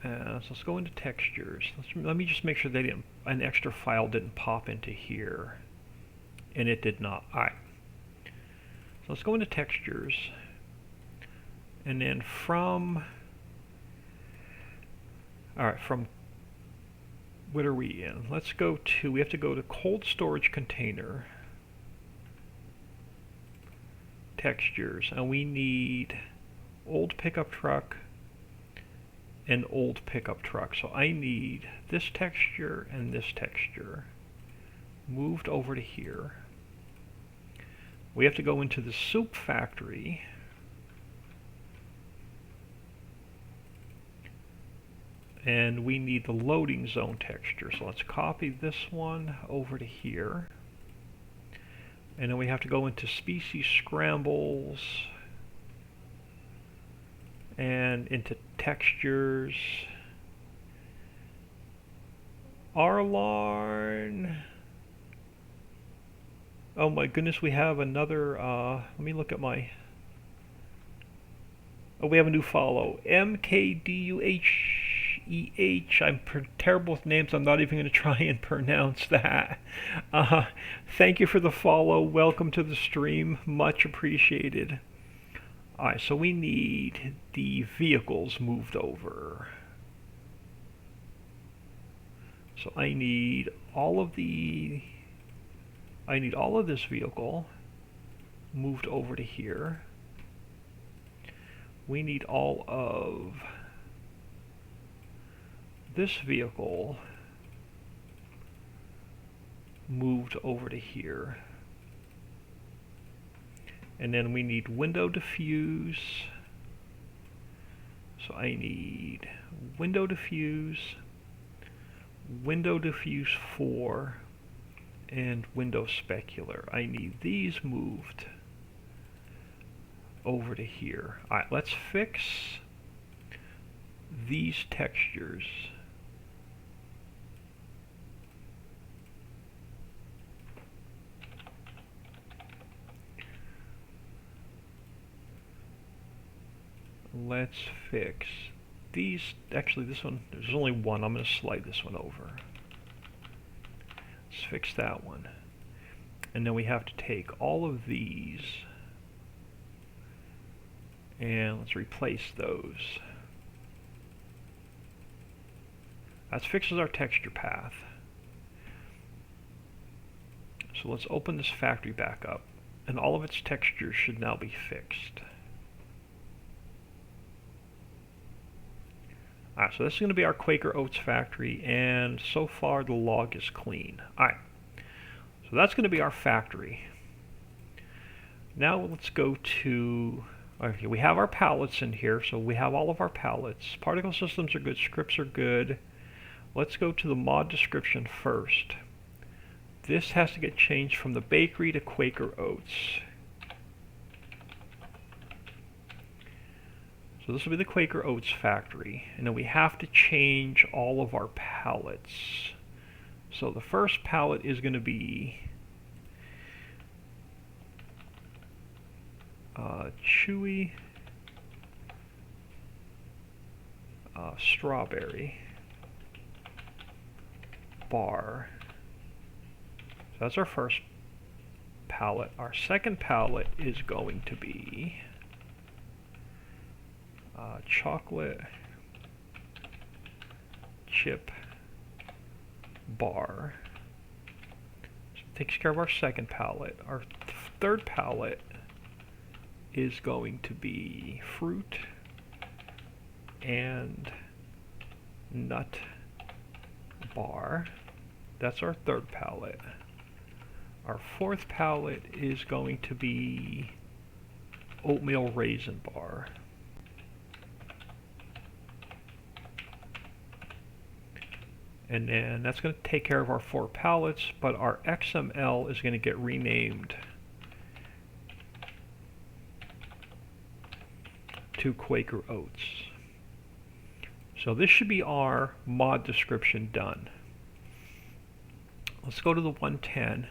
So let's go into textures. Let me just make sure they didn't, an extra file didn't pop into here. And it did not. Alright. So let's go into textures. And then from, alright, from, what are we in? Let's go to, we have to go to cold storage container, textures, and we need old pickup truck and old pickup truck. So I need this texture and this texture moved over to here. We have to go into the soup factory. And we need the loading zone texture. So let's copy this one over to here. And then we have to go into species scrambles and into textures. Arlarn. Oh my goodness, we have another, let me look at my, oh, we have a new follow. MKDUHEH. I'm terrible with names. I'm not even going to try and pronounce that. Thank you for the follow. Welcome to the stream. Much appreciated. Alright, so we need the vehicles moved over. So I need all of this vehicle moved over to here. We need all of this vehicle moved over to here. And then we need window diffuse. So I need window diffuse 4, and window specular. I need these moved over to here. Alright, let's fix these textures. Let's fix these. Actually, this one, there's only one. I'm going to slide this one over. Let's fix that one. And then we have to take all of these and let's replace those. That fixes our texture path. So let's open this factory back up, and all of its textures should now be fixed. Alright, so this is going to be our Quaker Oats factory, and so far the log is clean. Alright, so that's going to be our factory. Now let's go to, okay, we have our palettes in here, so we have all of our palettes. Particle systems are good, scripts are good. Let's go to the mod description first. This has to get changed from the bakery to Quaker Oats. So this will be the Quaker Oats factory, and then we have to change all of our palettes. So the first palette is going to be chewy strawberry bar. So that's our first palette. Our second palette is going to be chocolate chip bar. So it takes care of our second palette. Our third palette is going to be fruit and nut bar. That's our third palette. Our fourth palette is going to be oatmeal raisin bar. And then that's going to take care of our 4 palettes, but our XML is going to get renamed to Quaker Oats. So this should be our mod description done. Let's go to the 110.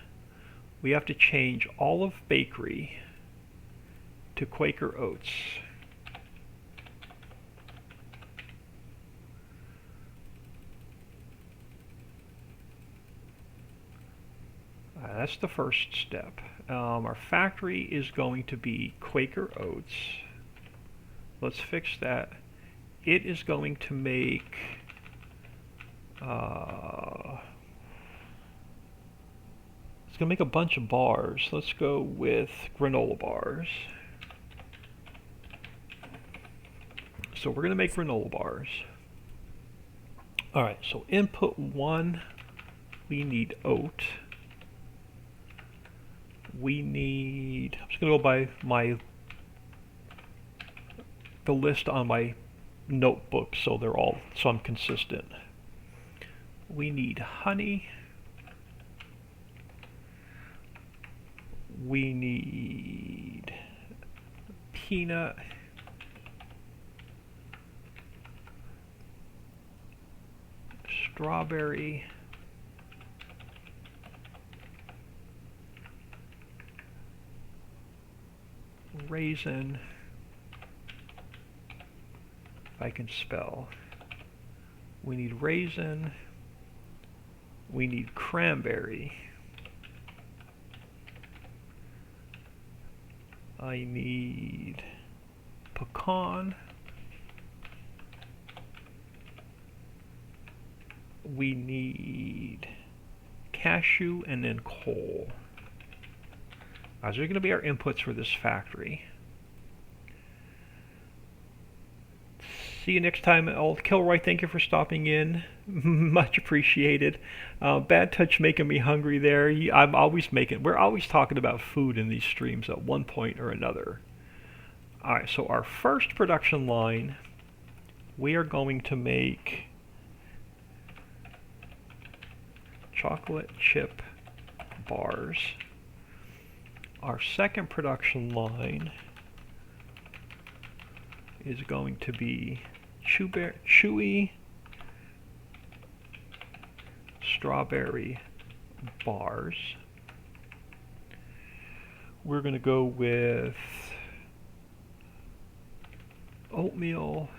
We have to change all of bakery to Quaker Oats. That's the first step. Our factory is going to be Quaker Oats. Let's fix that. It is going to make it's going to make a bunch of bars. Let's go with granola bars. So we're going to make granola bars. Alright, so input 1, we need oat. We need, I'm just going to go by the list on my notebook so I'm consistent. We need honey. We need peanut. Strawberry. Raisin, if I can spell. We need raisin. We need cranberry. I need pecan. We need cashew and then coal. Those are going to be our inputs for this factory. Let's See you next time, old Kilroy. Thank you for stopping in. Much appreciated. Bad touch making me hungry there. We're always talking about food in these streams at one point or another. Alright, so our first production line, we are going to make chocolate chip bars. Our second production line is going to be chewy strawberry bars. We're going to go with oatmeal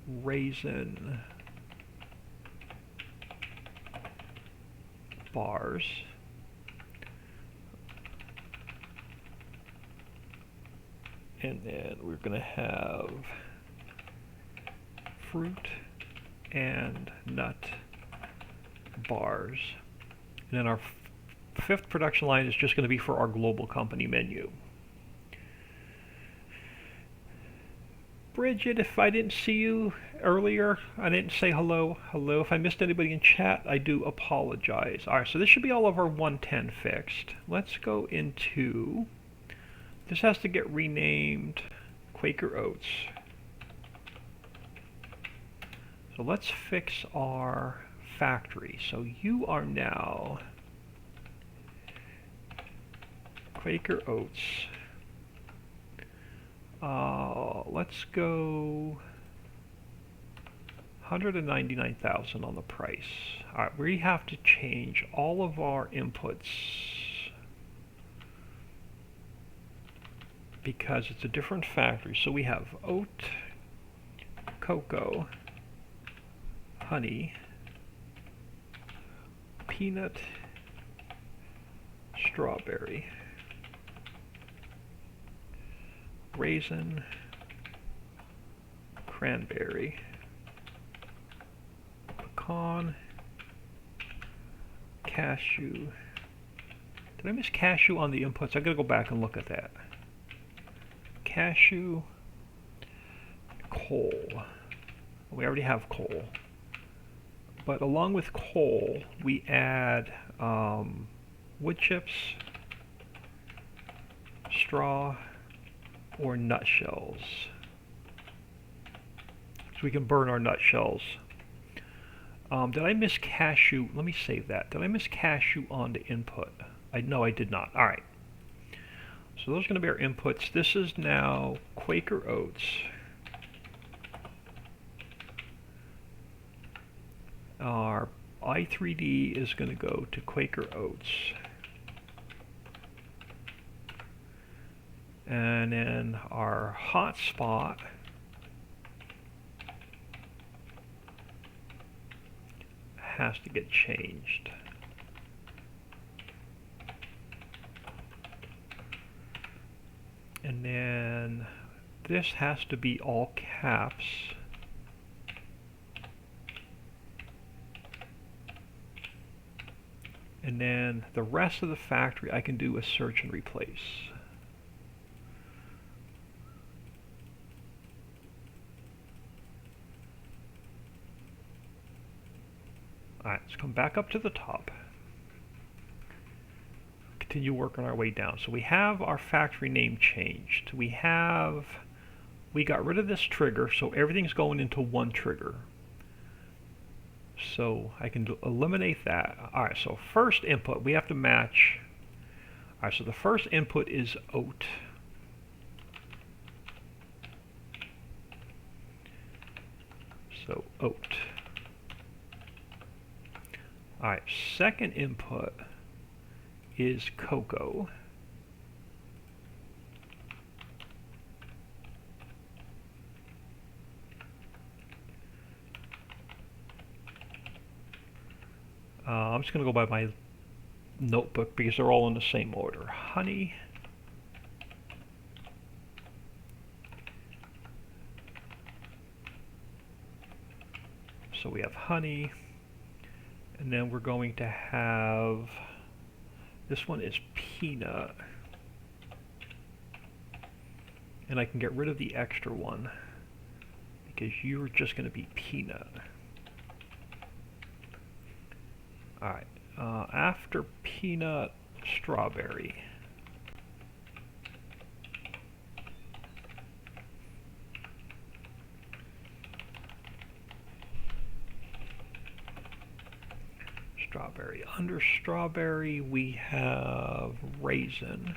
raisin bars. And then we're going to have fruit and nut bars. And then our fifth production line is just going to be for our global company menu. Bridget, if I didn't see you earlier, I didn't say hello. Hello. If I missed anybody in chat, I do apologize. Alright, so this should be all of our 110 fixed. Let's go into... This has to get renamed Quaker Oats. So let's fix our factory. So you are now Quaker Oats. Let's go 199,000 on the price. Alright, we have to change all of our inputs because it's a different factory. So we have oat, cocoa, honey, peanut, strawberry, raisin, cranberry, pecan, cashew. Did I miss cashew on the inputs? I gotta go back and look at that. Cashew, coal. We already have coal. But along with coal, we add wood chips, straw, or nutshells. So we can burn our nutshells. Did I miss cashew? Let me save that. Did I miss cashew on the input? No, I did not. Alright. So those are going to be our inputs. This is now Quaker Oats. Our I3D is going to go to Quaker Oats. And then our hotspot has to get changed. And then this has to be all caps. And then the rest of the factory I can do a search and replace. Alright, let's come back up to the top. Continue working our way down. So we have our factory name changed. We got rid of this trigger, so everything's going into one trigger. So I can eliminate that. Alright, so first input, we have to match. Alright, so the first input is oat. So oat. Alright, second input is cocoa. I'm just going to go by my notebook because they're all in the same order. Honey. So we have honey. And then we're going to have, this one is peanut. And I can get rid of the extra one because you're just going to be peanut. Alright, after peanut, strawberry. Strawberry. Under strawberry, we have raisin.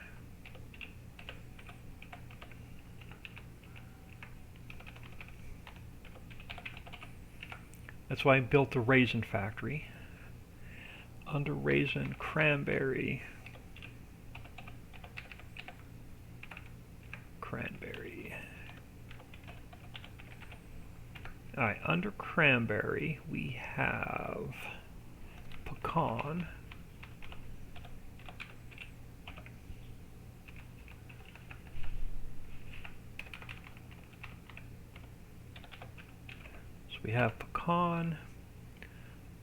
That's why I built the raisin factory. Under raisin, cranberry. Cranberry. Alright, under cranberry, we have pecan. So we have pecan.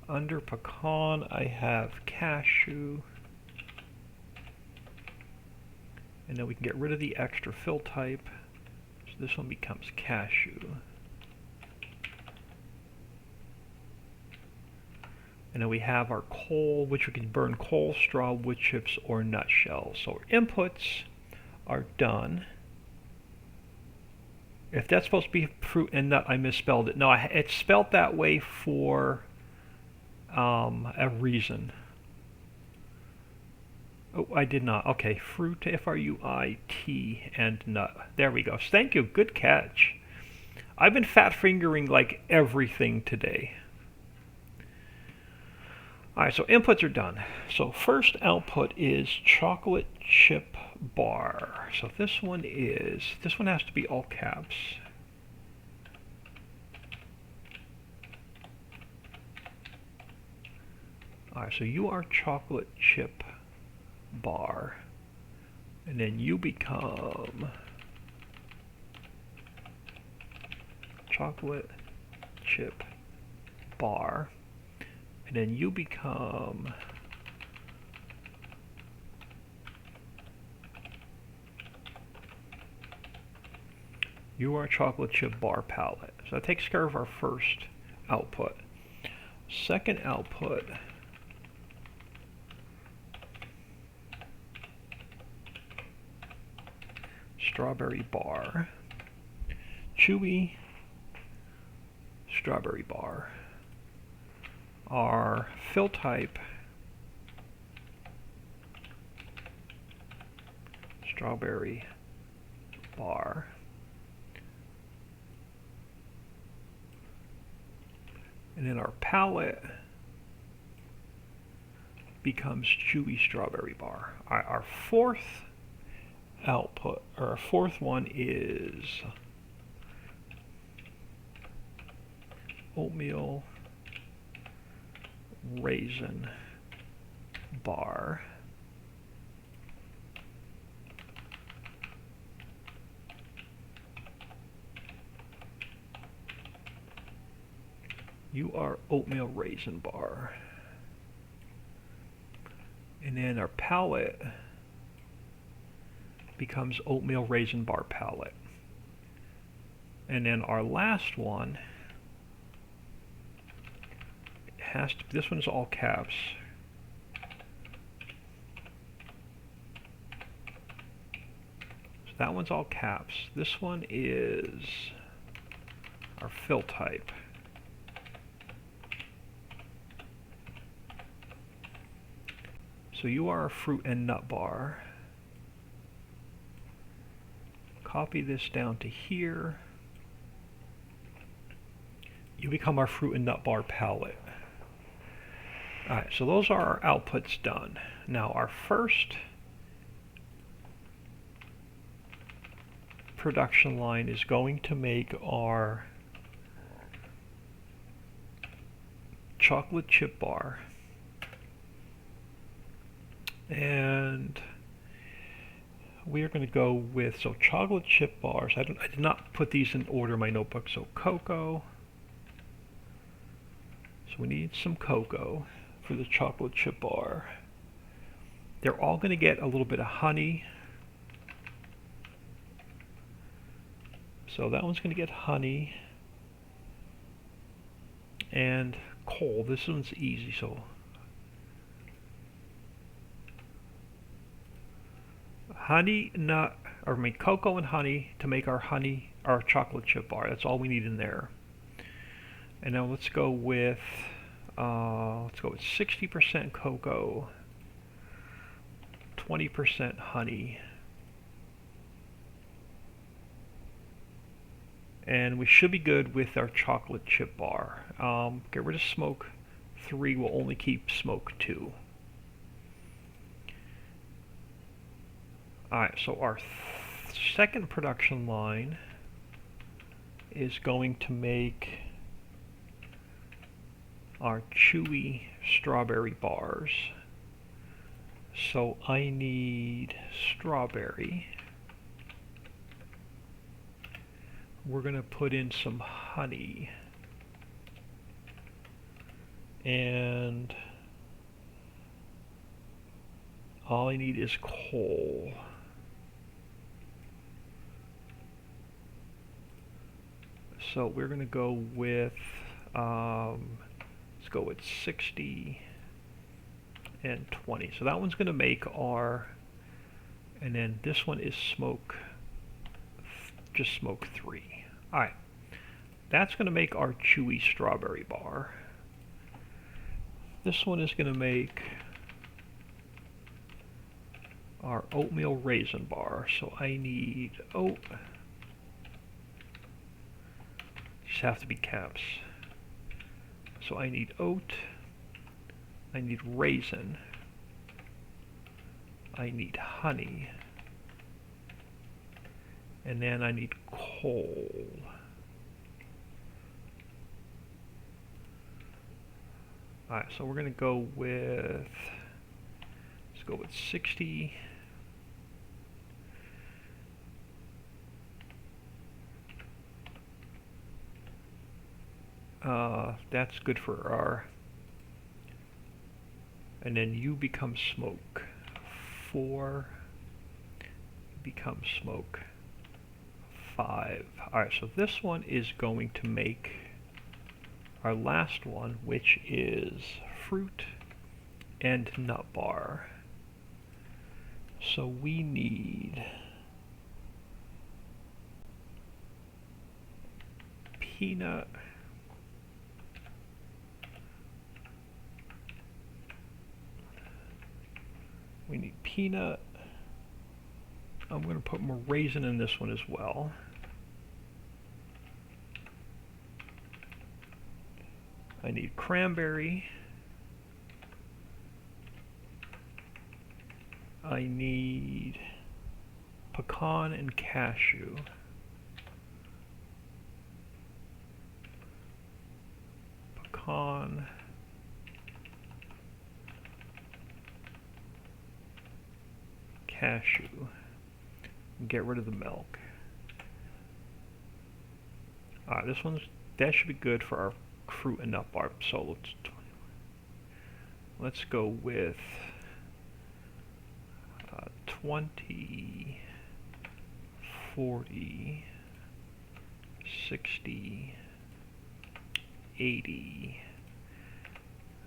Under pecan, I have cashew. And then we can get rid of the extra fill type. So this one becomes cashew. And then we have our coal, which we can burn coal, straw, wood chips, or nutshells. So our inputs are done. If that's supposed to be fruit and nut, I misspelled it. No, it's spelled that way for a reason. Oh, I did not. Okay, fruit, F-R-U-I-T, and nut. There we go. Thank you. Good catch. I've been fat fingering like everything today. Alright, so inputs are done. So first output is chocolate chip bar. So this one has to be all caps. Alright, so you are chocolate chip bar. And then you become chocolate chip bar. And then you become you are a chocolate chip bar palette. So that takes care of our first output. Second output, strawberry bar. Chewy strawberry bar. Our fill type, strawberry bar. And then our palette becomes chewy strawberry bar. Our fourth output, or our fourth one is oatmeal raisin bar. You are oatmeal raisin bar. And then our palette becomes oatmeal raisin bar palette. And then our last one has to, this one's all caps. So that one's all caps. This one is our fill type. So you are a fruit and nut bar. Copy this down to here. You become our fruit and nut bar palette. Alright, so those are our outputs done. Now our first production line is going to make our chocolate chip bar. And we are going to go with, so chocolate chip bars. I did not put these in order in my notebook. So cocoa. So we need some cocoa for the chocolate chip bar. They're all going to get a little bit of honey. So that one's going to get honey and coal. This one's easy, so honey nut, or I mean cocoa and honey to make our chocolate chip bar. That's all we need in there. And now let's go with 60% cocoa, 20% honey, and we should be good with our chocolate chip bar. Get rid of smoke 3. We'll only keep smoke 2. Alright, so our second production line is going to make our chewy strawberry bars. So I need strawberry. We're going to put in some honey. And all I need is coal. So we're going to go with, let's go with 60 and 20. So that one's going to make our, and then this one is just smoke 3. Alright, that's going to make our chewy strawberry bar. This one is going to make our oatmeal raisin bar. So I need oat. These have to be caps. So I need oat. I need raisin. I need honey. And then I need coal. Alright, so we're going to go with, let's go with 60. That's good for our, and then you become smoke. 4 become smoke. 5. Alright, so this one is going to make our last one, which is fruit and nut bar. So we need peanut, I'm going to put more raisin in this one as well. I need cranberry. I need pecan and cashew. Pecan. Cashew. Get rid of the milk. That should be good for our fruit and nut bar. So let's go with 20, 40, 60, 80.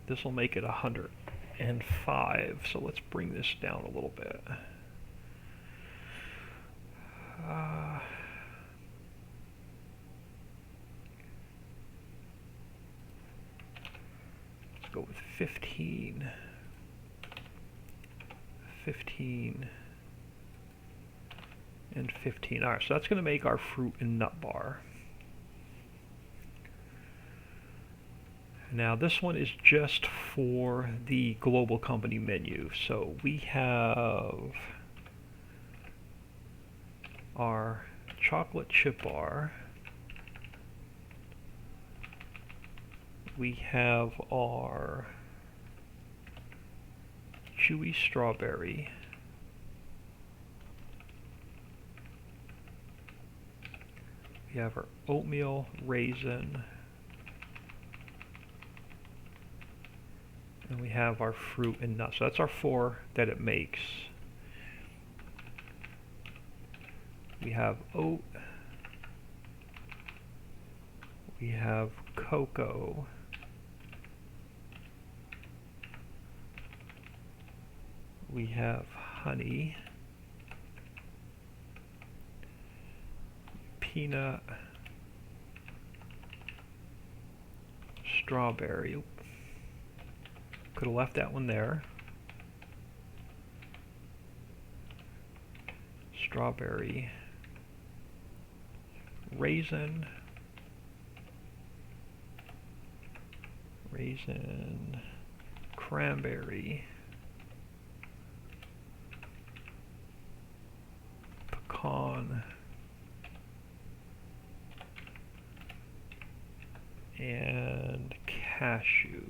This will make it 105. So let's bring this down a little bit. Let's go with 15, 15, and 15. Alright, so that's going to make our fruit and nut bar. Now this one is just for the global company menu. So we have our chocolate chip bar. We have our chewy strawberry. We have our oatmeal raisin. And we have our fruit and nuts. So that's our 4 that it makes. We have oat, We have cocoa. We have honey, peanut, strawberry. Could have left that one there. Strawberry, raisin, cranberry, pecan, and cashew.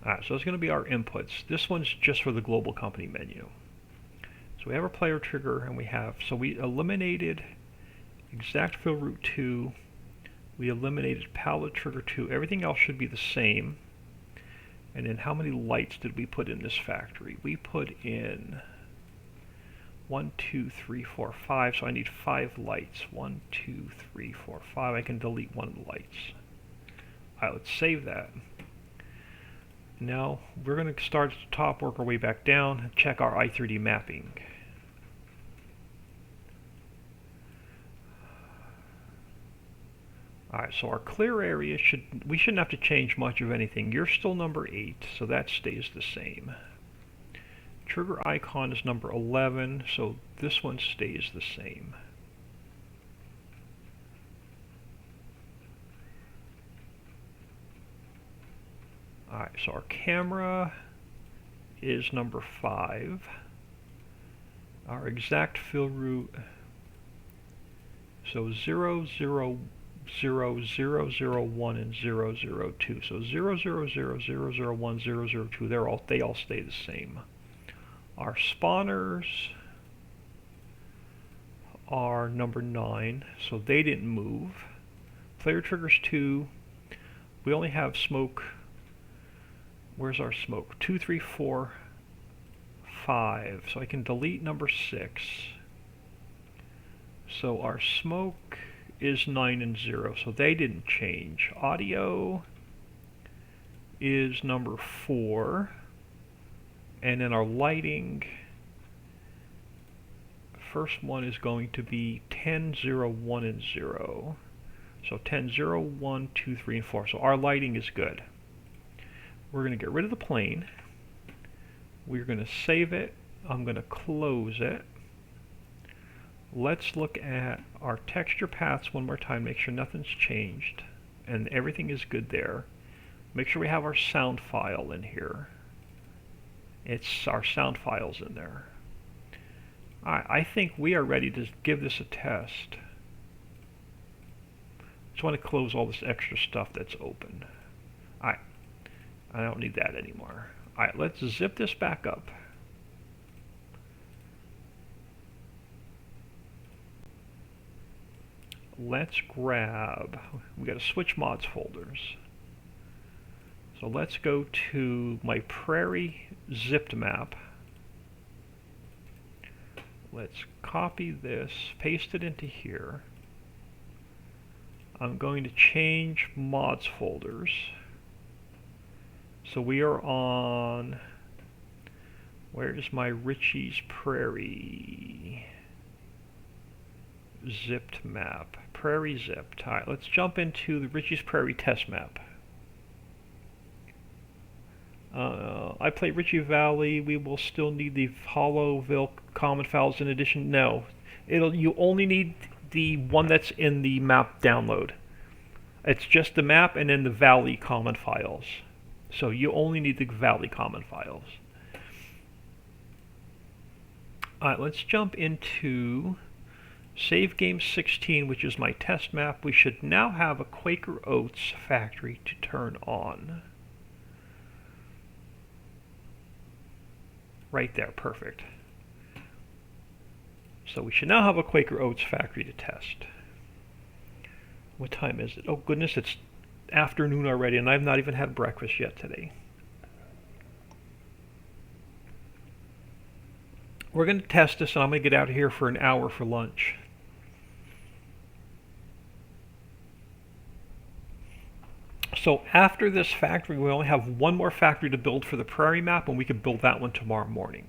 Alright, so it's going to be our inputs. This one's just for the global company menu. So we have our player trigger, and so we eliminated exact fill route 2, we eliminated palette trigger 2, everything else should be the same. And then how many lights did we put in this factory? We put in 1, 2, 3, 4, 5, so I need 5 lights. 1, 2, 3, 4, 5. I can delete one of the lights. Alright, let's save that. Now we're going to start at the top, work our way back down, and check our i3D mapping. Alright, so our clear area we shouldn't have to change much of anything. You're still number 8, so that stays the same. Trigger icon is number 11, so this one stays the same. Alright, so our camera is number 5. Our exact fill route, so 0, 0, 0, 0, 0, 1, and 0, 0, 2. So 0, 0, 0, 0, 0, 1, 0, 0, 2, they all stay the same. Our spawners are number 9, so they didn't move. Player triggers 2. We only have smoke. Where's our smoke? 2, 3, 4, 5. So I can delete number 6. So our smoke is 9 and 0, so they didn't change. Audio is number 4. And then our lighting, first one is going to be 10, 0, 1, and 0. So 10, 0, 1, 2, 3, and 4. So our lighting is good. We're going to get rid of the plane. We're going to save it. I'm going to close it. Let's look at our texture paths one more time, make sure nothing's changed and everything is good there. Make sure we have our sound file in here. It's our sound files in there. I think we are ready to give this a test. Just want to close all this extra stuff that's open. Alright, I don't need that anymore. Alright, let's zip this back up. Let's grab, we got to switch mods folders. So let's go to my Prairie zipped map. Let's copy this, paste it into here. I'm going to change mods folders. So we are on, where is my Ritchie's Prairie zipped map? Prairie zipped. Alright, let's jump into the Ritchie's Prairie test map. I play Ritchie Valley. We will still need the Hollowville common files in addition. No, you only need the one that's in the map download. It's just the map and then the Valley common files. So you only need the Valley common files. Alright, let's jump into Save Game 16, which is my test map. We should now have a Quaker Oats factory to turn on. Right there, perfect. So we should now have a Quaker Oats factory to test. What time is it? Oh goodness, it's afternoon already and I've not even had breakfast yet today. We're going to test this and I'm going to get out of here for an hour for lunch. So after this factory, we only have one more factory to build for the prairie map, and we can build that one tomorrow morning.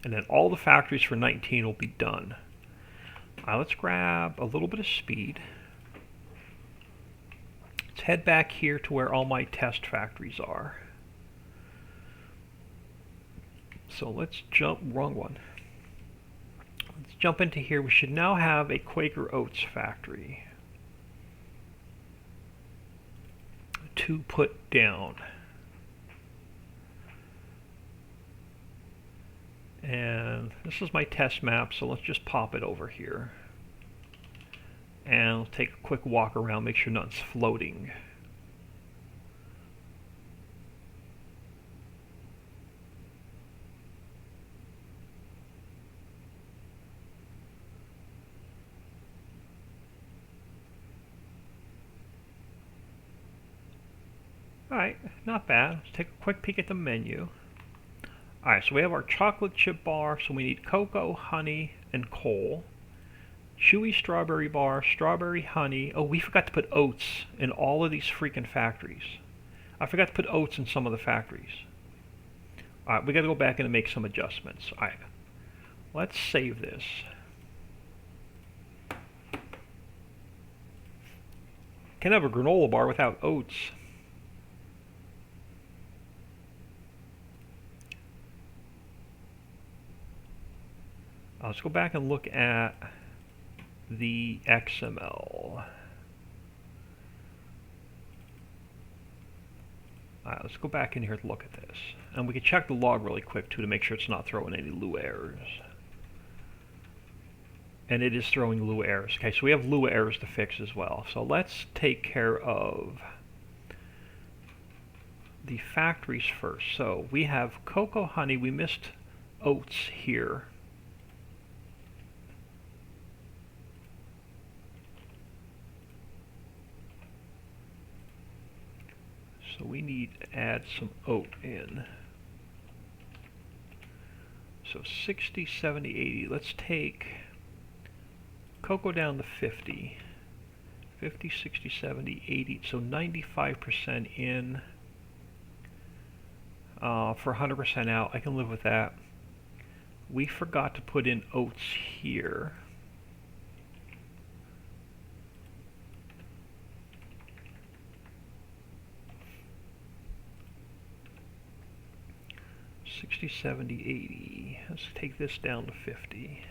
And then all the factories for 19 will be done. Let's grab a little bit of speed. Let's head back here to where all my test factories are. So let's jump, wrong one. Let's jump into here. We should now have a Quaker Oats factory to put down. And this is my test map, so let's just pop it over here. And we'll take a quick walk around, make sure nothing's floating. Alright, not bad. Let's take a quick peek at the menu. Alright, so we have our chocolate chip bar, so we need cocoa, honey, and coal. Chewy strawberry bar, strawberry honey. Oh, we forgot to put oats in all of these freaking factories. I forgot to put oats in some of the factories. Alright, we gotta go back in and make some adjustments. Alright, let's save this. Can't have a granola bar without oats. Let's go back and look at the XML. Alright, let's go back in here to look at this. And we can check the log really quick too to make sure it's not throwing any Lua errors. And it is throwing Lua errors. Okay, so we have Lua errors to fix as well. So let's take care of the factories first. So we have cocoa, honey. We missed oats here. So we need to add some oat in. So 60, 70, 80. Let's take cocoa down to 50. 50, 60, 70, 80. So 95% in for 100% out. I can live with that. We forgot to put in oats here. $60, $70, $80. Let's take this down to 50.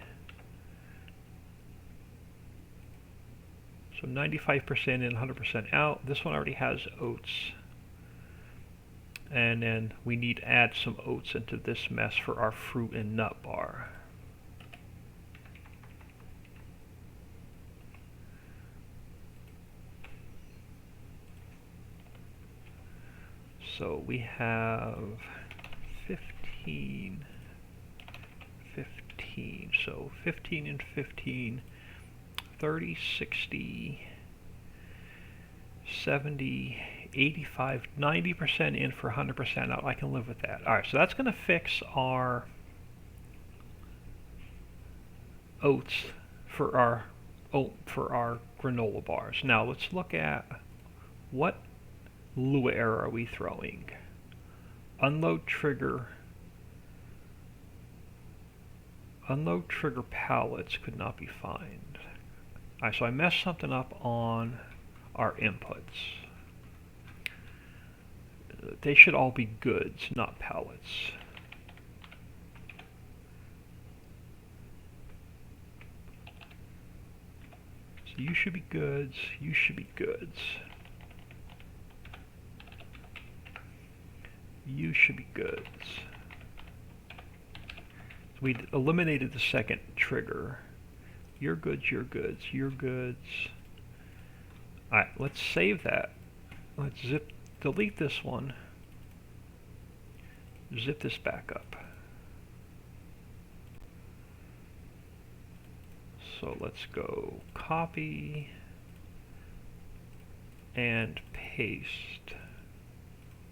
So 95% in, 100% out. This one already has oats. And then we need to add some oats into this mess for our fruit and nut bar. So we have 15, 15. So 15 and 15, 30, 60, 70, 85, 90% in for 100% out. I can live with that. Alright, so that's going to fix our oats for our granola bars. Now let's look at what Lua error are we throwing. Unload trigger pallets could not be found. Alright, so I messed something up on our inputs. They should all be goods, not pallets. So you should be goods, you should be goods. You should be goods. So we eliminated the second trigger. Your goods, your goods, your goods. Alright, let's save that. Let's delete this one. Zip this back up. So let's go copy and paste.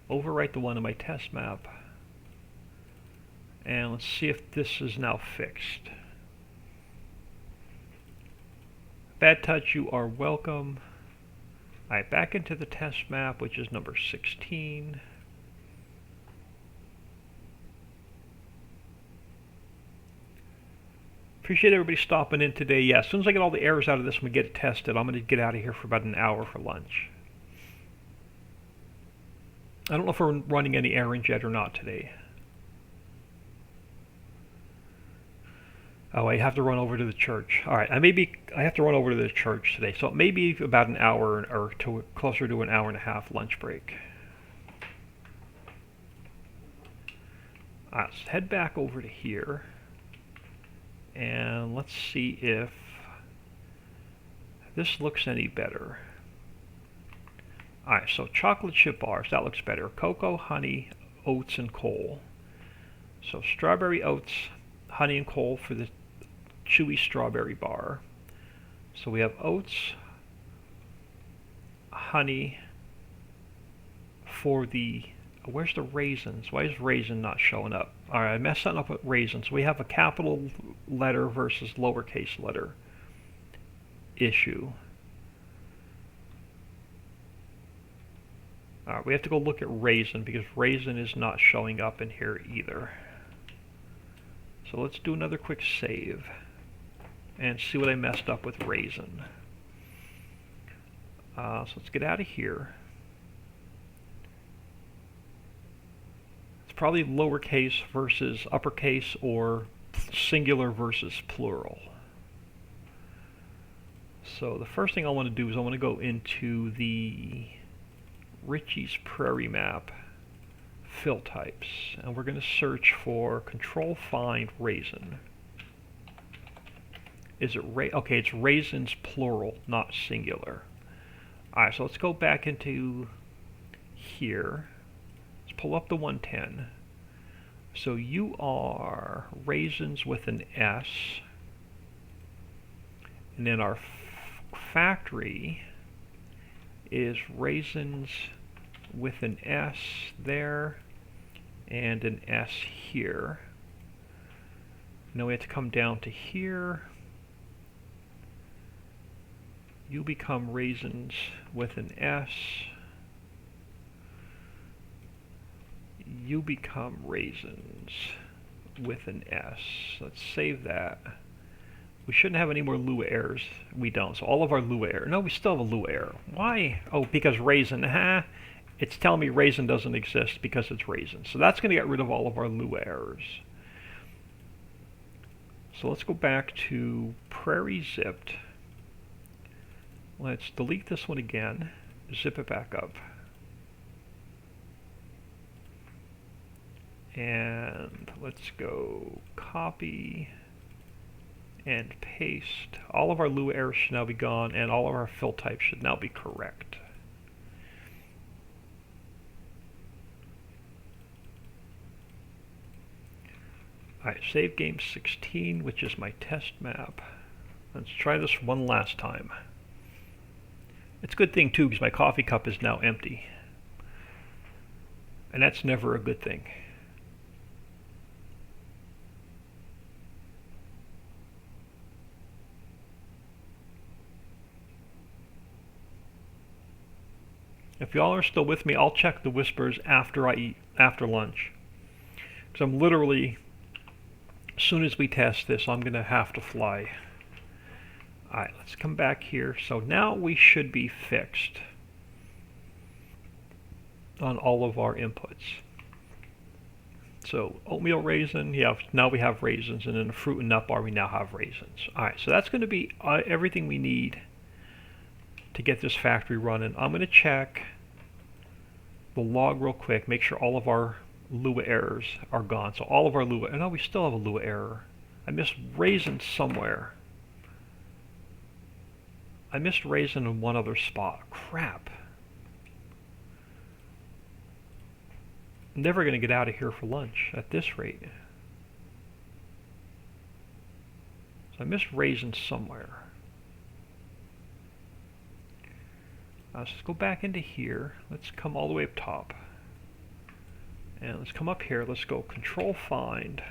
Overwrite the one in my test map. And let's see if this is now fixed. Bad touch, you are welcome. Alright, back into the test map, which is number 16. Appreciate everybody stopping in today. Yeah, as soon as I get all the errors out of this and we get it tested, I'm going to get out of here for about an hour for lunch. I don't know if we're running any errands yet or not today. Oh, I have to run over to the church. All right, I have to run over to the church today, so it may be about an hour or closer to an hour and a half lunch break. All right, let's head back over to here, and let's see if this looks any better. All right, so chocolate chip bars, that looks better. Cocoa, honey, oats, and coal. So strawberry oats, honey, and coal for the chewy strawberry bar. So we have oats, honey for the, where's the raisins? Why is raisin not showing up? Alright, I messed something up with raisins. We have a capital letter versus lowercase letter issue. Alright, we have to go look at raisin because raisin is not showing up in here either. So let's do another quick save and see what I messed up with raisin. So let's get out of here. It's probably lowercase versus uppercase or singular versus plural. So the first thing I want to do is I want to go into the Ritchie's Prairie map fill types, and we're going to search for control find raisin. Is it okay, it's raisins plural, not singular. Alright, so let's go back into here. Let's pull up the 110. So you are raisins with an S, and then our factory is raisins with an S there and an S here. Now we have to come down to here. You become raisins with an S. You become raisins with an S. Let's save that. We shouldn't have any more Lua errors. We don't. So all of our Lua error. No, we still have a Lua error. Why? Oh, because raisin. It's telling me raisin doesn't exist because it's raisin. So that's going to get rid of all of our Lua errors. So let's go back to Prairie Zipped. Let's delete this one again. Zip it back up. And let's go copy and paste. All of our Lua errors should now be gone, and all of our fill types should now be correct. Alright, save game 16, which is my test map. Let's try this one last time. It's a good thing too, because my coffee cup is now empty. And that's never a good thing. If y'all are still with me, I'll check the whispers after I eat, after lunch. Because I'm literally, as soon as we test this, I'm going to have to fly. Alright, let's come back here. So now we should be fixed on all of our inputs. So oatmeal raisin, yeah, now we have raisins, and in the fruit and nut bar we now have raisins. Alright, so that's going to be everything we need to get this factory running. I'm going to check the log real quick, make sure all of our Lua errors are gone. So all of our Lua, no, we still have a Lua error. I missed raisin somewhere. I missed raisin in one other spot. Crap. I'm never going to get out of here for lunch at this rate. So I missed raisin somewhere. Let's go back into here. Let's come all the way up top. And let's come up here. Let's go control find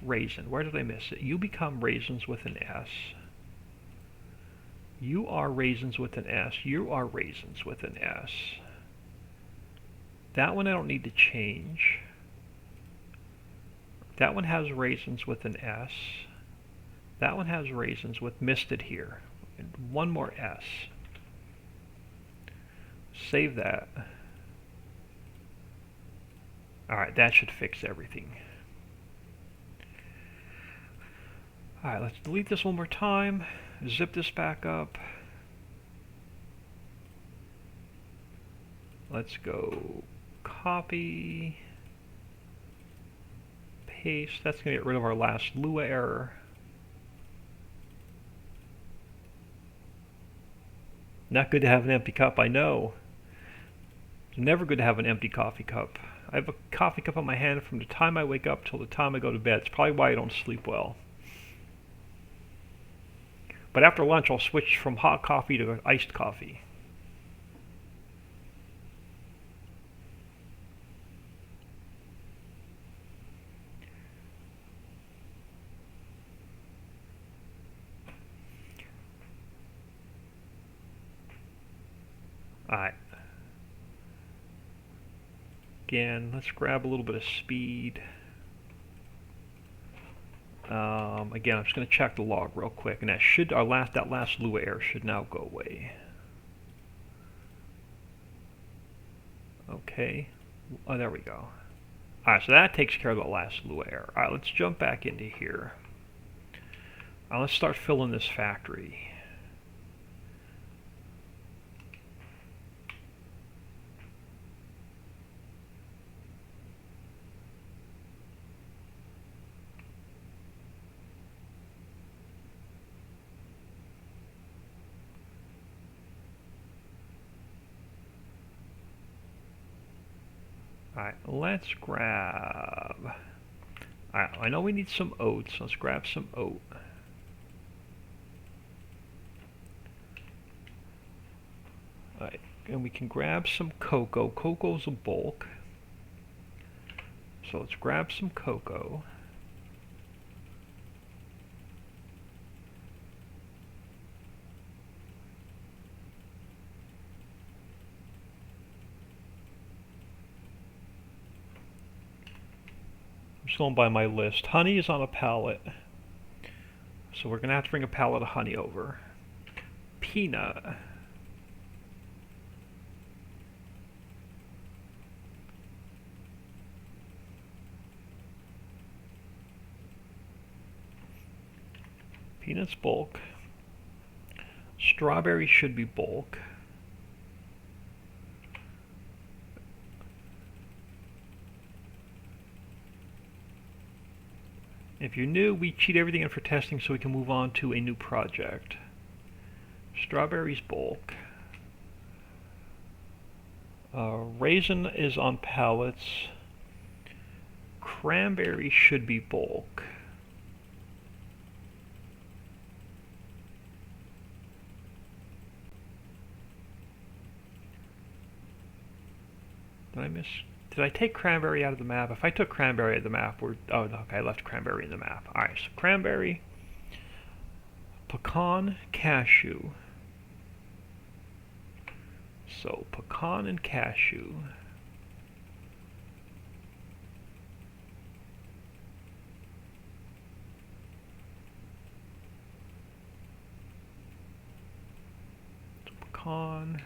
raisin. Where did I miss it? You become raisins with an S. You are raisins with an S. You are raisins with an S. That one I don't need to change. That one has raisins with an S. That one has raisins with misted here. And one more S. Save that. Alright, that should fix everything. Alright, let's delete this one more time. Zip this back up. Let's go copy, paste. That's going to get rid of our last Lua error. Not good to have an empty cup, I know. It's never good to have an empty coffee cup. I have a coffee cup on my hand from the time I wake up till the time I go to bed. It's probably why I don't sleep well. But after lunch, I'll switch from hot coffee to iced coffee. Alright. Again, let's grab a little bit of speed. Again, I'm just going to check the log real quick, and that should that last Lua error should now go away. Okay. Oh, there we go. Alright, so that takes care of the last Lua error. Alright, let's jump back into here. Let's start filling this factory. Alright, let's grab... Alright, I know we need some oats. Let's grab some oat. Alright, and we can grab some cocoa. Cocoa's a bulk. So let's grab some cocoa. Just going by my list. Honey is on a pallet, so we're gonna have to bring a pallet of honey over. Peanut. Peanut's bulk. Strawberry should be bulk. If you're new, we cheat everything in for testing so we can move on to a new project. Strawberries bulk. Raisin is on pallets. Cranberry should be bulk. Did I take cranberry out of the map? If I took cranberry out of the map, oh, okay, I left cranberry in the map. Alright, so cranberry, pecan, cashew. So, pecan and cashew. So pecan.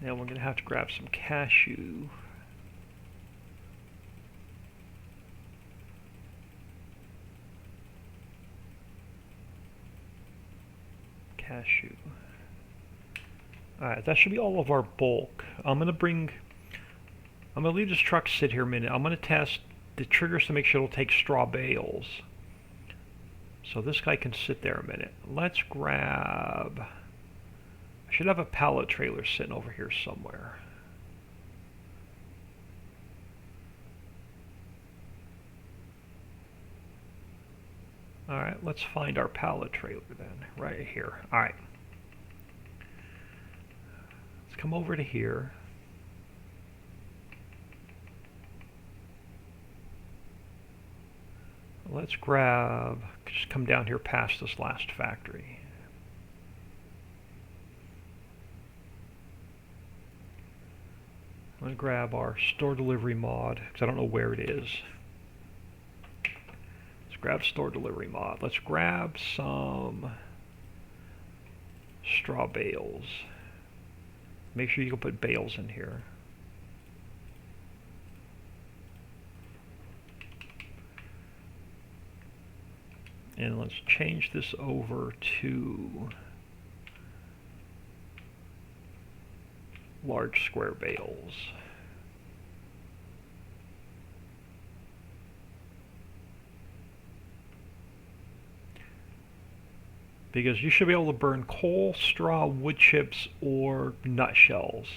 Now we're going to have to grab some cashew. Cashew. Alright, that should be all of our bulk. I'm going to leave this truck sit here a minute. I'm going to test the triggers to make sure it'll take straw bales. So this guy can sit there a minute. Let's grab... I should have a pallet trailer sitting over here somewhere. Alright, let's find our pallet trailer then, right here. Alright. Let's come over to here. let's grab, just come down here past this last factory. I'm going to grab our store delivery mod, because I don't know where it is. Let's grab store delivery mod. Let's grab some straw bales. Make sure you can put bales in here. And let's change this over to large square bales. Because you should be able to burn coal, straw, wood chips, or nutshells.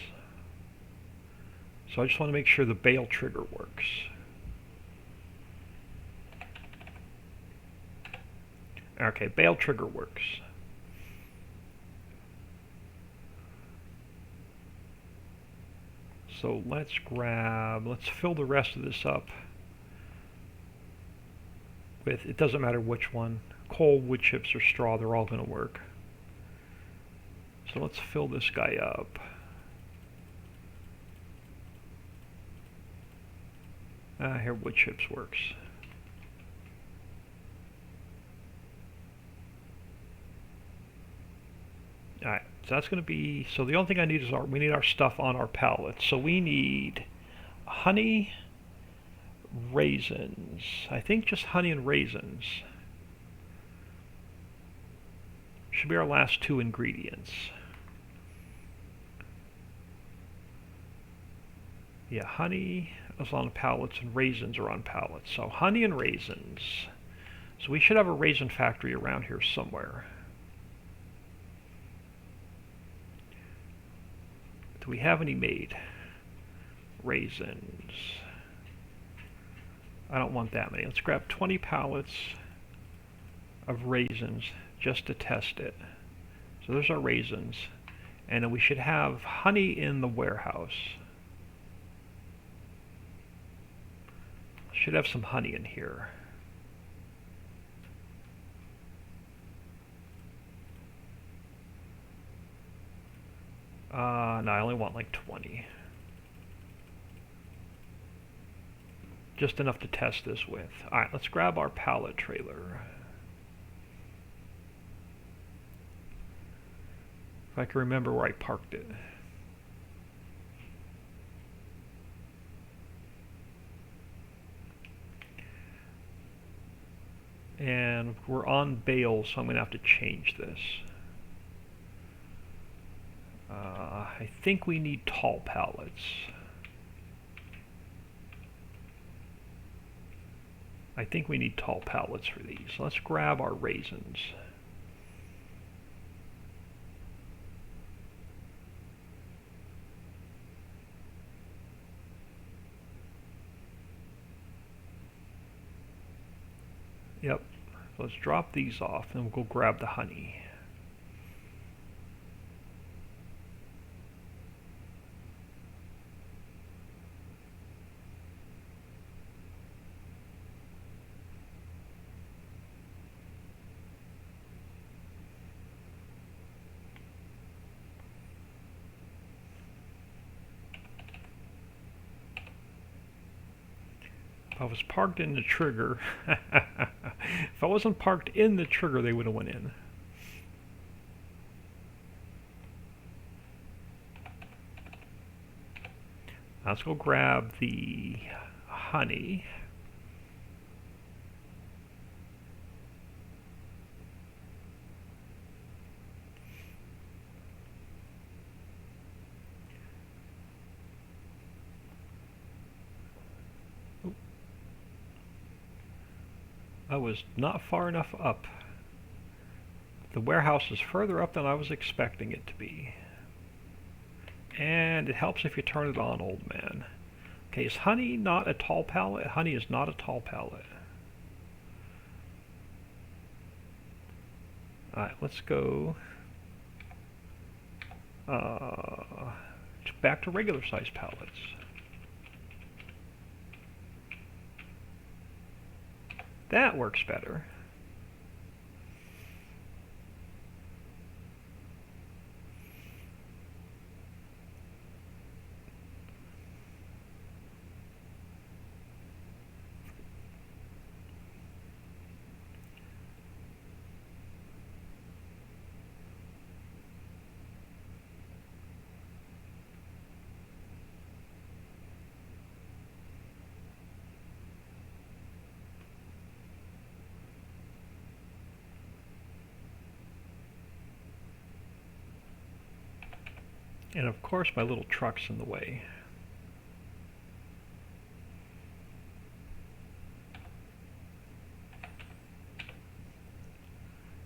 So I just want to make sure the bale trigger works. Okay, bale trigger works. So let's fill the rest of this up with, it doesn't matter which one, coal, wood chips, or straw, they're all going to work. So let's fill this guy up. Here, wood chips works. Alright, so that's going to be, so the only thing I need is we need our stuff on our pallets. So we need honey, raisins. I think just honey and raisins should be our last two ingredients. Yeah, honey is on pallets and raisins are on pallets. So honey and raisins. So we should have a raisin factory around here somewhere. Do we have any made? Raisins. I don't want that many. Let's grab 20 pallets of raisins just to test it. So there's our raisins. And then we should have honey in the warehouse. Should have some honey in here. No, I only want like 20. Just enough to test this with. Alright, let's grab our pallet trailer. If I can remember where I parked it. And we're on bales, so I'm going to have to change this. I think we need tall pallets. I think we need tall pallets for these. Let's grab our raisins. Yep. So let's drop these off and we'll go grab the honey. If I was parked in the trigger, if I wasn't parked in the trigger, they would have went in. Let's go grab the honey. I was not far enough up. The warehouse is further up than I was expecting it to be. And it helps if you turn it on, old man. Okay, is honey not a tall pallet? Honey is not a tall pallet. Alright, let's go back to regular size pallets. That works better. And of course my little truck's in the way.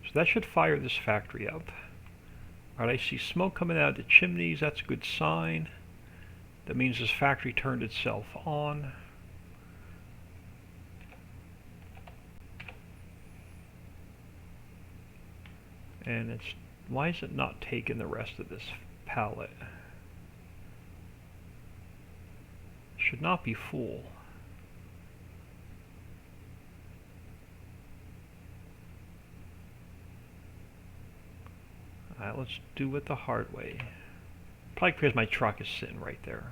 So that should fire this factory up. Alright, I see smoke coming out of the chimneys. That's a good sign. That means this factory turned itself on. And it's, why is it not taking the rest of this pallet? Should not be full. Alright, let's do it the hard way. Probably because my truck is sitting right there.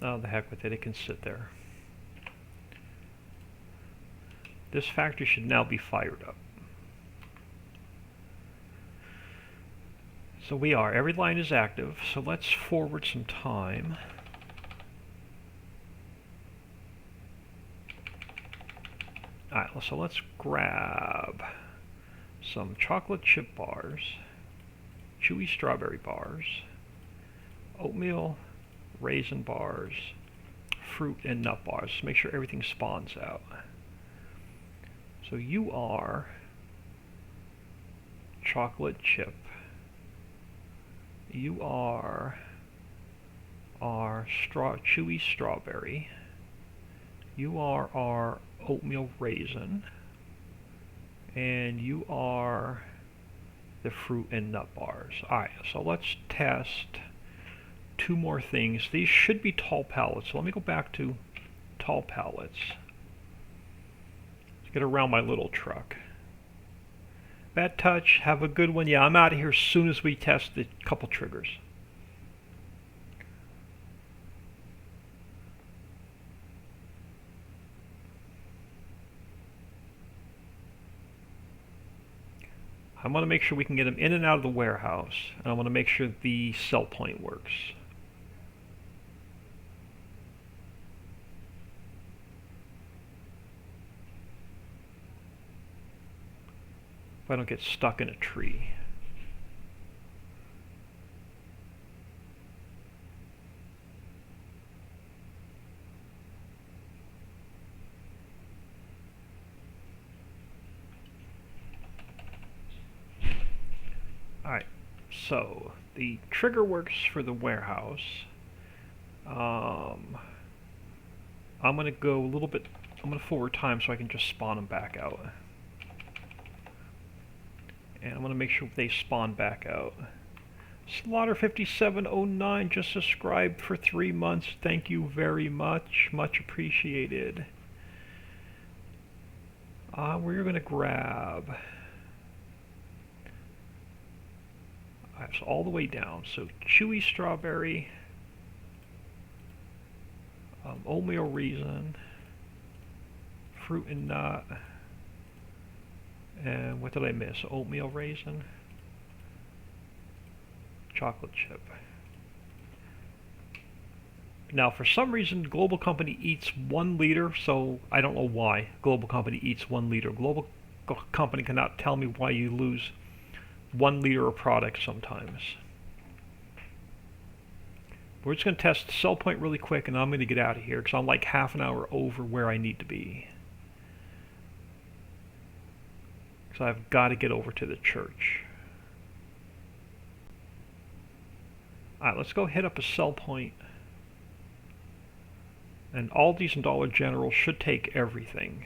Oh, the heck with it, it can sit there. This factory should now be fired up. So we are, every line is active, so let's forward some time. Alright, so let's grab some chocolate chip bars, chewy strawberry bars, oatmeal raisin bars, fruit and nut bars. Make sure everything spawns out. So you are chocolate chip. You are our chewy strawberry. You are our oatmeal raisin. And you are the fruit and nut bars. Alright, so let's test two more things. These should be tall pallets. So let me go back to tall pallets. Let's get around my little truck. Bad touch. Have a good one. Yeah, I'm out of here as soon as we test the couple triggers. I want to make sure we can get them in and out of the warehouse. And I want to make sure the sell point works. If I don't get stuck in a tree. Alright, so the trigger works for the warehouse. I'm going to go a little bit, I'm going to forward time so I can just spawn them back out. And I'm going to make sure they spawn back out. Slaughter5709 just subscribed for 3 months. Thank you very much. Much appreciated. We're going to grab... So all the way down. So chewy strawberry, oatmeal raisin, fruit and nut, and what did I miss? Oatmeal raisin, chocolate chip. Now for some reason Global Company eats 1 liter, so I don't know why Global Company eats 1 liter. Global Company cannot tell me why you lose 1 liter of product sometimes. We're just going to test the sell point really quick and I'm going to get out of here because I'm like half an hour over where I need to be. So I've got to get over to the church. Alright, let's go hit up a sell point. And Aldi's and Dollar General should take everything.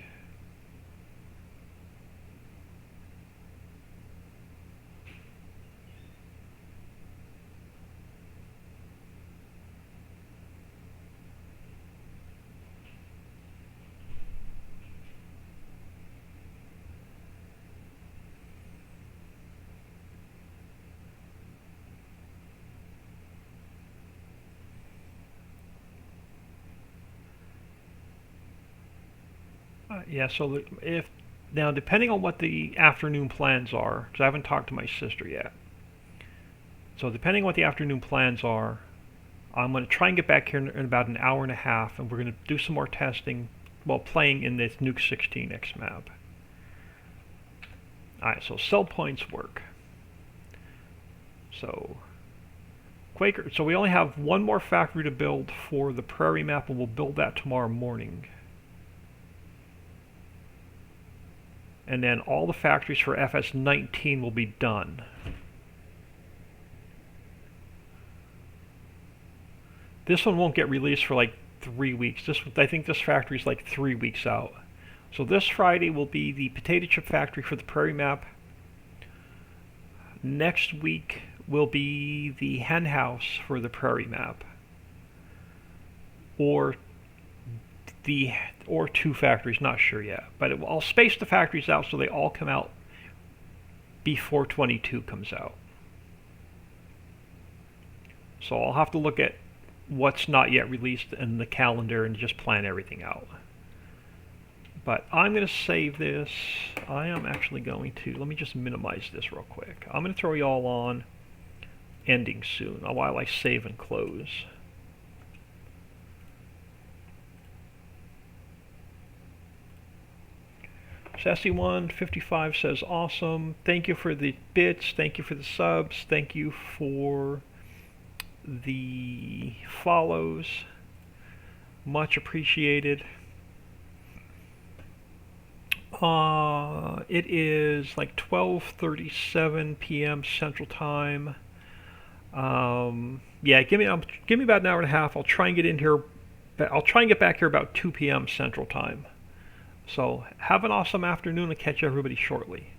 Yeah, so if now depending on what the afternoon plans are, because I haven't talked to my sister yet. So depending on what the afternoon plans are, I'm going to try and get back here in about an hour and a half, and we're going to do some more testing while playing in this Nuke 16X map. Alright, so sell points work. So Quaker, so we only have one more factory to build for the Prairie map, and we'll build that tomorrow morning. And then all the factories for FS19 will be done. This one won't get released for like 3 weeks. I think this factory is like 3 weeks out. So this Friday will be the potato chip factory for the Prairie map. Next week will be the hen house for the Prairie map. Or two factories, not sure yet. But I'll space the factories out so they all come out before 22 comes out. So I'll have to look at what's not yet released in the calendar and just plan everything out. But I'm going to save this. I am actually going to, let me just minimize this real quick. I'm going to throw you all on ending soon while I save and close. Sassy155 says awesome. Thank you for the bits. Thank you for the subs. Thank you for the follows. Much appreciated. It is like 12:37 p.m. Central Time. Yeah, give me about an hour and a half. I'll try and get in here. I'll try and get back here about 2 p.m. Central Time. So have an awesome afternoon and catch everybody shortly.